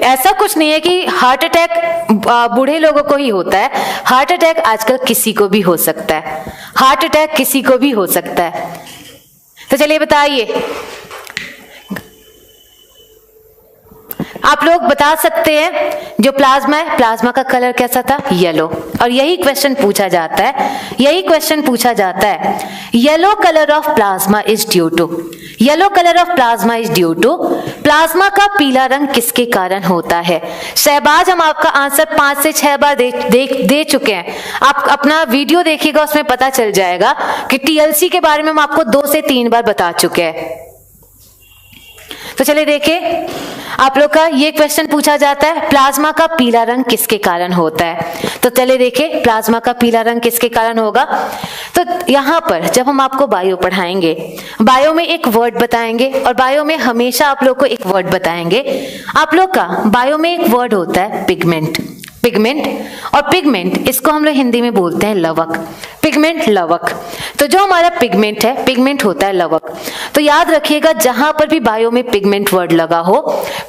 ऐसा कुछ नहीं है कि हार्ट अटैक बूढ़े लोगों को ही होता है। हार्ट अटैक आजकल किसी को भी हो सकता है। हार्ट अटैक किसी को भी हो सकता है। तो चलिए बताइए, आप लोग बता सकते हैं जो प्लाज्मा है, प्लाज्मा का कलर कैसा था? येलो। और यही क्वेश्चन पूछा जाता है, यही क्वेश्चन पूछा जाता है, yellow colour of plasma is due to. Yellow colour of plasma is due to. Plasma का पीला रंग किसके कारण होता है? शहबाज, हम आपका आंसर 5 से 6 बार दे चुके हैं। आप अपना वीडियो देखिएगा, उसमें पता चल जाएगा कि टीएलसी के बारे में हम आपको 2 से 3 बार बता चुके हैं। तो चलिए देखिए, आप लोग का ये क्वेश्चन पूछा जाता है, प्लाज्मा का पीला रंग किसके कारण होता है? तो चलिए देखिए, प्लाज्मा का पीला रंग किसके कारण होगा। तो यहाँ पर जब हम आपको बायो पढ़ाएंगे, बायो में एक वर्ड बताएंगे, और बायो में हमेशा आप लोग को एक वर्ड बताएंगे। आप लोग का बायो में एक वर्ड होता है पिगमेंट। पिगमेंट, और पिगमेंट इसको हम लोग हिंदी में बोलते हैं लवक। पिगमेंट, लवक। तो जो हमारा पिगमेंट है, पिगमेंट होता है लवक। तो याद रखिएगा, जहां पर भी बायो में पिगमेंट वर्ड लगा हो,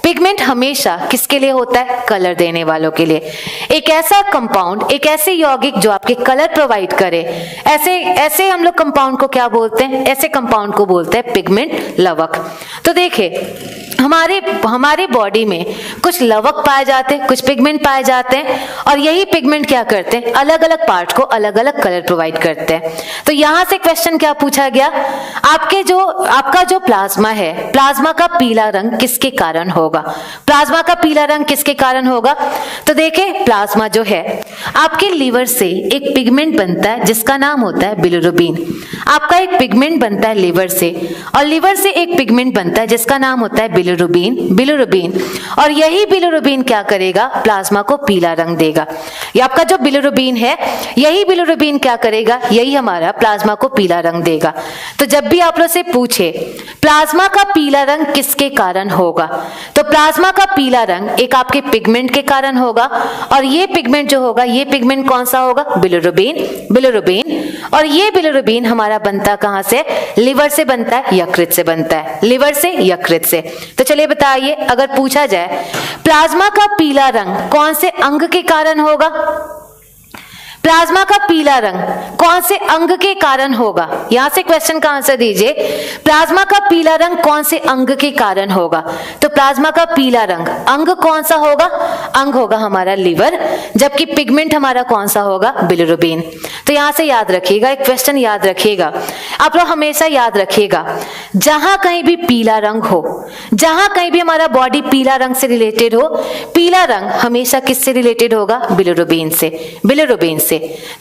पिगमेंट हमेशा किसके लिए होता है? कलर देने वालों के लिए। एक ऐसा कंपाउंड, एक ऐसे यौगिक जो आपके कलर प्रोवाइड करे, ऐसे हम लोग कंपाउंड को क्या बोलते हैं? ऐसे कंपाउंड को बोलते हैं पिगमेंट लवक। तो देखिए, हमारे बॉडी में कुछ लवक पाए जाते हैं, कुछ पिगमेंट पाए जाते हैं, और यही पिगमेंट क्या करते हैं? अलग अलग पार्ट को अलग अलग कलर प्रोवाइड करते हैं। तो यहां से क्वेश्चन क्या पूछा गया? आपका जो प्लाज्मा है, प्लाज्मा का पीला रंग किसके कारण होगा? प्लाज्मा का पीला रंग किसके कारण होगा? तो देखिए, प्लाज्मा जो है, आपके लीवर से एक पिगमेंट बनता है जिसका नाम होता है बिलिरुबिन। आपका एक पिगमेंट बनता है लीवर से, और लीवर से एक पिगमेंट बनता है जिसका नाम होता है बिलिरुबिन। और यही बिलिरुबिन क्या करेगा? प्लाज्मा को पीला रंग देगा। ये आपका जो बिलिरुबिन है, यही बिलिरुबिन क्या करेगा? यही हमारा प्लाज्मा को पीला रंग देगा। तो जब भी आप लोग से पूछे प्लाज्मा का पीला रंग किसके कारण होगा, तो प्लाज्मा का पीला रंग एक आपके पिगमेंट के कारण होगा, और ये पिगमेंट जो होगा, ये पिगमेंट कौन सा होगा? बिलिरुबिन। और ये बिलिरुबिन हमारा बनता कहां से? लिवर से बनता है, यकृत से बनता है, लिवर से, यकृत से। तो चलिए बताइए, अगर पूछा जाए प्लाज्मा का पीला रंग कौन से अंग के कारण होगा? प्लाज्मा का पीला रंग कौन से अंग के कारण होगा? यहां से क्वेश्चन का आंसर दीजिए। प्लाज्मा का पीला रंग कौन से अंग के कारण होगा? तो प्लाज्मा का पीला रंग अंग कौन सा होगा? अंग होगा हमारा लिवर, जबकि पिगमेंट हमारा कौन सा होगा? बिलिरुबिन। तो यहां से याद रखिएगा, एक क्वेश्चन याद रखिएगा, आप लोग हमेशा याद रखिएगा, जहां कहीं भी पीला रंग हो, जहां कहीं भी हमारा बॉडी पीला रंग से रिलेटेड हो, पीला रंग हमेशा किससे रिलेटेड होगा? बिलिरुबिन से, बिलिरुबिन से।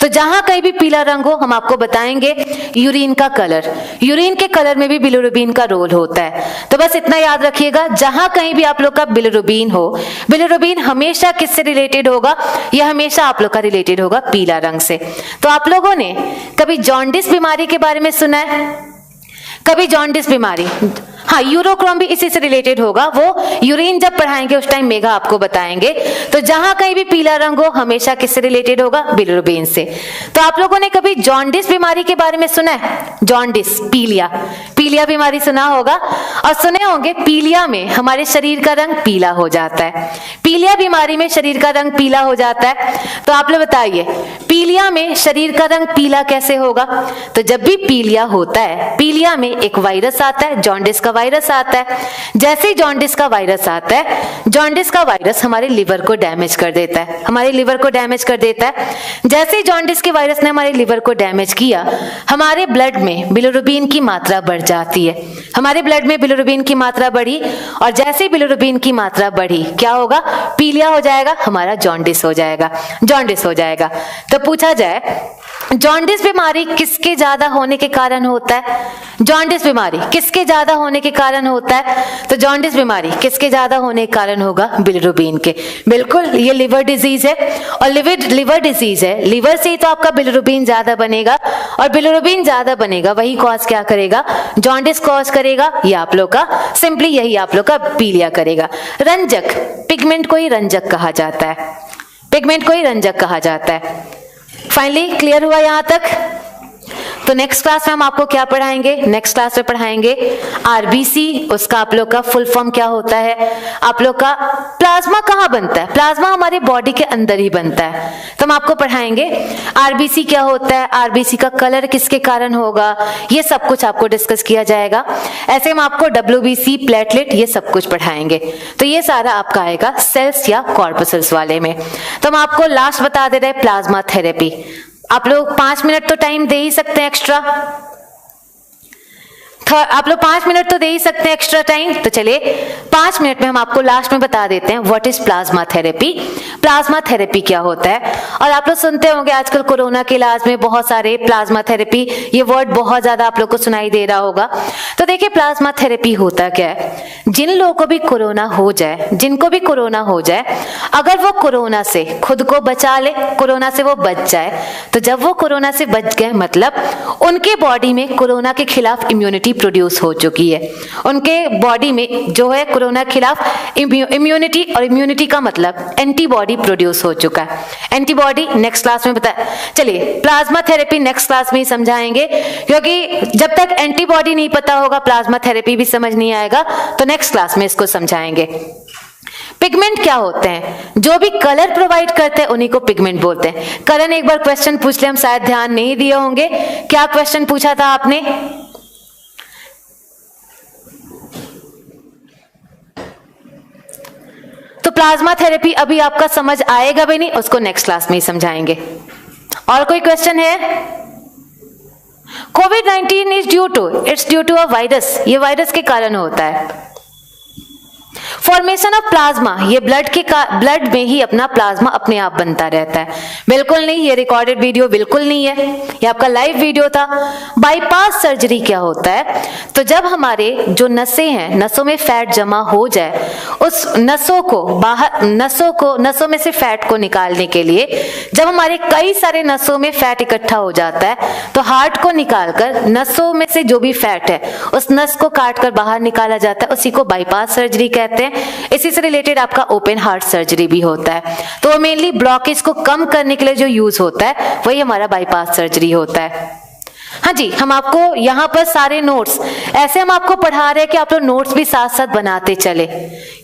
तो जहां कहीं भी पीला रंग हो, हम आपको बताएंगे यूरिन का कलर, यूरिन के कलर में भी बिलिरुबिन का रोल होता है। तो बस इतना याद रखिएगा, जहां कहीं भी आप लोग का बिलिरुबिन हो, बिलिरुबिन हमेशा किससे रिलेटेड होगा? यह हमेशा आप लोग का रिलेटेड होगा पीला रंग से। तो आप लोगों ने कभी जॉन्डिस बीमारी के बारे में सुना है? कभी जॉन्डिस बीमारी? हाँ, यूरोक्रोम भी इसी से रिलेटेड होगा, वो यूरिन जब पढ़ाएंगे उस टाइम मेगा आपको बताएंगे। तो जहां कहीं भी पीला रंग हो, हमेशा किससे रिलेटेड होगा? बिलिरुबिन से। तो आप लोगों ने कभी जॉन्डिस बीमारी के बारे में सुना है? जॉन्डिस, पीलिया, पीलिया बीमारी सुना होगा, और सुने होंगे पीलिया में हमारे शरीर का रंग पीला हो जाता है। पीलिया बीमारी में शरीर का रंग पीला हो जाता है। तो आप लोग बताइए, पीलिया में शरीर का रंग पीला कैसे होगा? तो जब भी पीलिया होता है, पीलिया में एक वायरस आता है, जॉन्डिस का वायरस आता है। जैसे ही जॉन्डिस का वायरस आता है, जॉन्डिस का वायरस हमारे लिवर को डैमेज कर देता है, हमारे लिवर को डैमेज कर देता है। जैसे ही जॉन्डिस के वायरस ने हमारे लिवर को डैमेज किया, हमारे ब्लड में बिलिरुबिन की मात्रा बढ़ जाती है, हमारे ब्लड में बिलिरुबिन की मात्रा बढ़ी, और जैसे ही बिलिरुबिन की मात्रा बढ़ी, क्या होगा? पीलिया हो जाएगा, हमारा जॉन्डिस हो जाएगा, जॉन्डिस हो जाएगा। तो पूछा जाए, जॉन्डिस बीमारी किसके ज्यादा होने के कारण होता है? जॉन्डिस बीमारी किसके ज्यादा होने के कारण होता है? तो जॉन्डिस बीमारी किसके ज्यादा होने के कारण होगा? बिलिरुबिन के। बिल्कुल, ये लिवर डिजीज है, और लिवर डिजीज है, लिवर से ही तो आपका बिलिरुबिन ज्यादा बनेगा, और बिलिरुबिन ज्यादा बनेगा, वही कॉज क्या करेगा? जॉन्डिस कॉज करेगा। ये आप लोग का सिंपली यही आप लोग का पीलिया करेगा। रंजक, पिगमेंट को ही रंजक कहा जाता है, पिगमेंट को ही रंजक कहा जाता है। फाइनली क्लियर हुआ यहां तक? तो नेक्स्ट क्लास में हम आपको क्या पढ़ाएंगे? नेक्स्ट क्लास में पढ़ाएंगे आरबीसी, उसका आप लोग का फुल फॉर्म क्या होता है, आप लोग का प्लाज्मा कहाँ बनता है, प्लाज्मा हमारे बॉडी के अंदर ही बनता है। तो हम आपको पढ़ाएंगे आरबीसी क्या होता है, आरबीसी का कलर किसके कारण होगा, ये सब कुछ आपको डिस्कस किया जाएगा। ऐसे हम आपको डब्ल्यूबीसी, प्लेटलेट, ये सब कुछ पढ़ाएंगे। तो ये सारा आपका आएगा सेल्स या कॉर्पसल्स वाले में। तो हम आपको लास्ट बता दे रहे हैं प्लाज्मा थेरेपी। आप लोग 5 मिनट तो टाइम दे ही सकते हैं एक्स्ट्रा, आप लोग 5 मिनट तो दे ही सकते हैं एक्स्ट्रा टाइम। तो चलिए 5 मिनट में हम आपको लास्ट में बता देते हैं what is plasma therapy, plasma therapy क्या होता है। और आप लोग सुनते होंगे आजकल कोरोना के इलाज में बहुत सारे प्लाज्मा थेरेपी, ये वर्ड बहुत ज्यादा आप लोग को सुनाई दे रहा होगा। तो देखिए प्लाज्मा थेरेपी होता क्या है, जिन लोगों को भी कोरोना हो जाए, जिनको भी कोरोना हो जाए, अगर वो कोरोना से खुद को बचा ले, कोरोना से वो बच जाए, तो जब वो कोरोना से बच गए मतलब उनके बॉडी में कोरोना के खिलाफ इम्यूनिटी प्रोड्यूस हो चुकी है, उनके बॉडी में जो है कोरोना के खिलाफ इम्यूनिटी, और इम्यूनिटी का मतलब एंटीबॉडी प्रोड्यूस हो चुका है। एंटीबॉडी नेक्स्ट क्लास में बता, चलिए प्लाज्मा थेरेपी नेक्स्ट क्लास में ही समझाएंगे, क्योंकि जब तक एंटीबॉडी नहीं पता होगा प्लाज्मा थेरेपी भी समझ नहीं आएगा। तो नेक्स्ट क्लास में इसको समझाएंगे। पिगमेंट क्या होते हैं, जो भी कलर प्रोवाइड करते हैं उन्हीं को पिगमेंट बोलते हैं। करण एक बार क्वेश्चन पूछ ले, हम शायद ध्यान नहीं दिए होंगे, क्या क्वेश्चन पूछा था आपने? तो प्लाज्मा थेरेपी अभी आपका समझ आएगा भी नहीं, उसको नेक्स्ट क्लास में ही समझाएंगे। और कोई क्वेश्चन है? कोविड-19 it's due to a virus, ये वायरस के कारण होता है। फॉर्मेशन ऑफ प्लाज्मा, ये ब्लड में ही अपना प्लाज्मा अपने आप बनता रहता है। बिल्कुल नहीं, ये रिकॉर्डेड वीडियो बिल्कुल नहीं है, ये आपका लाइव वीडियो था। बाईपास सर्जरी क्या होता है, तो जब हमारे जो नसें हैं, नसों में फैट जमा हो जाए, उस नसों को बाहर, नसों में से फैट को निकालने के लिए, जब हमारे कई सारे नसों में फैट इकट्ठा हो जाता है, तो हार्ट को निकालकर नसों में से जो भी फैट है उस नस को काटकर बाहर निकाला जाता है, उसी को बाईपास सर्जरी कहते हैं। इसी से रिलेटेड आपका ओपन हार्ट सर्जरी भी होता है। तो मेनली ब्लॉकेज को कम करने के लिए जो यूज होता है वही हमारा बाईपास सर्जरी होता है। हाँ जी, हम आपको यहाँ पर सारे नोट्स ऐसे हम आपको पढ़ा रहे हैं कि आप लोग नोट्स भी साथ साथ बनाते चले।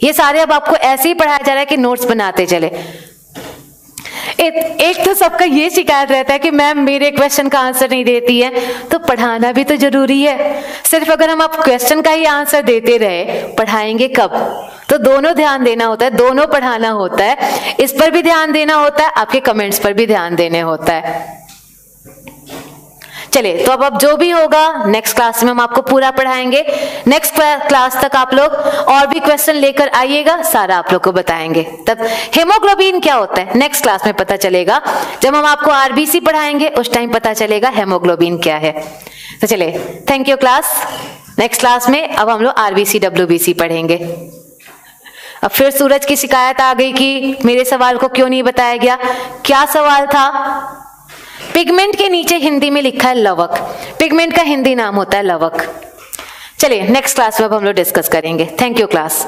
ये सारे अब आपको ऐसे ही पढ़ाया जा रहा है कि नोट्स बनाते चले। एक तो सबका ये शिकायत रहता है कि मैम मेरे क्वेश्चन का आंसर नहीं देती है, तो पढ़ाना भी तो जरूरी है। सिर्फ अगर हम आप क्वेश्चन का ही आंसर देते रहे, पढ़ाएंगे कब? तो दोनों ध्यान देना होता है, दोनों पढ़ाना होता है, इस पर भी ध्यान देना होता है, आपके कमेंट्स पर भी ध्यान देने होता है। चलिए, तो अब जो भी होगा नेक्स्ट क्लास में हम आपको पूरा पढ़ाएंगे। नेक्स्ट क्लास तक आप लोग और भी क्वेश्चन लेकर आइएगा, सारा आप लोग को बताएंगे। तब हेमोग्लोबिन क्या होता है नेक्स्ट क्लास में पता चलेगा। जब हम आपको आरबीसी पढ़ाएंगे उस टाइम पता चलेगा हेमोग्लोबिन क्या है। तो चलिए, thank you class. Next class में अब हम लोग आरबीसी डब्ल्यूबीसी पढ़ेंगे। अब फिर सूरज की शिकायत आ गई कि मेरे सवाल को क्यों नहीं बताया गया। क्या सवाल था? पिगमेंट के नीचे हिंदी में लिखा है लवक, पिगमेंट का हिंदी नाम होता है लवक। चलिए, नेक्स्ट क्लास में अब हम लोग डिस्कस करेंगे। Thank you class.